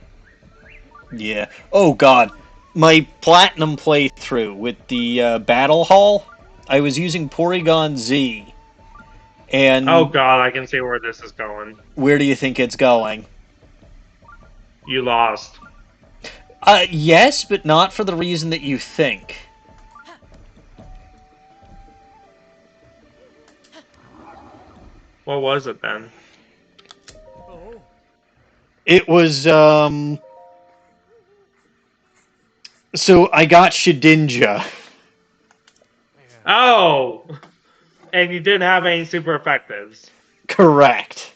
Yeah. Oh god. My platinum playthrough with the Battle Hall, I was using Porygon Z. And oh god, I can see where this is going. Where do you think it's going? You lost. Yes, but not for the reason that you think. What was it then? It was, so I got Shedinja. Oh! And you didn't have any super effectives. Correct.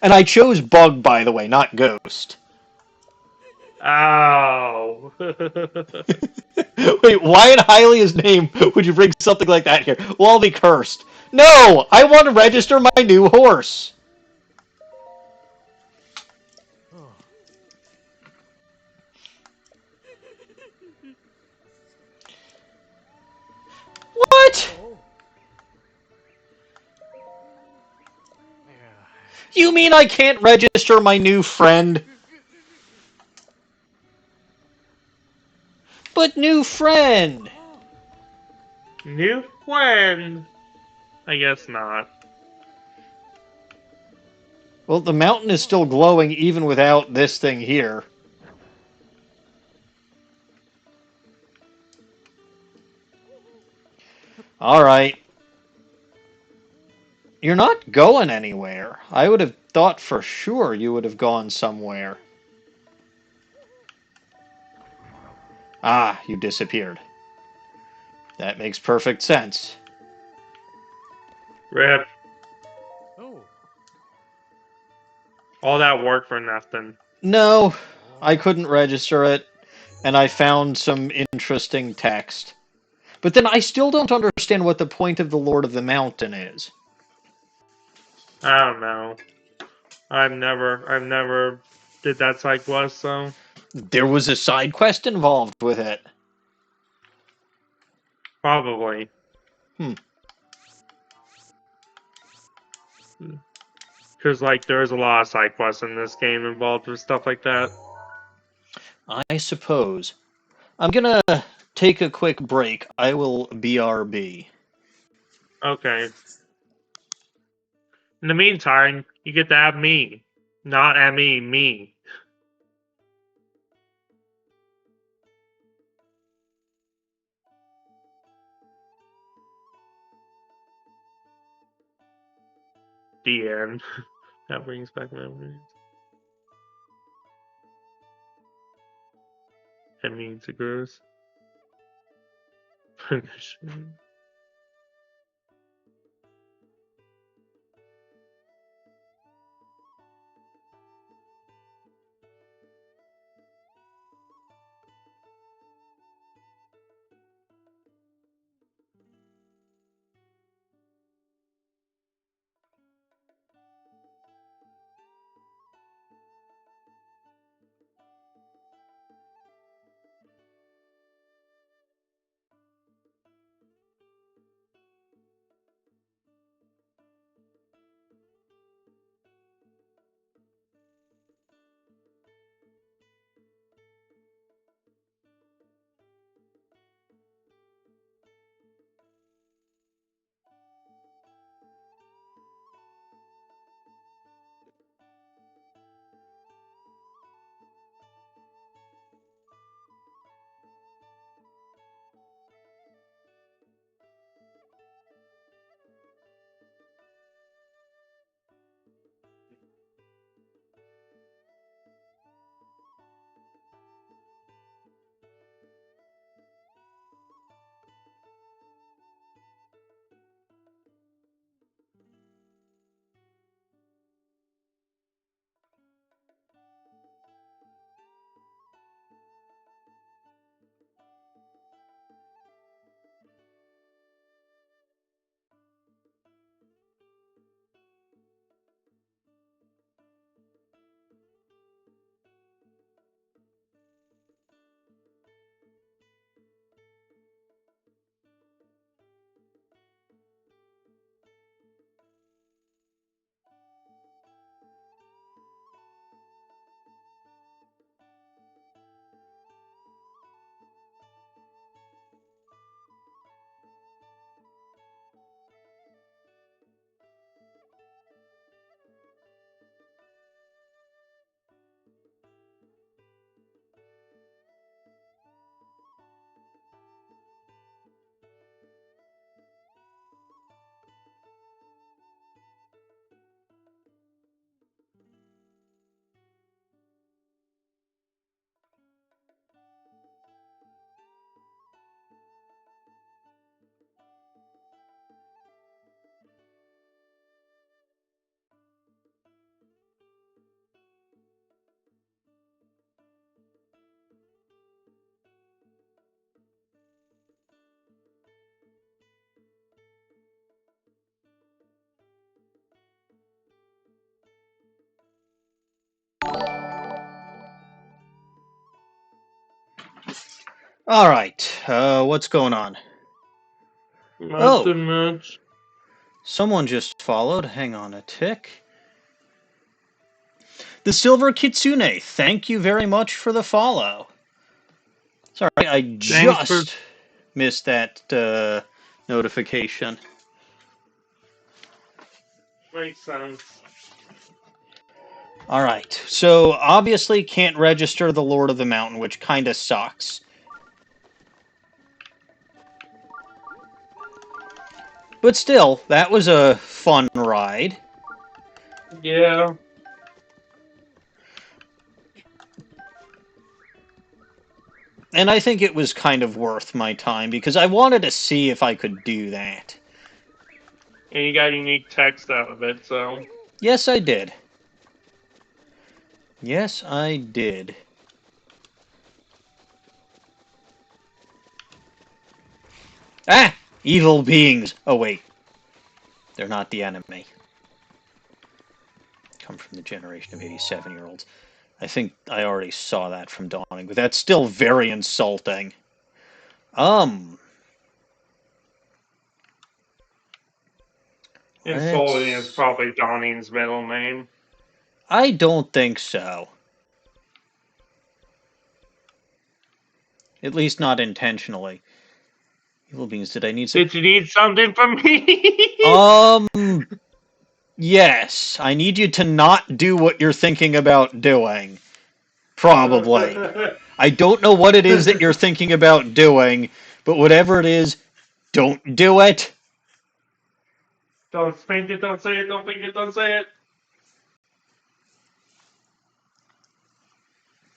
And I chose Bug, by the way, not Ghost. Oh. Wait, why in Hylia's name would you bring something like that here? We'll all be cursed. No! I want to register my new horse! What? You mean I can't register my new friend? But new friend! New friend? I guess not. Well, the mountain is still glowing even without this thing here. Alright. You're not going anywhere. I would have thought for sure you would have gone somewhere. Ah, you disappeared. That makes perfect sense. Rip. Oh. All that work for nothing. No, I couldn't register it, and I found some interesting text. But then I still don't understand what the point of the Lord of the Mountain is. I don't know. I've never did that side quest, so There was a side quest involved with it. probably. Hmm. Because, like, there's a lot of side quests in this game involved with stuff like that. I suppose. I'm gonna take a quick break. I will BRB. Okay. In the meantime, you get to have me. Not me, me. The end. That brings back memories. That means it grows. Alright, what's going on? Oh, Nothing much. someone just followed. Hang on a tick. The Silver Kitsune, thank you very much for the follow. Sorry, I Thanks for. just missed that notification. Makes sense. Alright, so obviously can't register the Lord of the Mountain, which kinda sucks. But still, that was a fun ride. Yeah. And I think it was kind of worth my time, because I wanted to see if I could do that. And you got unique text out of it, so... Yes, I did. Yes, I did. Ah! Evil beings! Oh, wait. They're not the enemy. Come from the generation of 87-year-olds. I think I already saw that from Dawning, but that's still very insulting. Insulting is probably Dawning's middle name. I don't think so. At least not intentionally. Evil beings, did I need some... Did you need something from me? Yes. I need you to not do what you're thinking about doing. Probably. I don't know what it is that you're thinking about doing, but whatever it is, don't do it. Don't think it, don't say it, don't think it, don't say it.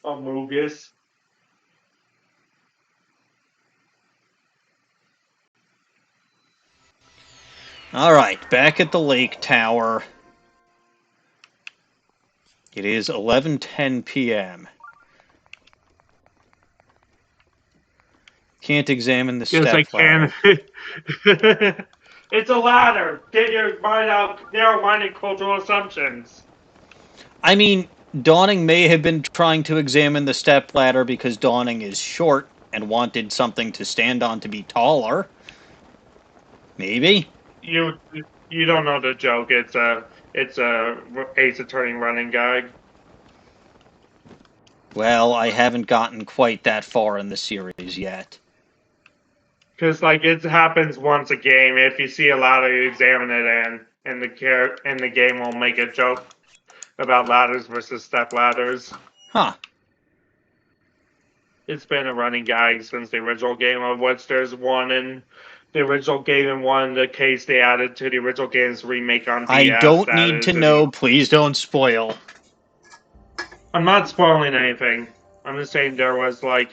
Amogus. Alright, back at the lake tower. It is 11:10 p.m. Can't examine the Yes, I step ladder. can. It's a ladder. Get your mind out, narrow-minded cultural assumptions. I mean, Dawning may have been trying to examine the step ladder because Dawning is short and wanted something to stand on to be taller. Maybe. You don't know the joke. It's a Ace Attorney running gag. Well, I haven't gotten quite that far in the series yet. Because like it happens once a game. If you see a ladder, you examine it, and the game will make a joke about ladders versus step ladders. Huh. It's been a running gag since the original game, of which there's one in the original game and one the case they added to the original game's remake on DS. I don't need to know. Please don't spoil. I'm not spoiling anything. I'm just saying there was like...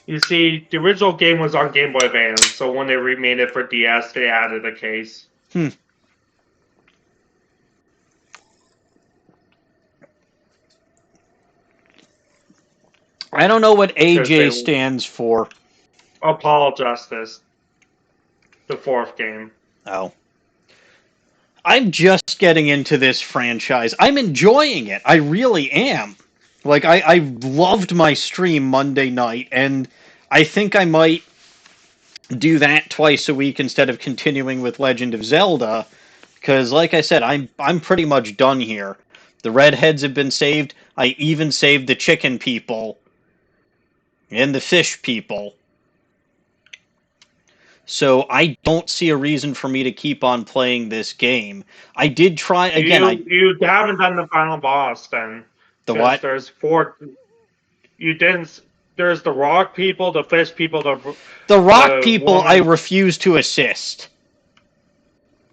You see, the original game was on Game Boy Advance, so when they remade it for DS, they added a case. I don't know what AJ stands for. Apollo Justice. The fourth game. Oh. I'm just getting into this franchise. I'm enjoying it. I really am. Like, I loved my stream Monday night, and I think I might do that twice a week instead of continuing with Legend of Zelda, because, like I said, I'm pretty much done here. The redheads have been saved. I even saved the chicken people and the fish people. So I don't see a reason for me to keep on playing this game. I did try again. You haven't done the final boss then. The what? There's four. You didn't. There's the rock people, the fish people, the rock people. Woman. I refuse to assist.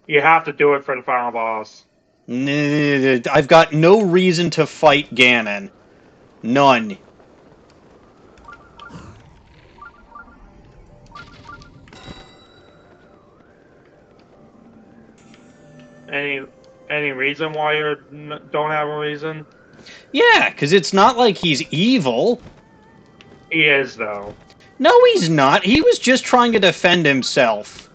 You have to do it for the final boss. I've got no reason to fight Ganon. None. Any reason why you don't have a reason? Yeah, because it's not like he's evil. He is, though. No, he's not. He was just trying to defend himself.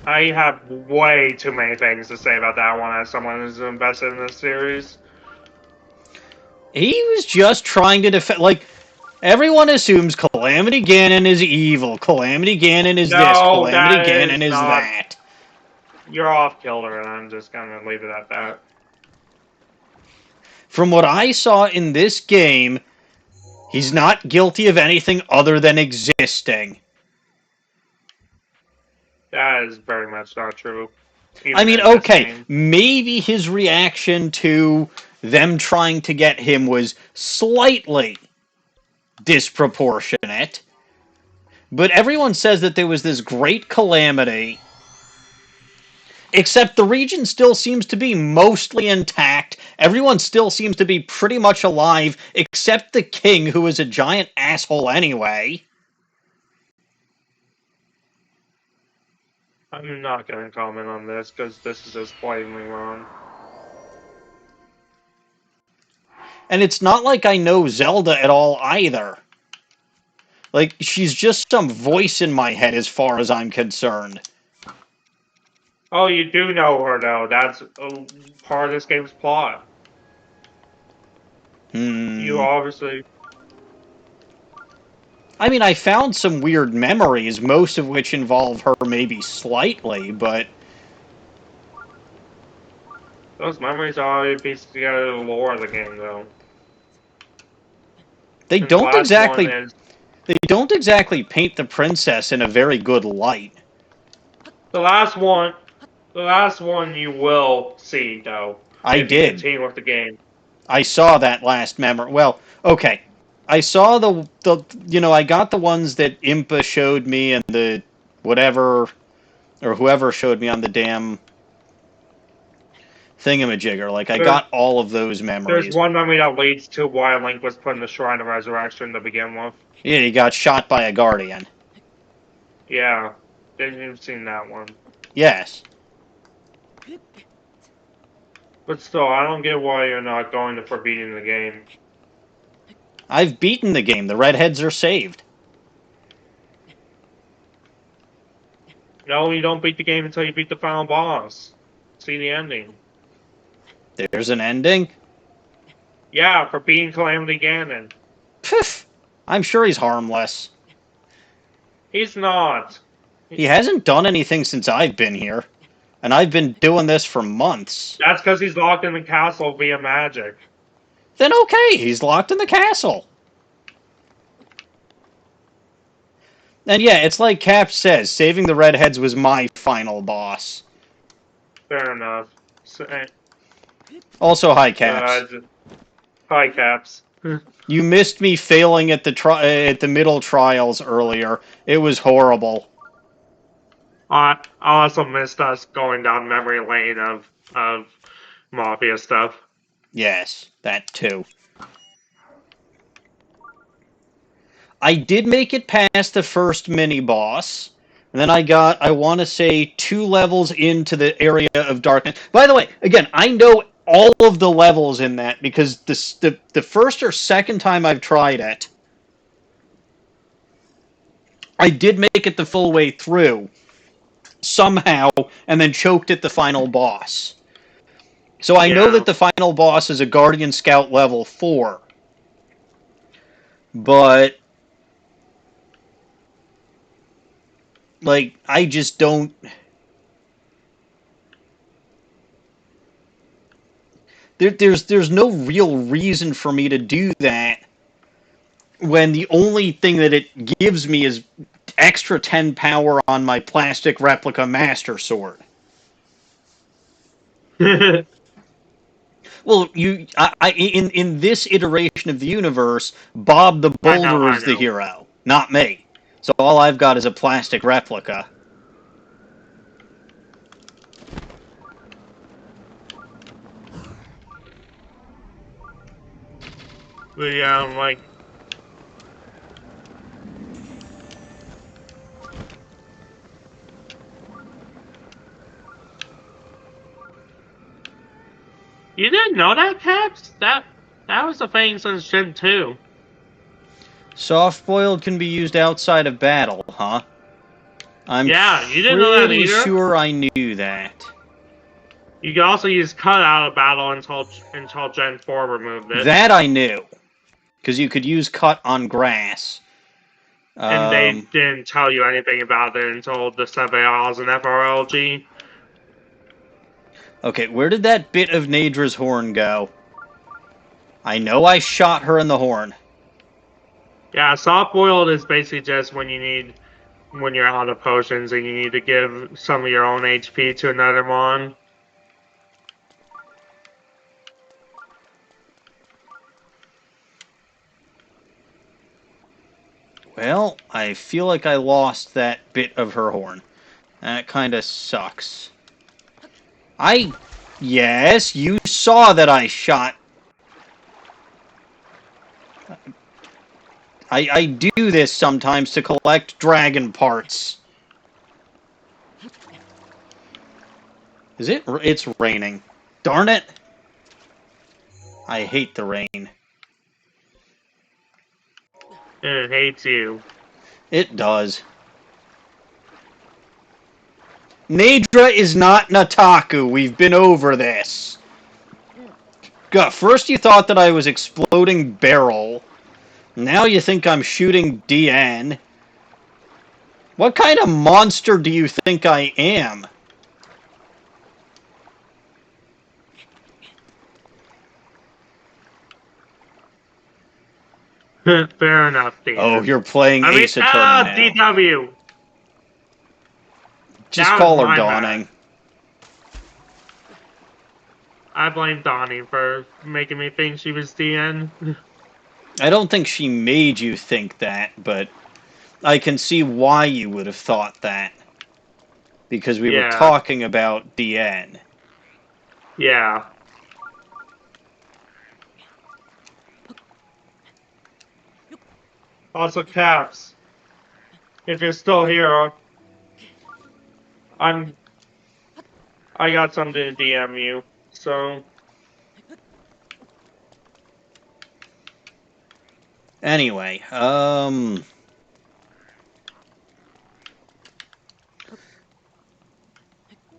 I have way too many things to say about that one as someone who's invested in this series. He was just trying to defend... Like, everyone assumes Calamity Ganon is evil. Calamity Ganon is this. Calamity Ganon is that. You're off kilter, and I'm just going to leave it at that. From what I saw in this game, he's not guilty of anything other than existing. That is very much not true. I mean, okay, maybe his reaction to them trying to get him was slightly disproportionate, But everyone says that there was this great calamity, except the region still seems to be mostly intact. Everyone still seems to be pretty much alive, except the king, who is a giant asshole anyway. I'm not going to comment on this because this is just blatantly wrong. And it's not like I know Zelda at all either. Like, she's just some voice in my head as far as I'm concerned. Oh, you do know her, though. That's part of this game's plot. You obviously... I mean, I found some weird memories, most of which involve her maybe slightly, but... Those memories are all pieced together the lore of the game, though. They And the don't last exactly... one is... They don't exactly paint the princess in a very good light. The last one you will see, though. I if you did. continue with the game. I saw that last memory. Well, okay. I saw the I got the ones that Impa showed me and the whatever, or whoever showed me on the damn thingamajigger. Like, I got all of those There's memories. one memory that leads to why Link was put in the Shrine of Resurrection to begin with. Yeah, he got shot by a guardian. Yeah. Didn't even seen that one. Yes. But still, I don't get why you're not going for beating the game. I've beaten the game. The redheads are saved. No, you don't beat the game until you beat the final boss. See the ending. There's an ending? Yeah, for beating Calamity Ganon. Pff, I'm sure he's harmless. He's not. He hasn't done anything since I've been here. And I've been doing this for months. That's because he's locked in the castle via magic. Then okay, he's locked in the castle. And yeah, it's like Cap says, saving the redheads was my final boss. Fair enough. So, Also, hi, Caps. hi, Caps. You missed me failing at the middle trials earlier. It was horrible. I also missed us going down memory lane of Mafia stuff. Yes, that too. I did make it past the first mini-boss. And then I want to say, 2 levels into the area of darkness. By the way, again, I know all of the levels in that because the first or second time I've tried it, I did make it the full way through somehow and then choked at the final boss. So I know that the final boss is a Guardian Scout level 4. But like, I just don't... There's no real reason for me to do that when the only thing that it gives me is extra 10 power on my plastic replica Master Sword. Well, in this iteration of the universe, Bob the Boulder is the hero, not me. So all I've got is a plastic replica. But yeah, I'm like... You didn't know that, Caps? That was a thing since Gen 2. Soft-boiled can be used outside of battle, huh? I'm you didn't know that either? sure I knew that. You can also use cut out of battle until Gen 4 removed it. That I knew. Because you could use cut on grass. And they didn't tell you anything about it until the Seveals and FRLG. Okay, where did that bit of Nadra's horn go? I know I shot her in the horn. Yeah, soft-boiled is basically just when you're out of potions and you need to give some of your own HP to another mon. Well, I feel like I lost that bit of her horn. That kind of sucks. Yes, you saw that I shot. I do this sometimes to collect dragon parts. Is it? It's raining. Darn it. I hate the rain. It hates you. It does. Nadra is not Nataku. We've been over this. God, first you thought that I was exploding barrel. Now you think I'm shooting DN. What kind of monster do you think I am? Fair enough, Dan. Oh, you're playing Ace Attorney now. DW! Just That call was her my Dawning. bad. I blame Donnie for making me think she was DN. I don't think she made you think that, but I can see why you would have thought that. Because we were talking about DN. Yeah. Also, Caps, if you're still here, I got something to DM you, so... Anyway,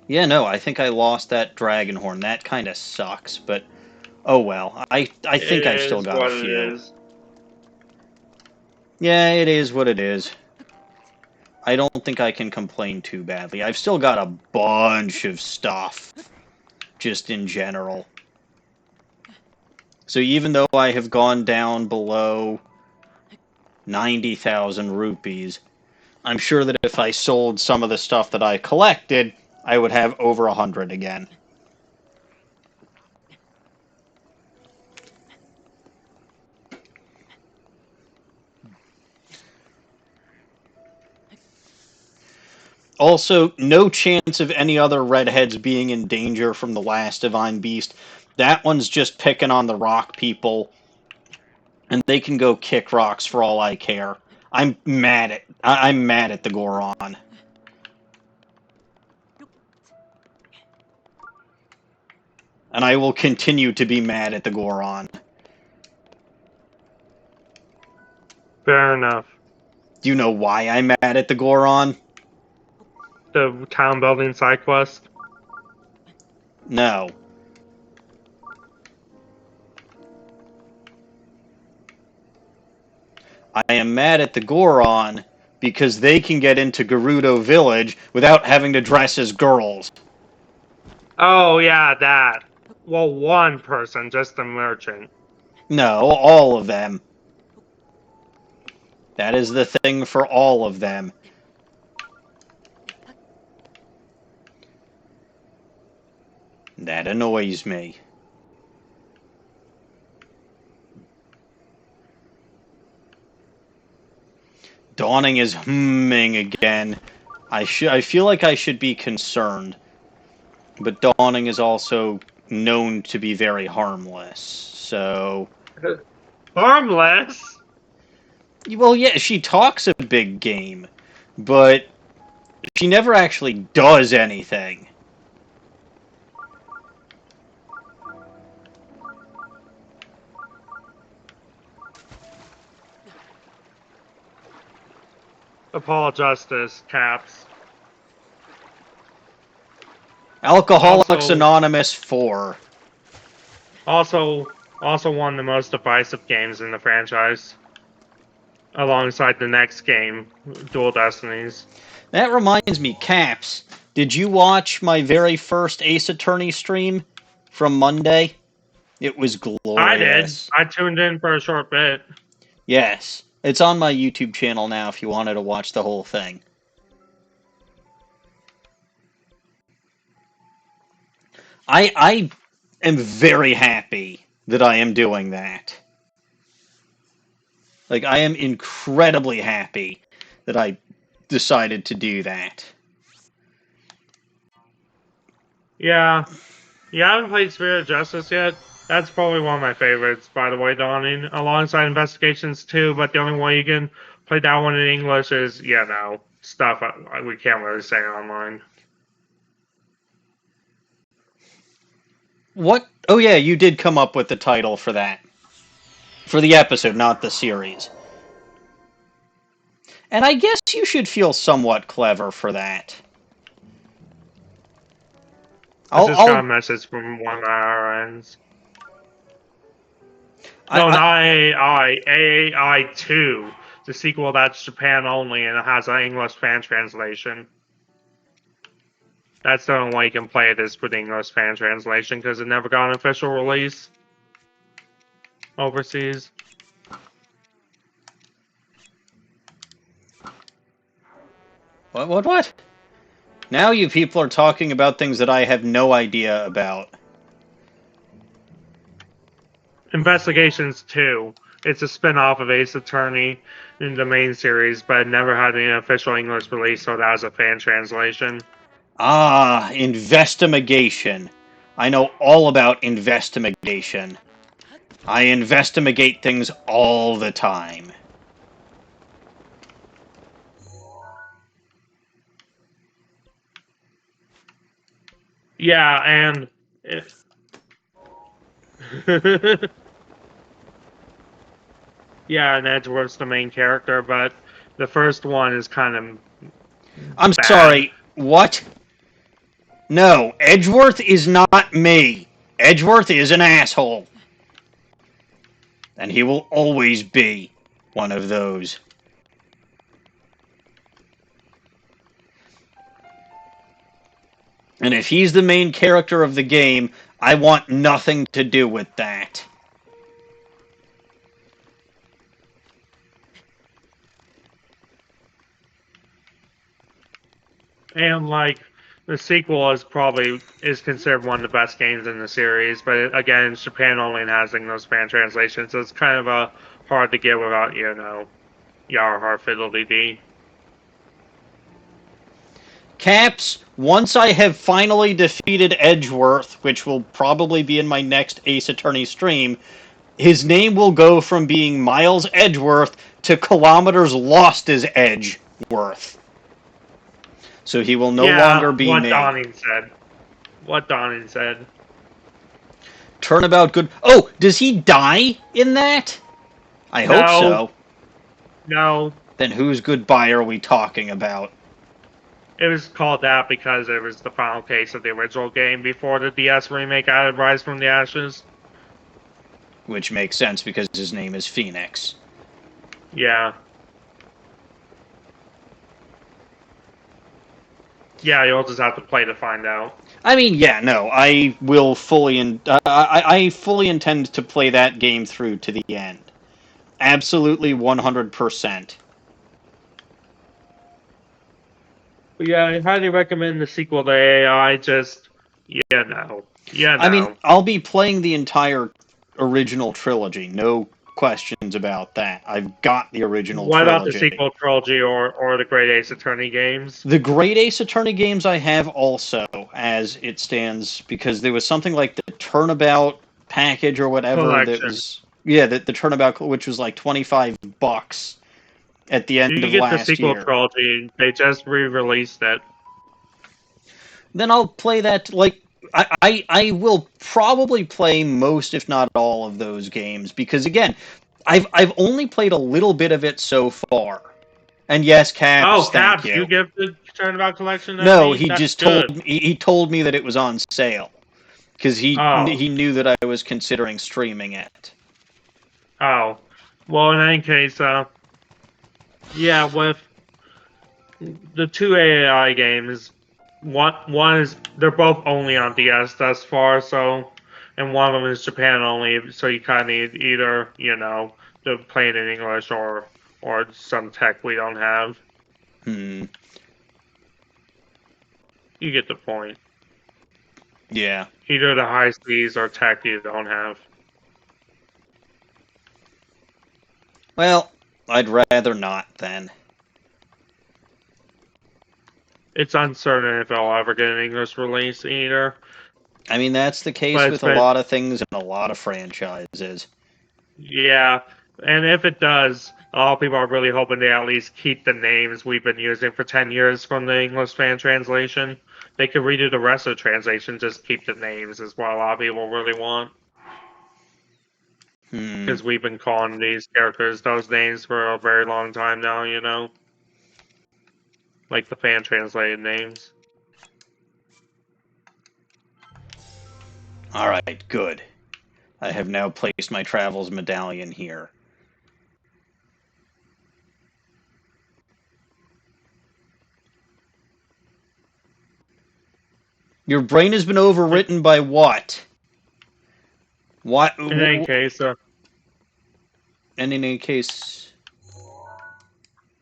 yeah, no, I think I lost that dragon horn. That kind of sucks, but oh well. I think I've still got a few. Yeah, it is what it is. I don't think I can complain too badly. I've still got a bunch of stuff, just in general. So even though I have gone down below 90,000 rupees, I'm sure that if I sold some of the stuff that I collected, I would have over 100 again. Also, no chance of any other redheads being in danger from the last Divine Beast. That one's just picking on the rock people, and they can go kick rocks for all I care. I'm mad at the Goron. And I will continue to be mad at the Goron. Fair enough. Do you know why I'm mad at the Goron? The town building side quest? No. I am mad at the Goron because they can get into Gerudo Village without having to dress as girls. Oh, yeah, that. Well, one person, just the merchant. No, all of them. That is the thing for all of them. That annoys me. Dawning is humming again. I feel like I should be concerned. But Dawning is also known to be very harmless, so... Harmless? Well, yeah, she talks a big game, but she never actually does anything. Apologize, Caps. Alcoholics Anonymous 4. Also one of the most divisive games in the franchise. Alongside the next game, Dual Destinies. That reminds me, Caps, did you watch my very first Ace Attorney stream from Monday? It was glorious. I did. I tuned in for a short bit. Yes. It's on my YouTube channel now if you wanted to watch the whole thing. I am very happy that I am doing that. Like, I am incredibly happy that I decided to do that. Yeah. You haven't played Spirit of Justice yet? That's probably one of my favorites, by the way, Dawning. Alongside Investigations 2, but the only way you can play that one in English is, stuff we can't really say online. What? Oh yeah, you did come up with the title for that. For the episode, not the series. And I guess you should feel somewhat clever for that. This is kind of I'll a message from one of our ends. I, No, I, not AI. AI 2. The sequel that's Japan only and it has an English fan translation. That's the only way you can play it is with English fan translation because it never got an official release overseas. what? Now you people are talking about things that I have no idea about. Investigations 2. It's a spin-off of Ace Attorney in the main series, but it never had an official English release, so that was a fan translation. Ah, investigation. I know all about investigation. I investigate things all the time. Yeah, and yeah, and Edgeworth's the main character, but the first one is kind of I'm bad. sorry, what? No, Edgeworth is not me. Edgeworth is an asshole. And he will always be one of those. And if he's the main character of the game, I want nothing to do with that. And like the sequel is considered one of the best games in the series, but again, it's Japan only and has English fan translation, so it's kind of a hard to get without Yarhar Fiddly Dee. Caps, once I have finally defeated Edgeworth, which will probably be in my next Ace Attorney stream, his name will go from being Miles Edgeworth to Kilometers Lost as Edgeworth. So he will no longer be what me. Dawning said. What Dawning said. Turnabout good. Oh, does he die in that? I hope so. No. Then whose goodbye are we talking about? It was called that because it was the final case of the original game before the DS remake added Rise from the Ashes. Which makes sense because his name is Phoenix. Yeah. Yeah, you'll just have to play to find out. I mean, yeah, no, I will fully, I fully intend to play that game through to the end. Absolutely 100%. But yeah, I highly recommend the sequel to AI. Just, no. I mean, I'll be playing the entire original trilogy. No questions about that. I've got the original What trilogy. about the sequel trilogy or the Great Ace Attorney games? The Great Ace Attorney games I have also, as it stands, because there was something like the Turnabout package or whatever Collection. that was, yeah, the Turnabout, which was like $25 at the end You of get the last sequel year. trilogy. They just re-released it. Then I'll play that. Like, I will probably play most, if not all, of those games because again, I've only played a little bit of it so far. And yes, Caps, Oh, thank Caps, you. you give the Turnabout collection to No, me? he That's just good. he told me that it was on sale because he knew that I was considering streaming it. Oh, well, in any case, yeah, with the two AI games, one is they're both only on DS thus far, so, and one of them is Japan only, so you kind of need either to play it in English or some tech we don't have. Hmm. You get the point. Yeah. Either the high seas or tech you don't have. Well, I'd rather not, then. It's uncertain if it'll ever get an English release either. I mean, that's the case But with a lot of things and a lot of franchises. yeah, and if it does, a lot of people are really hoping they at least keep the names we've been using for 10 years from the English fan translation. They could redo the rest of the translation, just keep the names is what a lot of people really want. Because we've been calling these characters those names for a very long time now, you know? Like the fan translated names. Alright, good. I have now placed my Travels medallion here. Your brain has been overwritten by what? What? In any case, And in any case...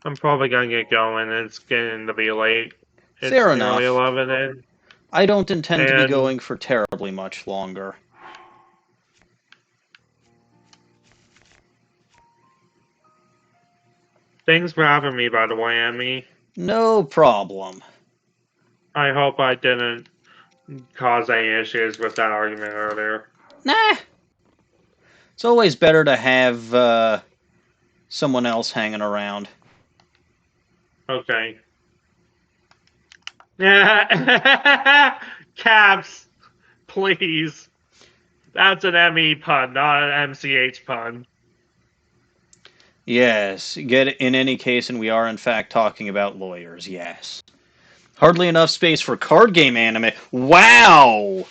I'm probably gonna get going. It's getting to be late. It's Fair nearly enough. 11 and I don't intend to be going for terribly much longer. thanks for having me, by the way, Emmy. No problem. I hope I didn't cause any issues with that argument earlier. Nah. It's always better to have someone else hanging around. Okay. Caps, please. That's an ME pun, not an MCH pun. Yes, in any case, and we are in fact talking about lawyers, yes. Hardly enough space for card game anime. Wow!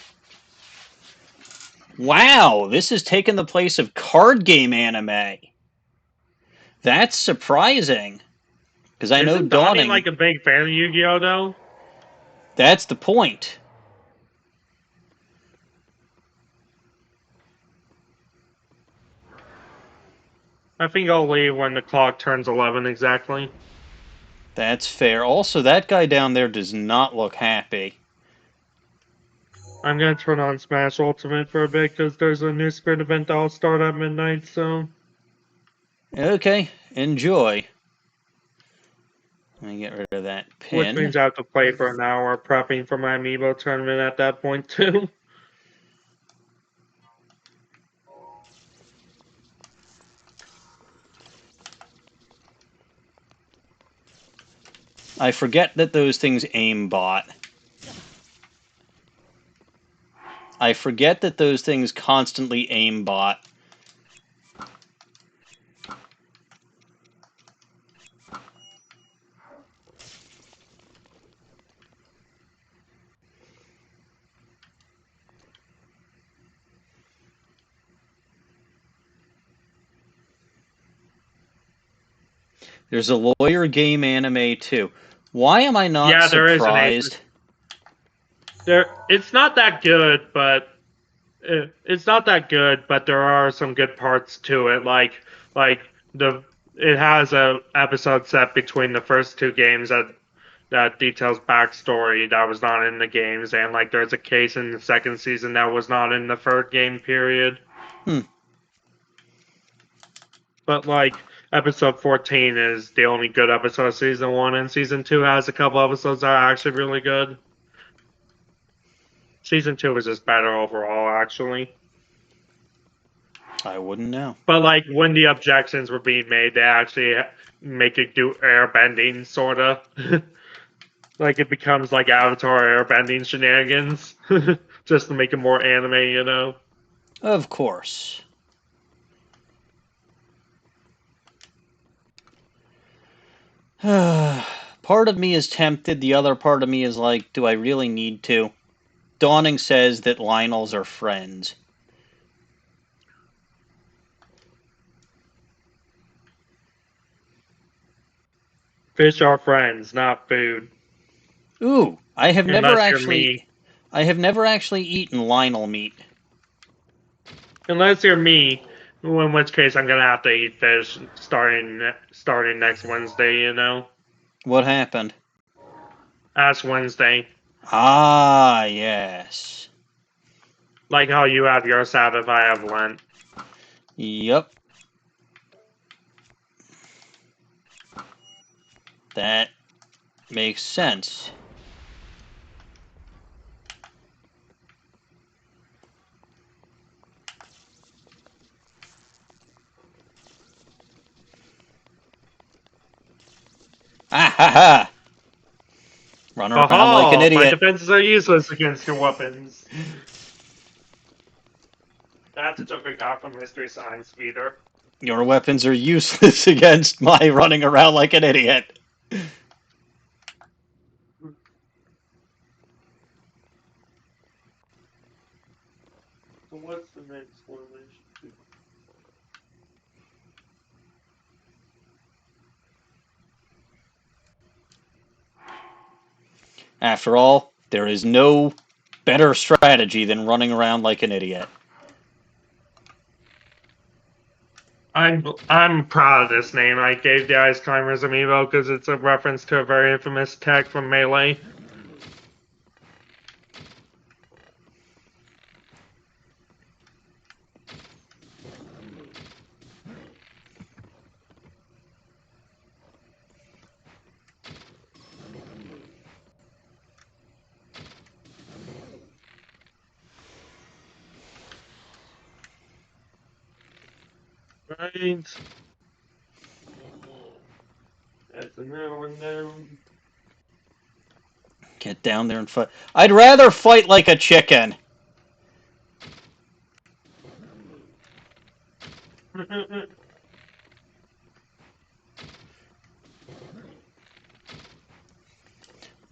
Wow, this has taken the place of card game anime. That's surprising. Because I know Isn't Donnie Dawning... like a big fan of Yu-Gi-Oh, though? That's the point. I think I'll leave when the clock turns 11 exactly. That's fair. Also, that guy down there does not look happy. I'm gonna turn on Smash Ultimate for a bit because there's a new sprint event that'll start at midnight, so... Okay, enjoy. Let me get rid of that pin. Which means I have to play for an hour prepping for my Amiibo tournament at that point, too. I forget that those things aimbot. I forget that those things constantly aimbot. There's a lawyer game anime too. Why am I not surprised? It's not that good, but it's not that good. But there are some good parts to it. Like it has a episode set between the first two games that details backstory that was not in the games, and like there's a case in the second season that was not in the third game period. But like episode 14 is the only good episode of season 1, and season 2 has a couple episodes that are actually really good. Season 2 is just better overall, actually. I wouldn't know. But like when the objections were being made, they actually make it do airbending, sorta. Like it becomes like Avatar airbending shenanigans, just to make it more anime, you know? Of course. Part of me is tempted, the other part of me is like, do I really need to? Dawning says that Lynels are friends. Fish are friends, not food. Ooh, I have never actually eaten Lynel meat. Unless you're me, in which case I'm gonna have to eat fish starting next Wednesday, you know? What happened? Ash Wednesday. Ah, yes. Like how you have your Sabbath, I have Lent. Yep. That makes sense. Ah ha ha! Run around like an My idiot. defenses are useless against your weapons. That's a joke I got from Mystery Science Feeder. Your weapons are useless against my running around like an idiot. So what's the next one? After all, there is no better strategy than running around like an idiot. I'm proud of this name. I gave the Ice Climbers amiibo because it's a reference to a very infamous tech from Melee. Right. That's a new one there. Get down there and fight. I'd rather fight like a chicken.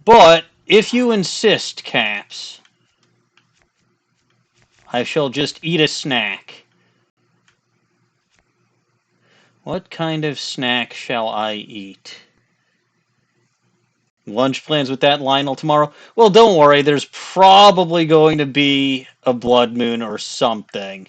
But, if you insist, Caps, I shall just eat a snack. What kind of snack shall I eat? Lunch plans with that Lionel tomorrow? Well, don't worry, there's probably going to be a blood moon or something.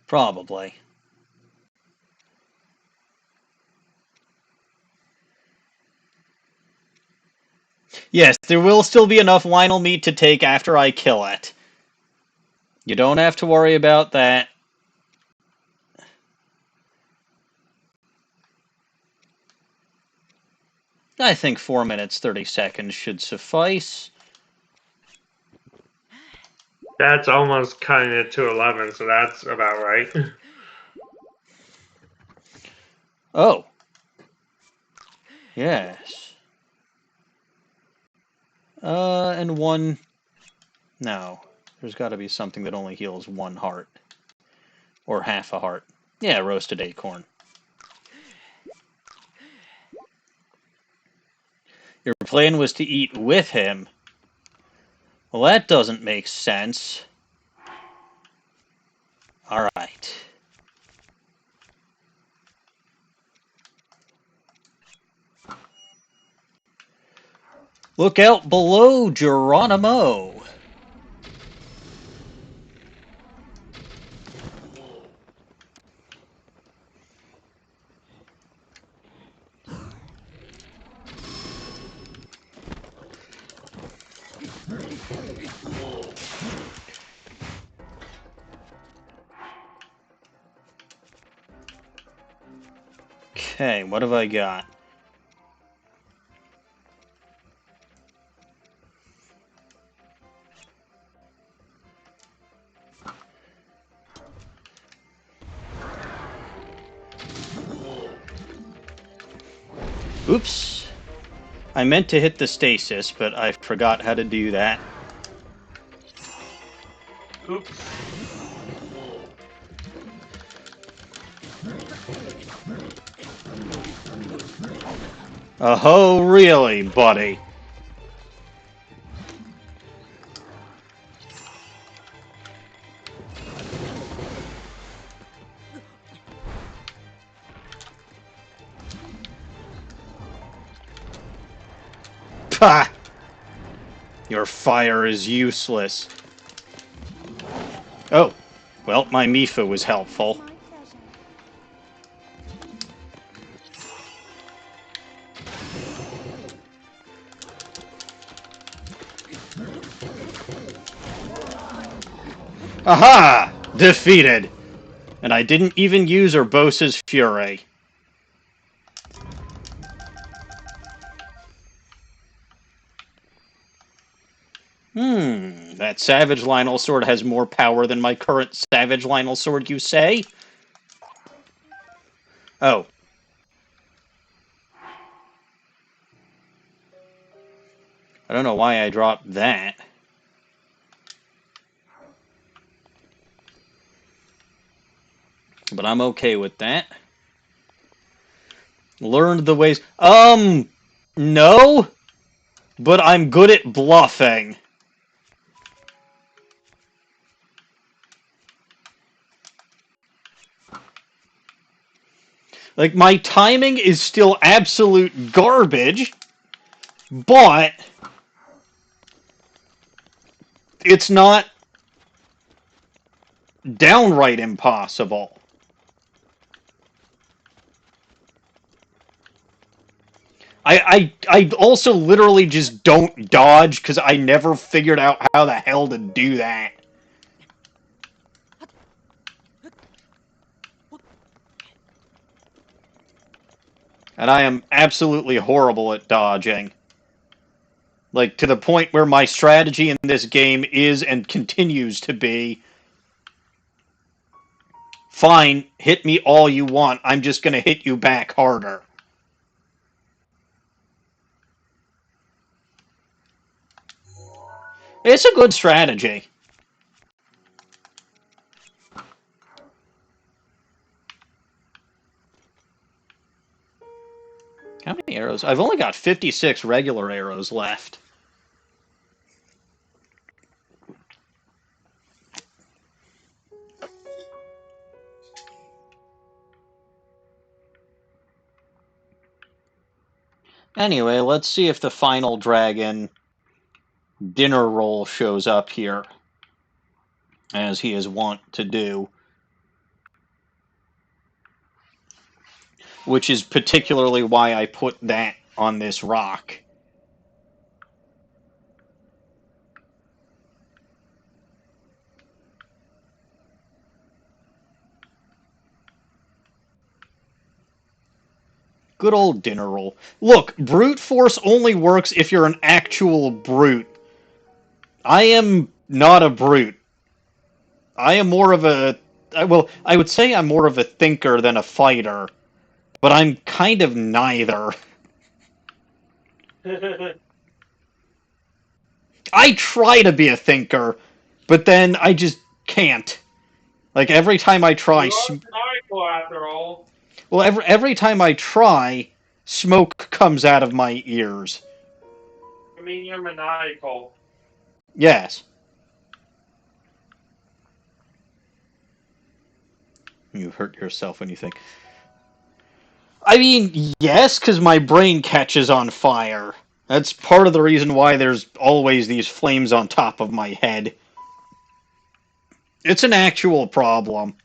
Probably. Yes, there will still be enough Lionel meat to take after I kill it. You don't have to worry about that. I think 4 minutes, 30 seconds should suffice. That's almost cutting it to 11, so that's about right. Oh. Yes. And one... No. There's got to be something that only heals one heart. Or half a heart. Yeah, roasted acorn. Your plan was to eat with him. Well, that doesn't make sense. Alright. Look out below, Geronimo! Okay, what have I got? Oops. I meant to hit the stasis, but I forgot how to do that. Oops. Oh, really, buddy? Pah! Your fire is useless. Oh, well, my Mifa was helpful. My pleasure. Aha! Defeated! And I didn't even use Urbosa's Fury. That Savage Lynel sword has more power than my current Savage Lynel sword, you say? Oh. I don't know why I dropped that. But I'm okay with that. Learned the ways... No! But I'm good at bluffing. Like, my timing is still absolute garbage, but it's not downright impossible. I also literally just don't dodge because I never figured out how the hell to do that. And I am absolutely horrible at dodging. Like, to the point where my strategy in this game is and continues to be, fine, hit me all you want, I'm just gonna hit you back harder. It's a good strategy. How many arrows? I've only got 56 regular arrows left. Anyway, let's see if the final dragon dinner roll shows up here, as he is wont to do. Which is particularly why I put that on this rock. Good old dinner roll. Look, brute force only works if you're an actual brute. I am not a brute. I am more of a... Well, I would say I'm more of a thinker than a fighter. But I'm kind of neither. I try to be a thinker, but then I just can't. Like, every time I try... You are maniacal, after all. Well, every time I try, smoke comes out of my ears. I mean, you're maniacal. Yes. You hurt yourself when you think... I mean, yes, because my brain catches on fire. That's part of the reason why there's always these flames on top of my head. It's an actual problem.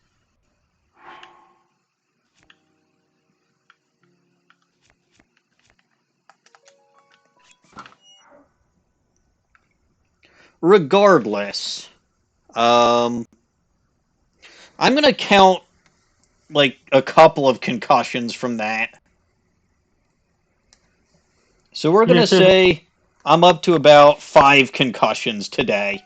Regardless, I'm gonna count, like, a couple of concussions from that. So we're gonna say I'm up to about 5 concussions today.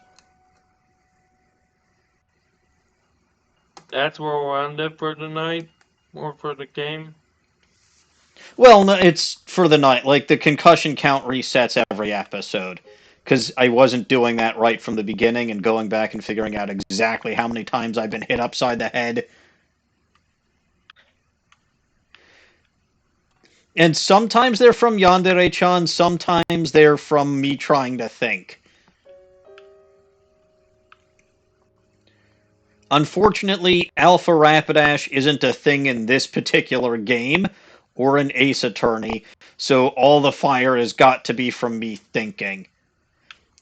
That's where we'll end it for tonight? Or for the game? Well, no, it's for the night. Like, the concussion count resets every episode. Because I wasn't doing that right from the beginning and going back and figuring out exactly how many times I've been hit upside the head. And sometimes they're from Yandere-chan, sometimes they're from me trying to think. Unfortunately, Alpha Rapidash isn't a thing in this particular game, or in Ace Attorney, so all the fire has got to be from me thinking.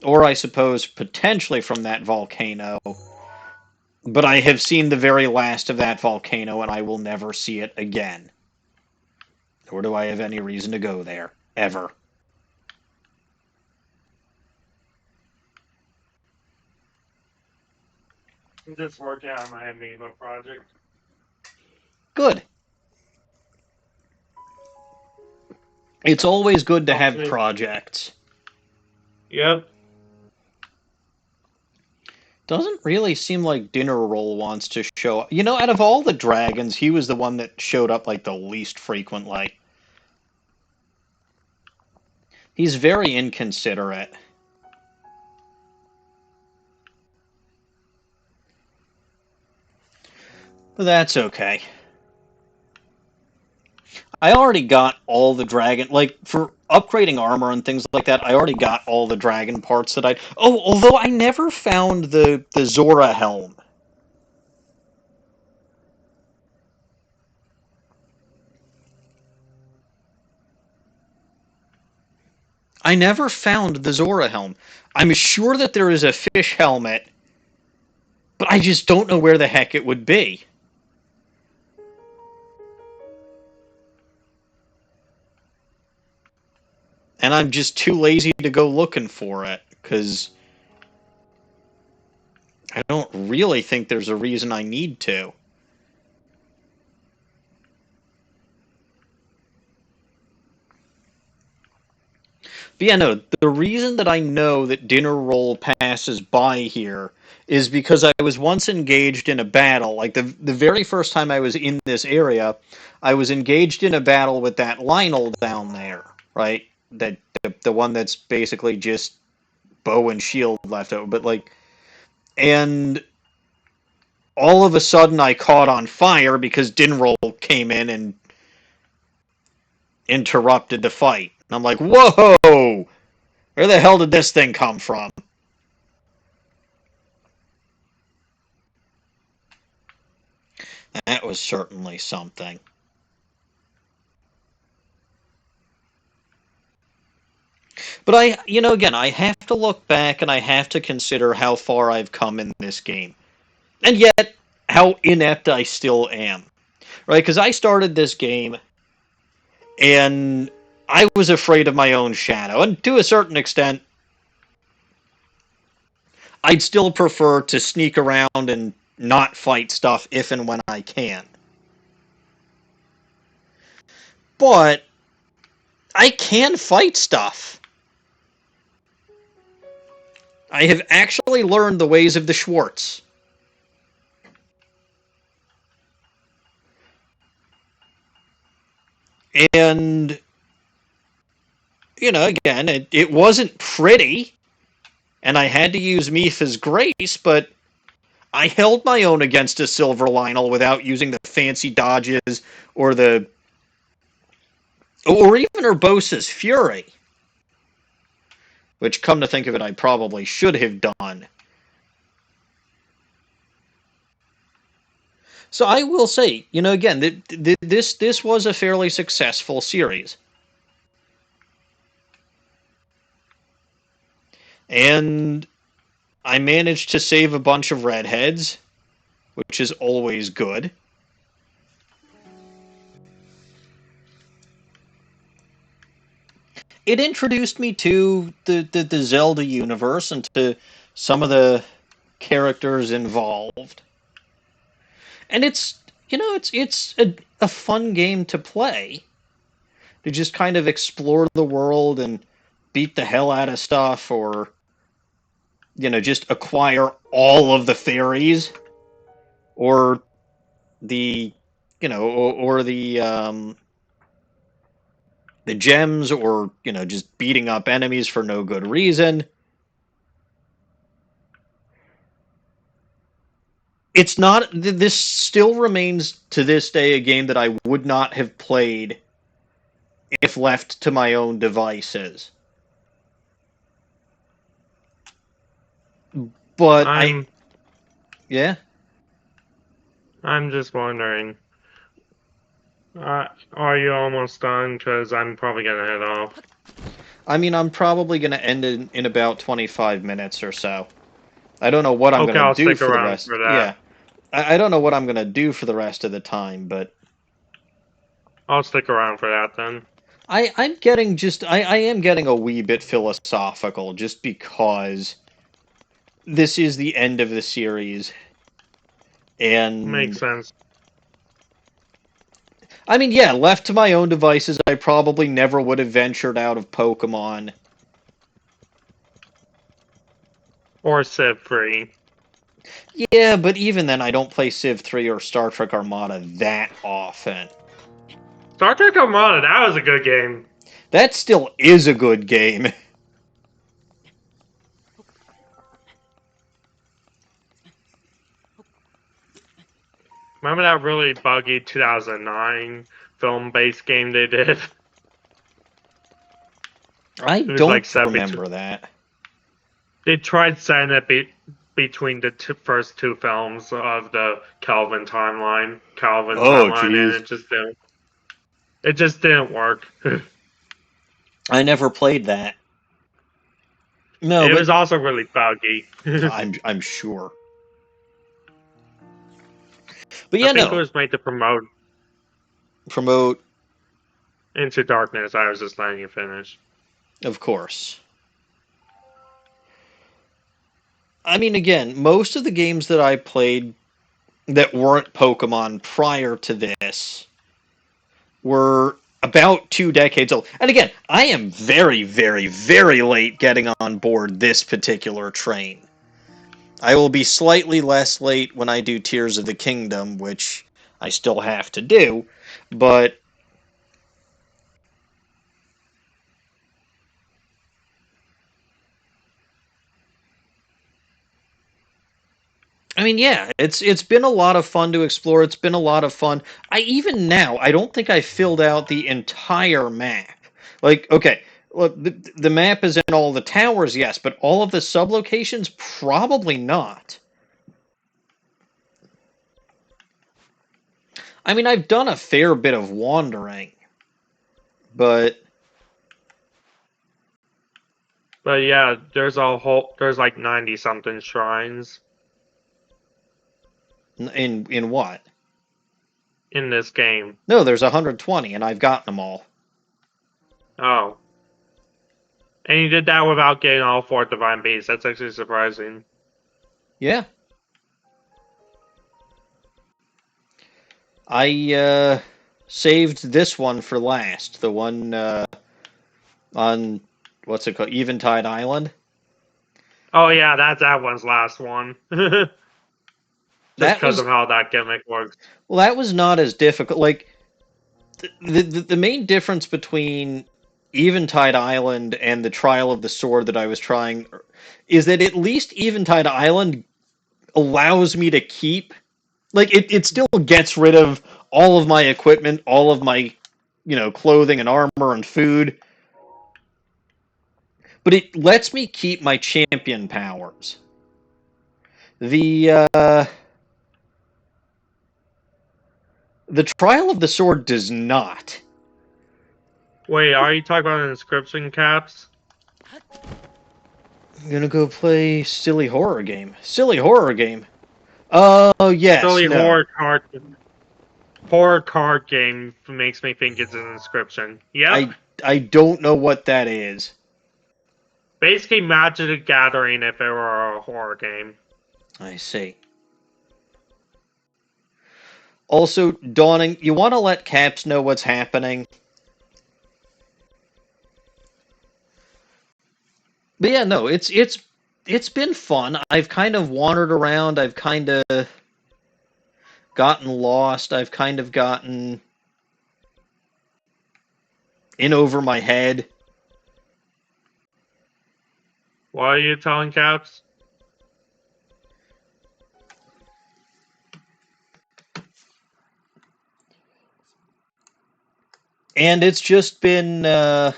Or I suppose potentially from that volcano. But I have seen the very last of that volcano, and I will never see it again. Nor do I have any reason to go there. Ever. I'm just working on my amiibo project. Good. It's always good to have Okay. projects. Yep. Doesn't really seem like Dinner Roll wants to show up. You know, out of all the dragons, he was the one that showed up like the least frequently. He's very inconsiderate. But that's okay. I already got all the dragon, like, for upgrading armor and things like that, I already got all the dragon parts that I... Oh, although I never found the Zora helm. I never found the Zora helm. I'm sure that there is a fish helmet, but I just don't know where the heck it would be. And I'm just too lazy to go looking for it, because I don't really think there's a reason I need to. But yeah, no, the reason that I know that Dinner Roll passes by here is because I was once engaged in a battle. Like, the very first time I was in this area, I was engaged in a battle with that Lynel down there, right? The one that's basically just bow and shield left over. But, like, and all of a sudden I caught on fire because Dinner Roll came in and interrupted the fight. And I'm like, whoa! Where the hell did this thing come from? That was certainly something. But again, I have to look back and I have to consider how far I've come in this game. And yet, how inept I still am. Right? Because I started this game and I was afraid of my own shadow. And to a certain extent, I'd still prefer to sneak around and not fight stuff if and when I can. But I can fight stuff. I have actually learned the ways of the Schwartz. And, again, it wasn't pretty, and I had to use Mipha's Grace, but I held my own against a Silver Lynel without using the fancy dodges or even Urbosa's Fury. Which, come to think of it, I probably should have done. So I will say, again, this was a fairly successful series. And I managed to save a bunch of redheads, which is always good. It introduced me to the Zelda universe and to some of the characters involved. And it's a fun game to play. To just kind of explore the world and beat the hell out of stuff, or just acquire all of the fairies, or the the gems, or just beating up enemies for no good reason. It's not. This still remains to this day a game that I would not have played if left to my own devices. But yeah. I'm just wondering. Are you almost done? Because I'm probably gonna head off. I mean, I'm probably gonna end in about 25 minutes or so. I don't know what I'm gonna do for the rest. For that. Yeah, I don't know what I'm gonna do for the rest of the time, but I'll stick around for that then. I am getting a wee bit philosophical just because this is the end of the series, And Makes sense. I mean, yeah, left to my own devices, I probably never would have ventured out of Pokemon. Or Civ 3. Yeah, but even then, I don't play Civ 3 or Star Trek Armada that often. Star Trek Armada, that was a good game. That still is a good game. Remember that really buggy 2009 film-based game they did? I It was like don't remember that. They tried setting it between the first two films of the Calvin timeline, Oh, and jeez. it just didn't work. I never played that. No, It but was also really buggy. I'm sure. But I yeah, think it no. was made to promote Promote, Into Darkness. I was just letting you finish. of course. I mean, again, most of the games that I played that weren't Pokemon prior to this were about 2 decades old. And again, I am very, very, very late getting on board this particular train. I will be slightly less late when I do Tears of the Kingdom, which I still have to do, but I mean, yeah, it's been a lot of fun to explore. It's been a lot of fun. Even now, I don't think I filled out the entire map. Like, okay, look, the map is in all the towers, yes, but all of the sublocations, probably not. I mean, I've done a fair bit of wandering, but But yeah, there's like 90 something shrines in what? in this game. No, there's 120, and I've gotten them all. Oh. And you did that without getting all four divine beasts. That's actually surprising. Yeah. I saved this one for last. The one on, what's it called? Eventide Island. Oh yeah, that's that one's last one. Just That because was, of how that gimmick works. well, that was not as difficult. Like, the main difference between Eventide Island and the Trial of the Sword that I was trying is that at least Eventide Island allows me to keep, like, it still gets rid of all of my equipment, all of my, clothing and armor and food, but it lets me keep my champion powers. The Trial of the Sword does not. Wait, are you talking about inscription caps? I'm gonna go play silly horror game. Silly horror game. Oh yes, Silly no. horror card game makes me think it's an inscription. Yep. I don't know what that is. Basically Magic the Gathering if it were a horror game. I see. Also, Dawning, you want to let Caps know what's happening? But yeah, no, it's been fun. I've kind of wandered around. I've kind of gotten lost. I've kind of gotten in over my head. What are you telling Caps? And it's just been, I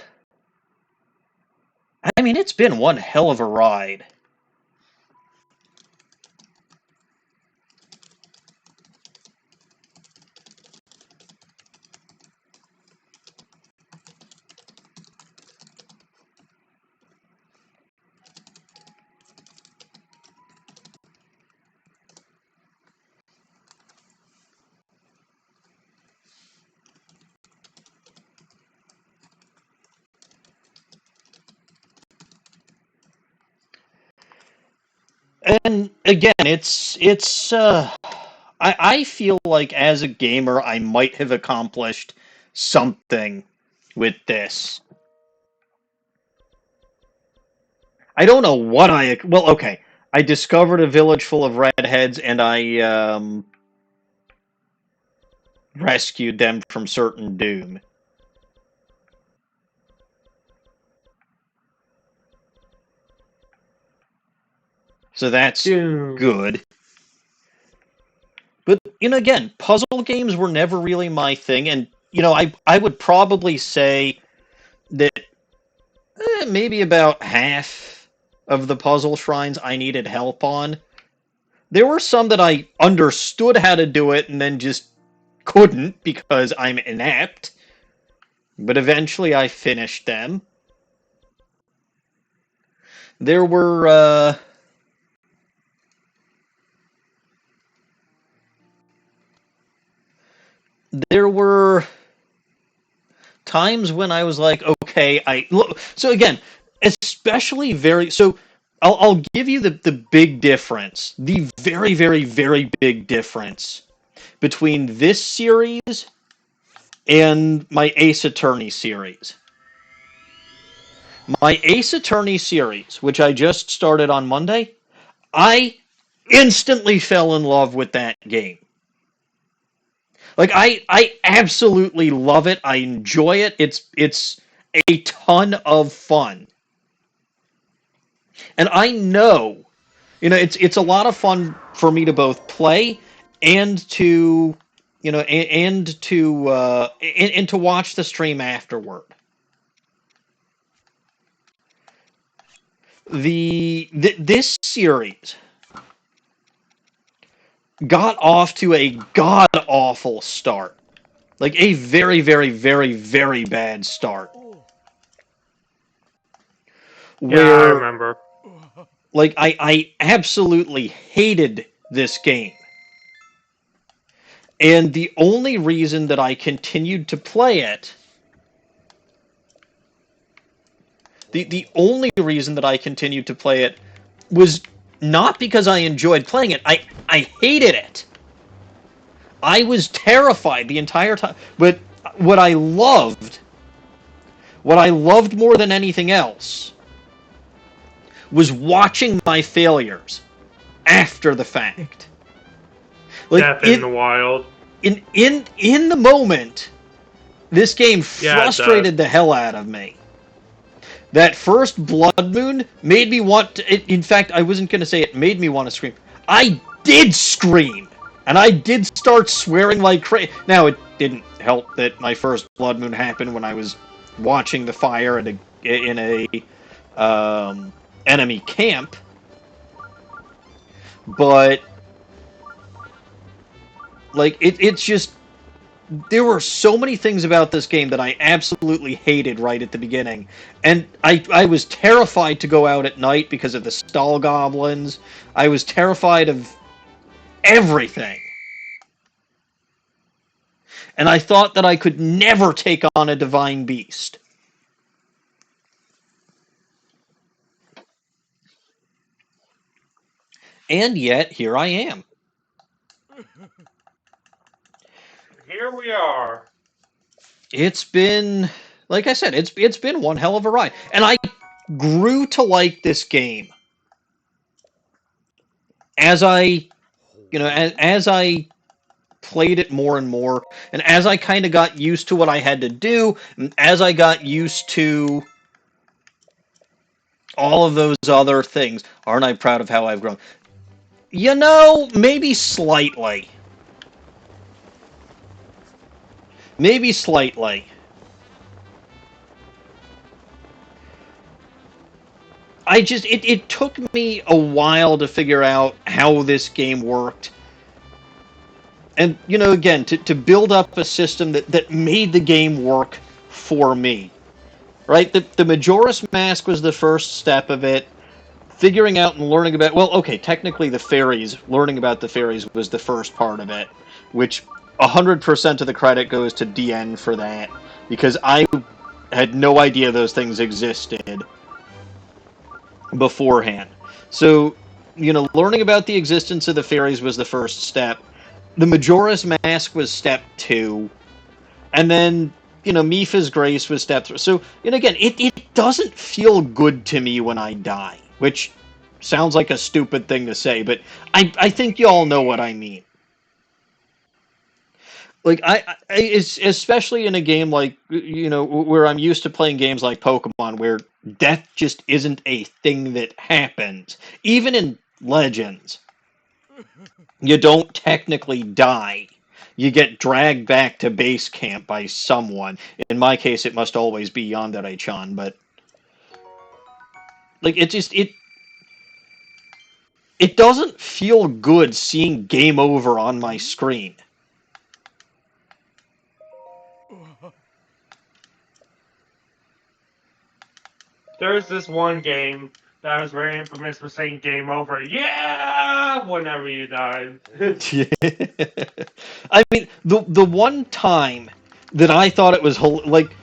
mean, it's been one hell of a ride. And again, it's I feel like as a gamer, I might have accomplished something with this. I don't know what well, okay. I discovered a village full of redheads, and I rescued them from certain doom. So that's good. But, again, puzzle games were never really my thing, and, I would probably say that maybe about half of the puzzle shrines I needed help on. There were some that I understood how to do it and then just couldn't because I'm inept. But eventually I finished them. There were, times when I was like, okay, so again, especially so I'll give you the big difference, the very, very, very big difference between this series and my Ace Attorney series. My Ace Attorney series, which I just started on Monday, I instantly fell in love with that game. Like, I absolutely love it. I enjoy it. It's a ton of fun. And I know, it's a lot of fun for me to both play and to, and to watch the stream afterward. This series got off to a god-awful start. Like, a very, very, very, very bad start. Yeah, I remember. Like, I absolutely hated this game. And the only reason that I continued to play it... The only reason that I continued to play it was not because I enjoyed playing it. I hated it. I was terrified the entire time. But what I loved more than anything else, was watching my failures after the fact. Like, Death in the Wild. In the moment, this game frustrated the hell out of me. That first Blood Moon made me want to... In fact, I wasn't going to say it made me want to scream. I did scream! And I did start swearing like crazy. Now, it didn't help that my first Blood Moon happened when I was watching the fire in a enemy camp. But, like, it's just... There were so many things about this game that I absolutely hated right at the beginning. And I was terrified to go out at night because of the stall goblins. I was terrified of everything. And I thought that I could never take on a divine beast. And yet, here I am. Here we are. It's been, like I said, it's been one hell of a ride. And I grew to like this game. As I played it more and more, and as I kind of got used to what I had to do, and as I got used to all of those other things, aren't I proud of how I've grown? Maybe slightly. Maybe slightly. It took me a while to figure out how this game worked. And, again, to build up a system that made the game work for me. Right? The Majora's Mask was the first step of it. Figuring out and learning about... Well, okay, technically the fairies, learning about the fairies was the first part of it. Which 100% of the credit goes to DN for that. Because I had no idea those things existed beforehand. So, learning about the existence of the fairies was the first step. the Majora's Mask was step 2, and then, Mipha's Grace was step 3. So, again, it doesn't feel good to me when I die, which sounds like a stupid thing to say, but I think you all know what I mean. Like, it's especially in a game like, where I'm used to playing games like Pokemon, where death just isn't a thing that happens. Even in Legends, you don't technically die. You get dragged back to base camp by someone. In my case, it must always be Yandere-chan, but like it doesn't feel good seeing game over on my screen. There's this one game that was very infamous for saying game over. Yeah! Whenever you died. I mean, the one time that I thought it was like,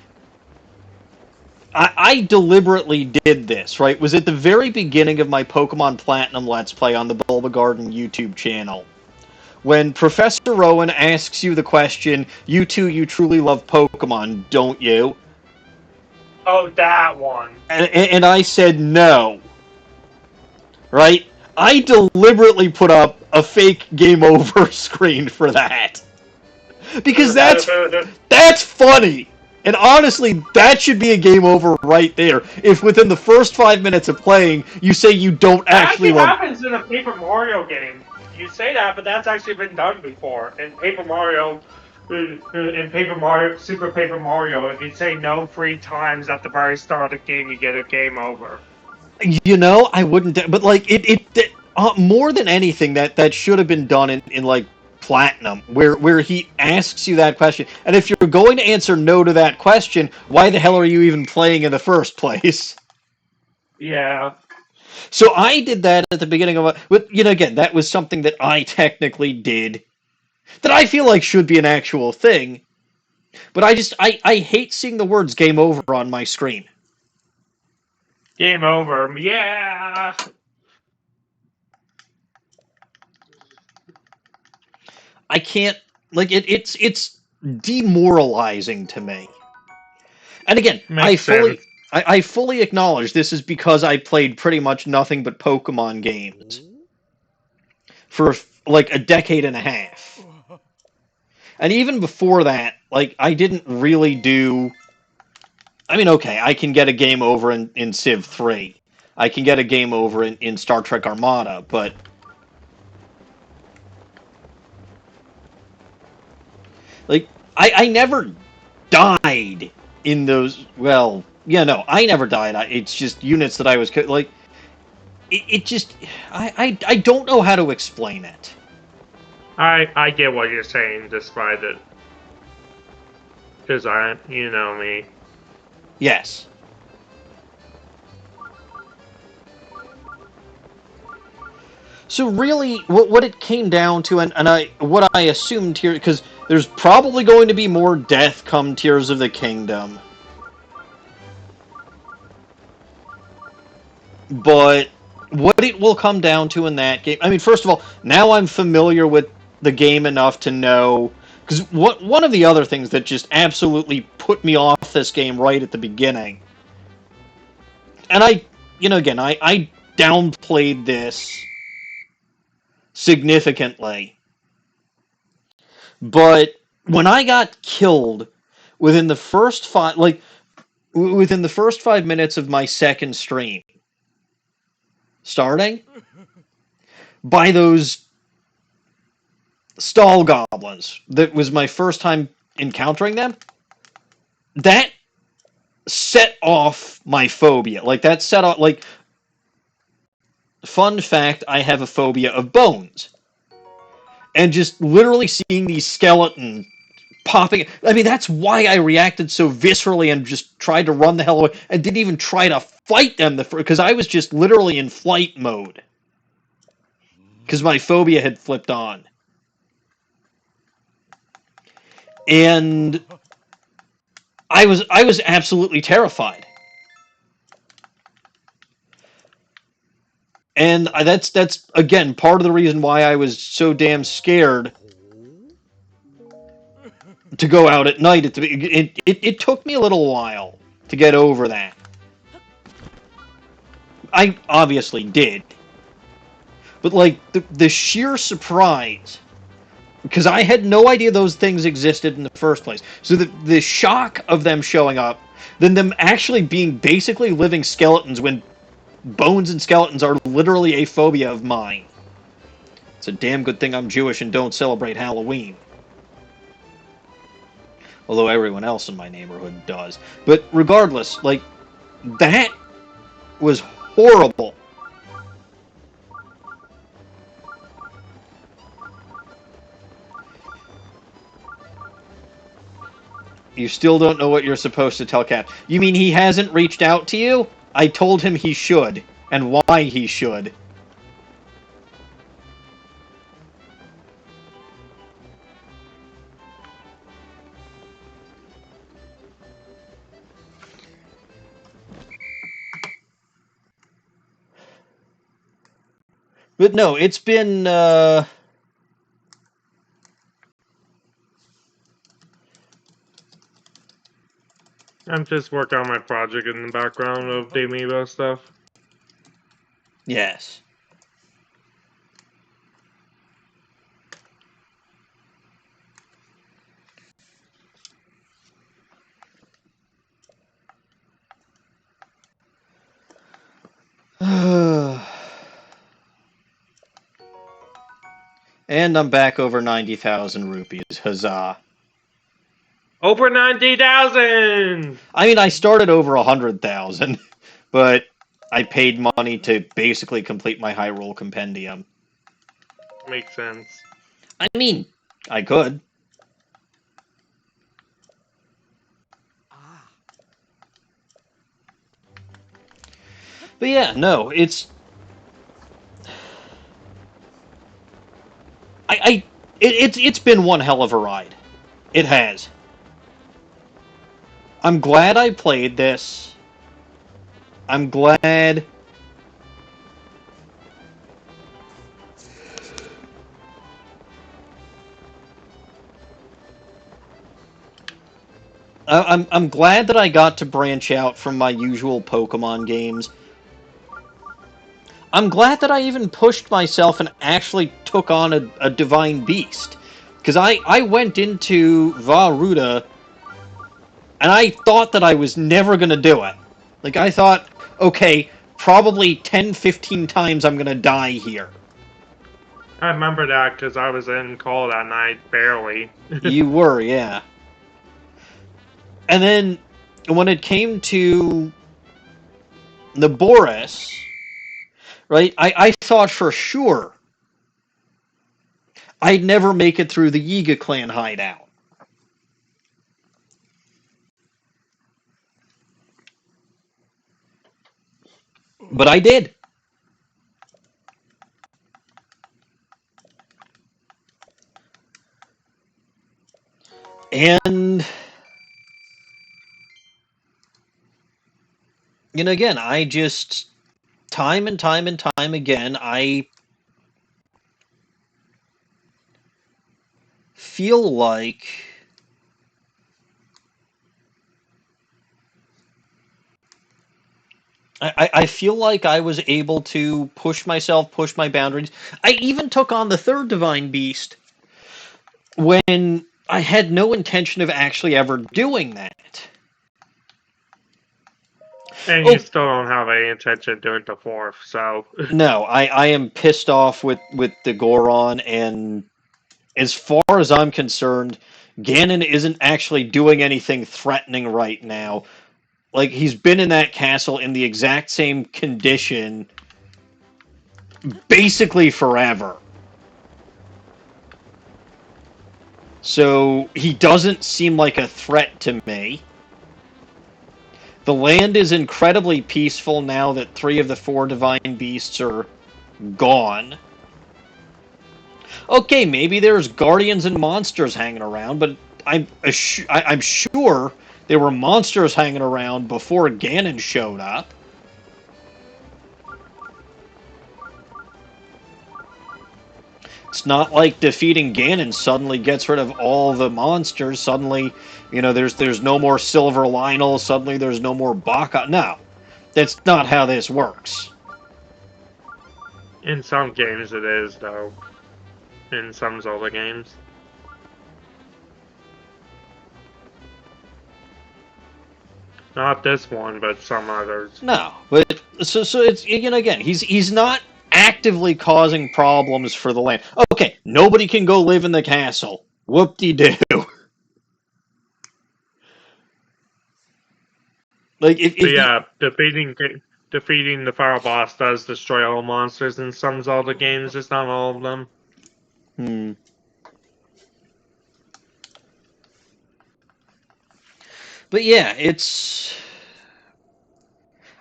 I deliberately did this, right? Was at the very beginning of my Pokemon Platinum Let's Play on the Bulba Garden YouTube channel. When Professor Rowan asks you the question, you truly love Pokemon, don't you? Oh, that one. And I said no. Right? I deliberately put up a fake game over screen for that. Because that's funny. And honestly, that should be a game over right there. If within the first 5 minutes of playing, you say you don't actually That love... happens in a Paper Mario game. You say that, but that's actually been done before. In Paper Mario, Super Paper Mario, if you say no 3 times at the very start of the game, you get a game over. I wouldn't... But, like, more than anything, that should have been done in like, Platinum, where he asks you that question. And if you're going to answer no to that question, why the hell are you even playing in the first place? Yeah. So I did that at the beginning of but again, that was something that I technically did, that I feel like should be an actual thing. But I hate seeing the words game over on my screen. Game over. Yeah. I can't, like, it's demoralizing to me. And again, I fully acknowledge this is because I played pretty much nothing but Pokemon games for like a decade and a half. And even before that, like, I didn't really do... I mean, okay, I can get a game over in Civ 3. I can get a game over in Star Trek Armada, but... Like, I never died in those... Well, yeah, no, I never died. It's just units that I was... Like, it just... I don't know how to explain it. I get what you're saying, despite it. Because you know me. Yes. So really, what it came down to, and what I assumed here, because there's probably going to be more death come Tears of the Kingdom. But what it will come down to in that game... I mean, first of all, now I'm familiar with the game enough to know... Because one of the other things that just absolutely put me off this game right at the beginning... And again, I downplayed this significantly. But when I got killed within the first 5 minutes of my second stream, starting, by those stall goblins, that was my first time encountering them, that set off my phobia. Like, that set off, like, fun fact, I have a phobia of bones. And just literally seeing these skeletons popping... I mean, that's why I reacted so viscerally and just tried to run the hell away and didn't even try to fight them, because I was just literally in flight mode. Because my phobia had flipped on. And I was absolutely terrified. And that's again part of the reason why I was so damn scared to go out at night. It took me a little while to get over that. I obviously did. But, like, the sheer surprise, because I had no idea those things existed in the first place. So the shock of them showing up, then them actually being basically living skeletons when bones and skeletons are literally a phobia of mine. It's a damn good thing I'm Jewish and don't celebrate Halloween. Although everyone else in my neighborhood does. But regardless, like, that was horrible. You still don't know what you're supposed to tell Cat. You mean he hasn't reached out to you? I told him he should, and why he should. But no, it's been, I'm just working on my project in the background of the amiibo stuff. yes. And I'm back over 90,000 rupees. Huzzah. Over 90,000! I mean, I started over 100,000, but I paid money to basically complete my Hyrule Compendium. Makes sense. I mean, I could. But yeah, no, it's... It's been one hell of a ride. It has. I'm glad I played this. I'm glad... I'm glad that I got to branch out from my usual Pokemon games. I'm glad that I even pushed myself and actually took on a Divine Beast. Because I went into Varuda, and I thought that I was never going to do it. Like, I thought, okay, probably 10, 15 times I'm going to die here. I remember that because I was in call that night, barely. You were, yeah. And then, when it came to the Boris, right, I thought for sure I'd never make it through the Yiga clan hideout. But I did. And, you know, again, I just, time and time and time again, I feel like I feel like I was able to push myself, push my boundaries. I even took on the third Divine Beast when I had no intention of actually ever doing that. And you still don't have any intention of doing the fourth, so... No, I am pissed off with the Goron, and as far as I'm concerned, Ganon isn't actually doing anything threatening right now. Like, he's been in that castle in the exact same condition basically forever. So, he doesn't seem like a threat to me. The land is incredibly peaceful now that 3 of the 4 Divine Beasts are gone. Okay, maybe there's guardians and monsters hanging around, but I'm sure there were monsters hanging around before Ganon showed up. It's not like defeating Ganon suddenly gets rid of all the monsters. Suddenly, there's no more Silver Lynel. Suddenly, there's no more Baka. No, that's not how this works. In some games it is, though. In some Zelda games. Not this one, but some others. No, but so it's again, he's not actively causing problems for the land. Okay, nobody can go live in the castle. Whoop-de-doo. Like But yeah, defeating the fire boss does destroy all monsters in some Zelda games, just not all of them. But yeah, it's.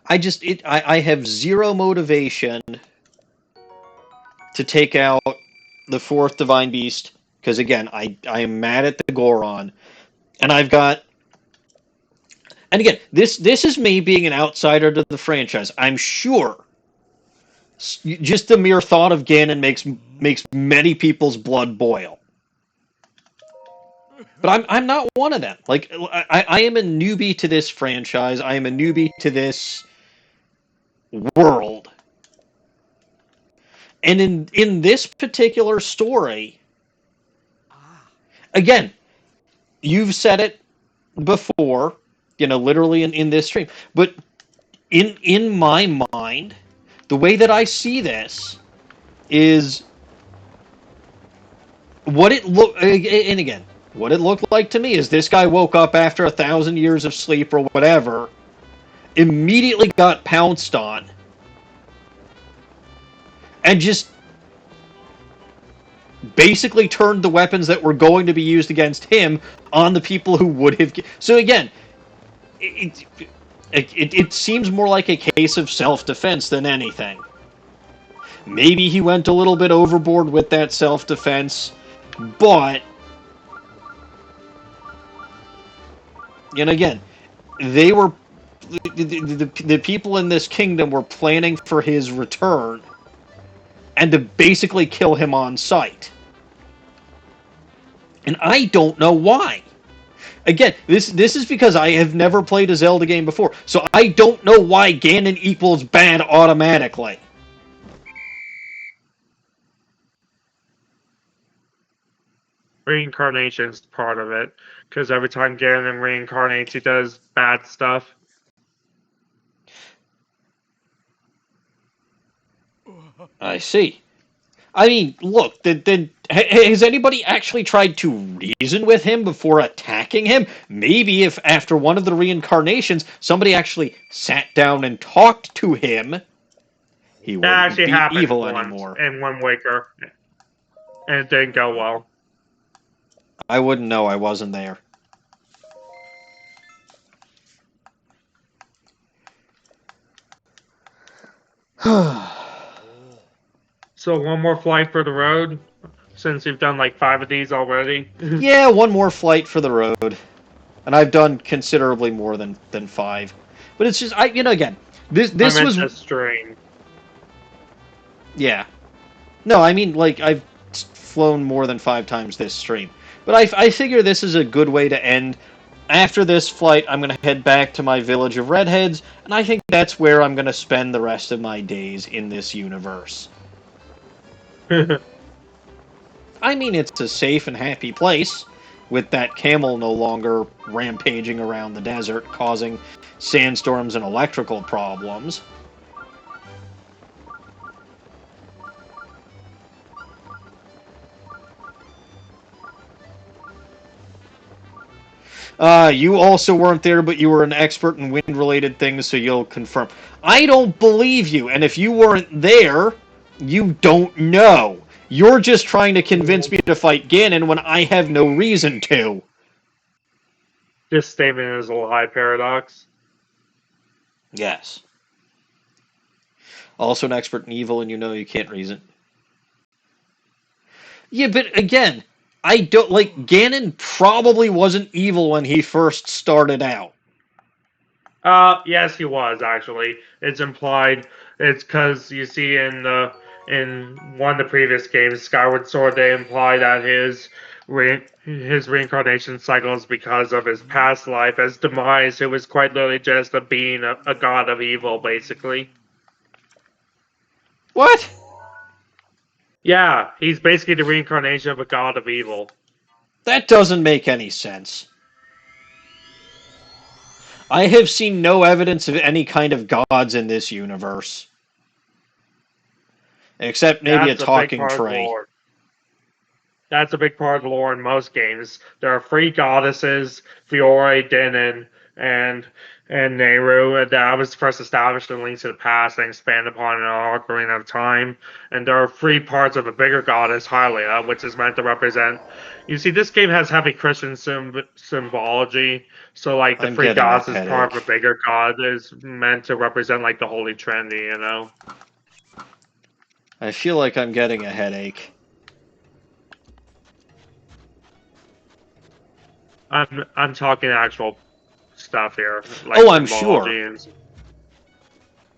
I have zero motivation to take out the fourth divine beast because again, I am mad at the Goron, and I've got. And again, this is me being an outsider to the franchise. I'm sure. Just the mere thought of Ganon makes many people's blood boil. But I'm not one of them. Like I am a newbie to this franchise. I am a newbie to this world. And in this particular story, again, you've said it before, literally in this stream. But in my mind, the way that I see this is what it looked, and again, what it looked like to me is this guy woke up after 1,000 years of sleep or whatever, immediately got pounced on, and just basically turned the weapons that were going to be used against him on the people who would have. So again, it seems more like a case of self-defense than anything. Maybe he went a little bit overboard with that self-defense, but and again, they were the people in this kingdom were planning for his return and to basically kill him on sight. And I don't know why. Again, this is because I have never played a Zelda game before, so I don't know why Ganon equals bad automatically. Reincarnation's part of it, because every time Ganon reincarnates, he does bad stuff. I see. I mean, look, has anybody actually tried to reason with him before attacking him? Maybe if after one of the reincarnations, somebody actually sat down and talked to him, he wouldn't be evil anymore. In Wind Waker, and it didn't go well. I wouldn't know. I wasn't there. So one more flight for the road, since you've done like 5 of these already. Yeah, one more flight for the road, and I've done considerably more than 5. But it's just again, this was a stream. Yeah, no, I mean like I've flown more than 5 times this stream, but I figure this is a good way to end. After this flight, I'm going to head back to my village of redheads, and I think that's where I'm going to spend the rest of my days in this universe. I mean, it's a safe and happy place, with that camel no longer rampaging around the desert, causing sandstorms and electrical problems. You also weren't there, but you were an expert in wind-related things, so you'll confirm. I don't believe you, and if you weren't there, you don't know. You're just trying to convince me to fight Ganon when I have no reason to. This statement is a lie paradox. Yes. Also an expert in evil, and you know you can't reason. Yeah, but again, I don't like Ganon probably wasn't evil when he first started out. Yes, he was actually. It's implied. It's because you see in the in one of the previous games, Skyward Sword, they imply that his reincarnation cycle is because of his past life as demise, who was quite literally just being a god of evil, basically. What? Yeah, he's basically the reincarnation of a god of evil. That doesn't make any sense. I have seen no evidence of any kind of gods in this universe. Except maybe a That's a big talking part of the tree. lore. That's a big part of the lore in most games. There are three goddesses, Fiore, Dinin, and Nehru. That was first established in Links to the Past and expanded upon in Ocarina of Time. And there are three parts of a bigger goddess, Hylia, which is meant to represent. You see, this game has heavy Christian symbology. So, like, the I'm three getting a goddesses part of headache. a bigger god is meant to represent, like, the Holy Trinity, you know? I feel like I'm getting a headache. I'm talking actual stuff here, like Oh, I'm symbology sure.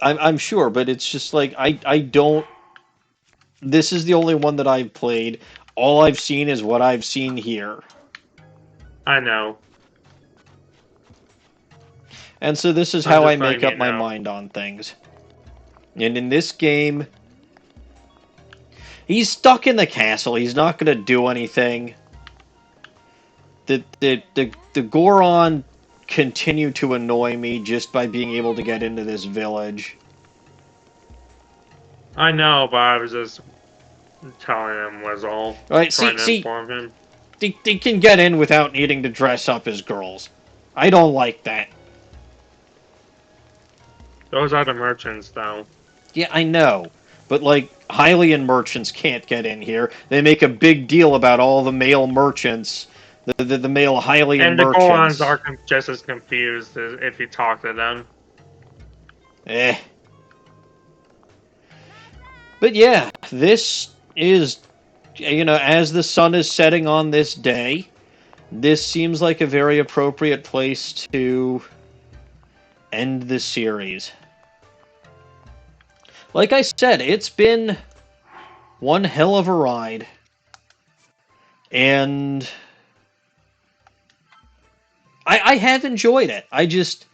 and I'm sure, but it's just like I don't. This is the only one that I've played. All I've seen is what I've seen here. I know. And so this is I'm how I just make letting up you my know. mind on things. And in this game, he's stuck in the castle. He's not going to do anything. The Goron continue to annoy me just by being able to get into this village. I know, but I was just telling him was all. All right, Trying to see, inform him. they can get in without needing to dress up as girls. I don't like that. Those are the merchants, though. Yeah, I know. But, like, Hylian merchants can't get in here. They make a big deal about all the male merchants, the male Hylian And the Gorons merchants. are just as confused as if you talk to them. Eh. But yeah, this is, as the sun is setting on this day, this seems like a very appropriate place to end the series. Like I said, it's been one hell of a ride. And I have enjoyed it. I just...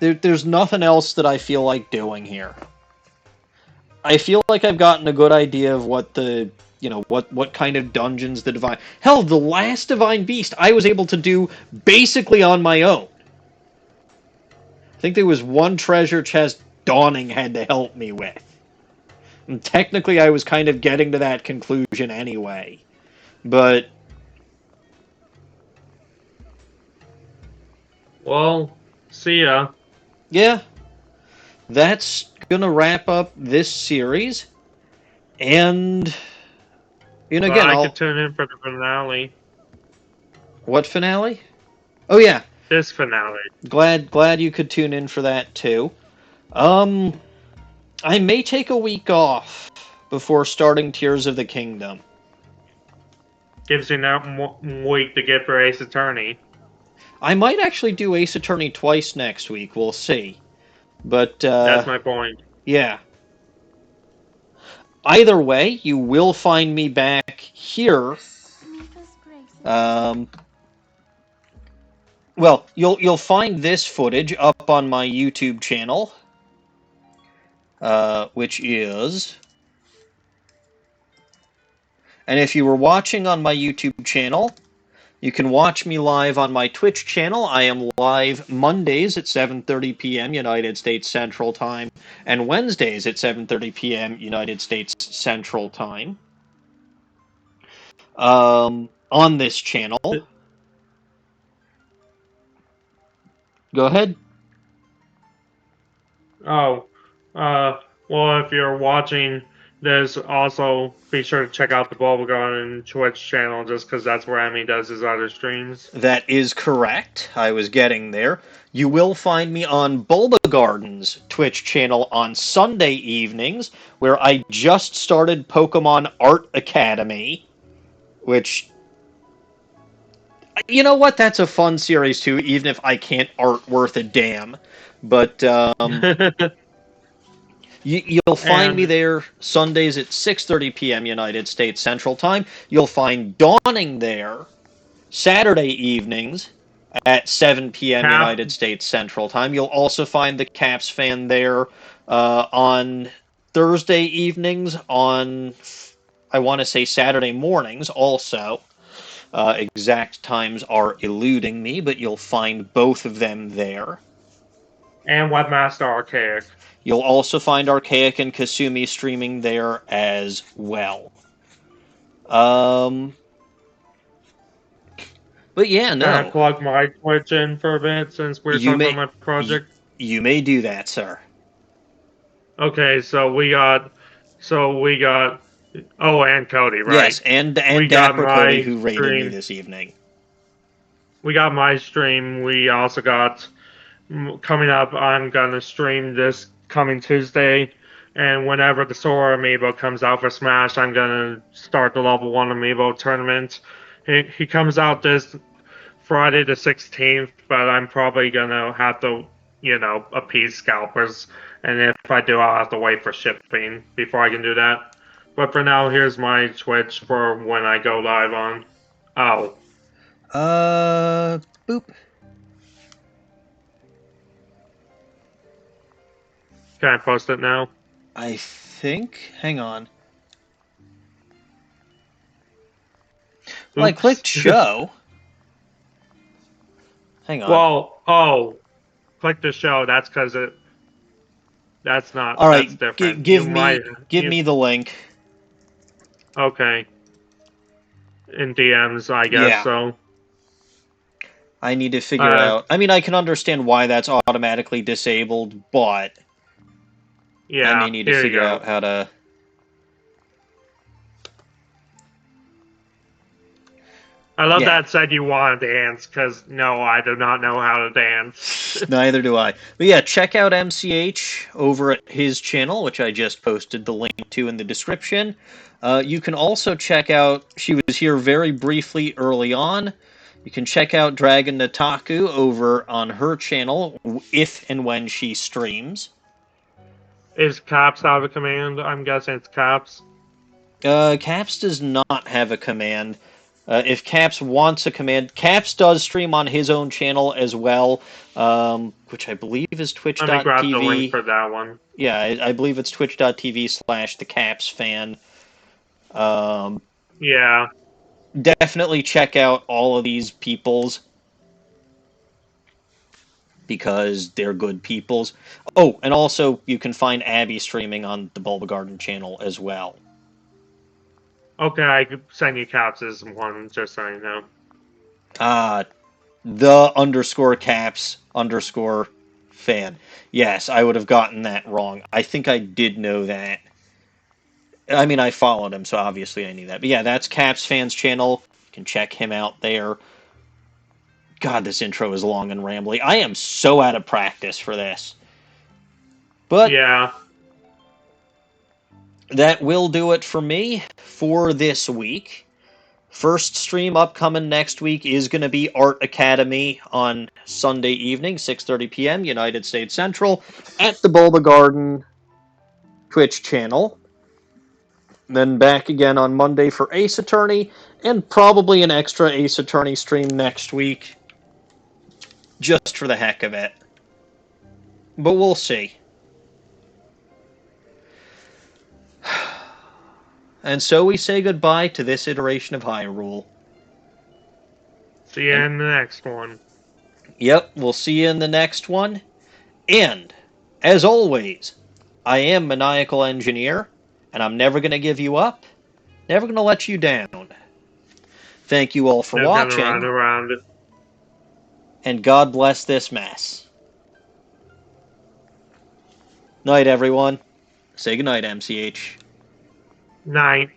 there's nothing else that I feel like doing here. I feel like I've gotten a good idea of what the... what kind of dungeons the divine... Hell, the last Divine Beast I was able to do basically on my own. I think there was one treasure chest Dawning had to help me with. And technically, I was kind of getting to that conclusion anyway. But... Well, see ya. yeah, that's gonna wrap up this series. And... But again, I I'll... could tune in for the finale. What finale? Oh, yeah. This finale. Glad you could tune in for that, too. I may take a week off before starting Tears of the Kingdom. Gives you that week to get for Ace Attorney. I might actually do Ace Attorney twice next week, we'll see. But, That's my point. yeah. Either way, you will find me back here. Well, you'll find this footage up on my YouTube channel, which is... And if you were watching on my YouTube channel, you can watch me live on my Twitch channel. I am live Mondays at 7:30 p.m. United States Central Time, and Wednesdays at 7:30 p.m. United States Central Time. On this channel. Go ahead. Oh, well, if you're watching this, also be sure to check out the Bubblegum Twitch channel, just because that's where Emmy does his other streams. That is correct. I was getting there. You will find me on Bulba Garden's Twitch channel on Sunday evenings, where I just started Pokemon Art Academy, which... You know what? That's a fun series, too, even if I can't art worth a damn. But, You'll find And- me there Sundays at 6:30 p.m. United States Central Time. You'll find Dawning there Saturday evenings at 7 p.m. Cap, United States Central Time. You'll also find the Caps fan there on Thursday evenings, on, I want to say, Saturday mornings also. Exact times are eluding me, but you'll find both of them there. and Webmaster Archaic. You'll also find Archaic and Kasumi streaming there as well. But yeah, Can I no. plug my Twitch in for a bit since we're You talking may, about my project? you may do that, sir. Okay, so we got, oh, and Cody, right? Yes, and We got Dapper Cody, my who raided me stream. this evening. We got my stream. We also got coming up. I'm gonna stream this coming Tuesday, and whenever the Sora amiibo comes out for Smash, I'm gonna start the level 1 amiibo tournament. He comes out this Friday the 16th, but I'm probably gonna have to, appease scalpers. And if I do, I'll have to wait for shipping before I can do that. But for now, here's my Twitch for when I go live on. Oh, Boop. can I post it now? I think. Hang on. Well, I Oops. clicked show. Hang on. Well, click the show. That's because it. That's not. All right, That's different. give me the link. Okay. In DMs, I guess Yeah. so. I need to figure out. I mean, I can understand why that's automatically disabled, but Yeah. I may need to figure out how to. I love that said you want to dance, because no, I do not know how to dance. Neither do I. But yeah, check out MCH over at his channel, which I just posted the link to in the description. You can also check out, she was here very briefly early on. You can check out Dragon Nataku over on her channel if and when she streams. Is Caps have a command? I'm guessing it's Caps. Caps does not have a command. If Caps wants a command, Caps does stream on his own channel as well, which I believe is twitch.tv. Let me grab the link for that one. Yeah, I believe it's twitch.tv/thecapsfan. Yeah. Definitely check out all of these peoples because they're good peoples. Oh, and also you can find Abby streaming on the Bulba Garden channel as well. Okay, I could send you Caps' one, just so you know. _caps_fan. Yes, I would have gotten that wrong. I think I did know that. I mean, I followed him, so obviously I knew that. But yeah, that's Caps Fan's channel. You can check him out there. God, this intro is long and rambly. I am so out of practice for this. But yeah, that will do it for me for this week. First stream upcoming next week is going to be Art Academy on Sunday evening, 6:30 p.m. United States Central, at the Bulba Garden Twitch channel. Then back again on Monday for Ace Attorney, and probably an extra Ace Attorney stream next week, just for the heck of it. But we'll see. And so we say goodbye to this iteration of Hyrule. see you in the next one. Yep, we'll see you in the next one. And, as always, I am Maniacal Engineer, and I'm never going to give you up, never going to let you down. Thank you all for watching, around it. And God bless this mess. Night, everyone. Say goodnight, MCH. Night.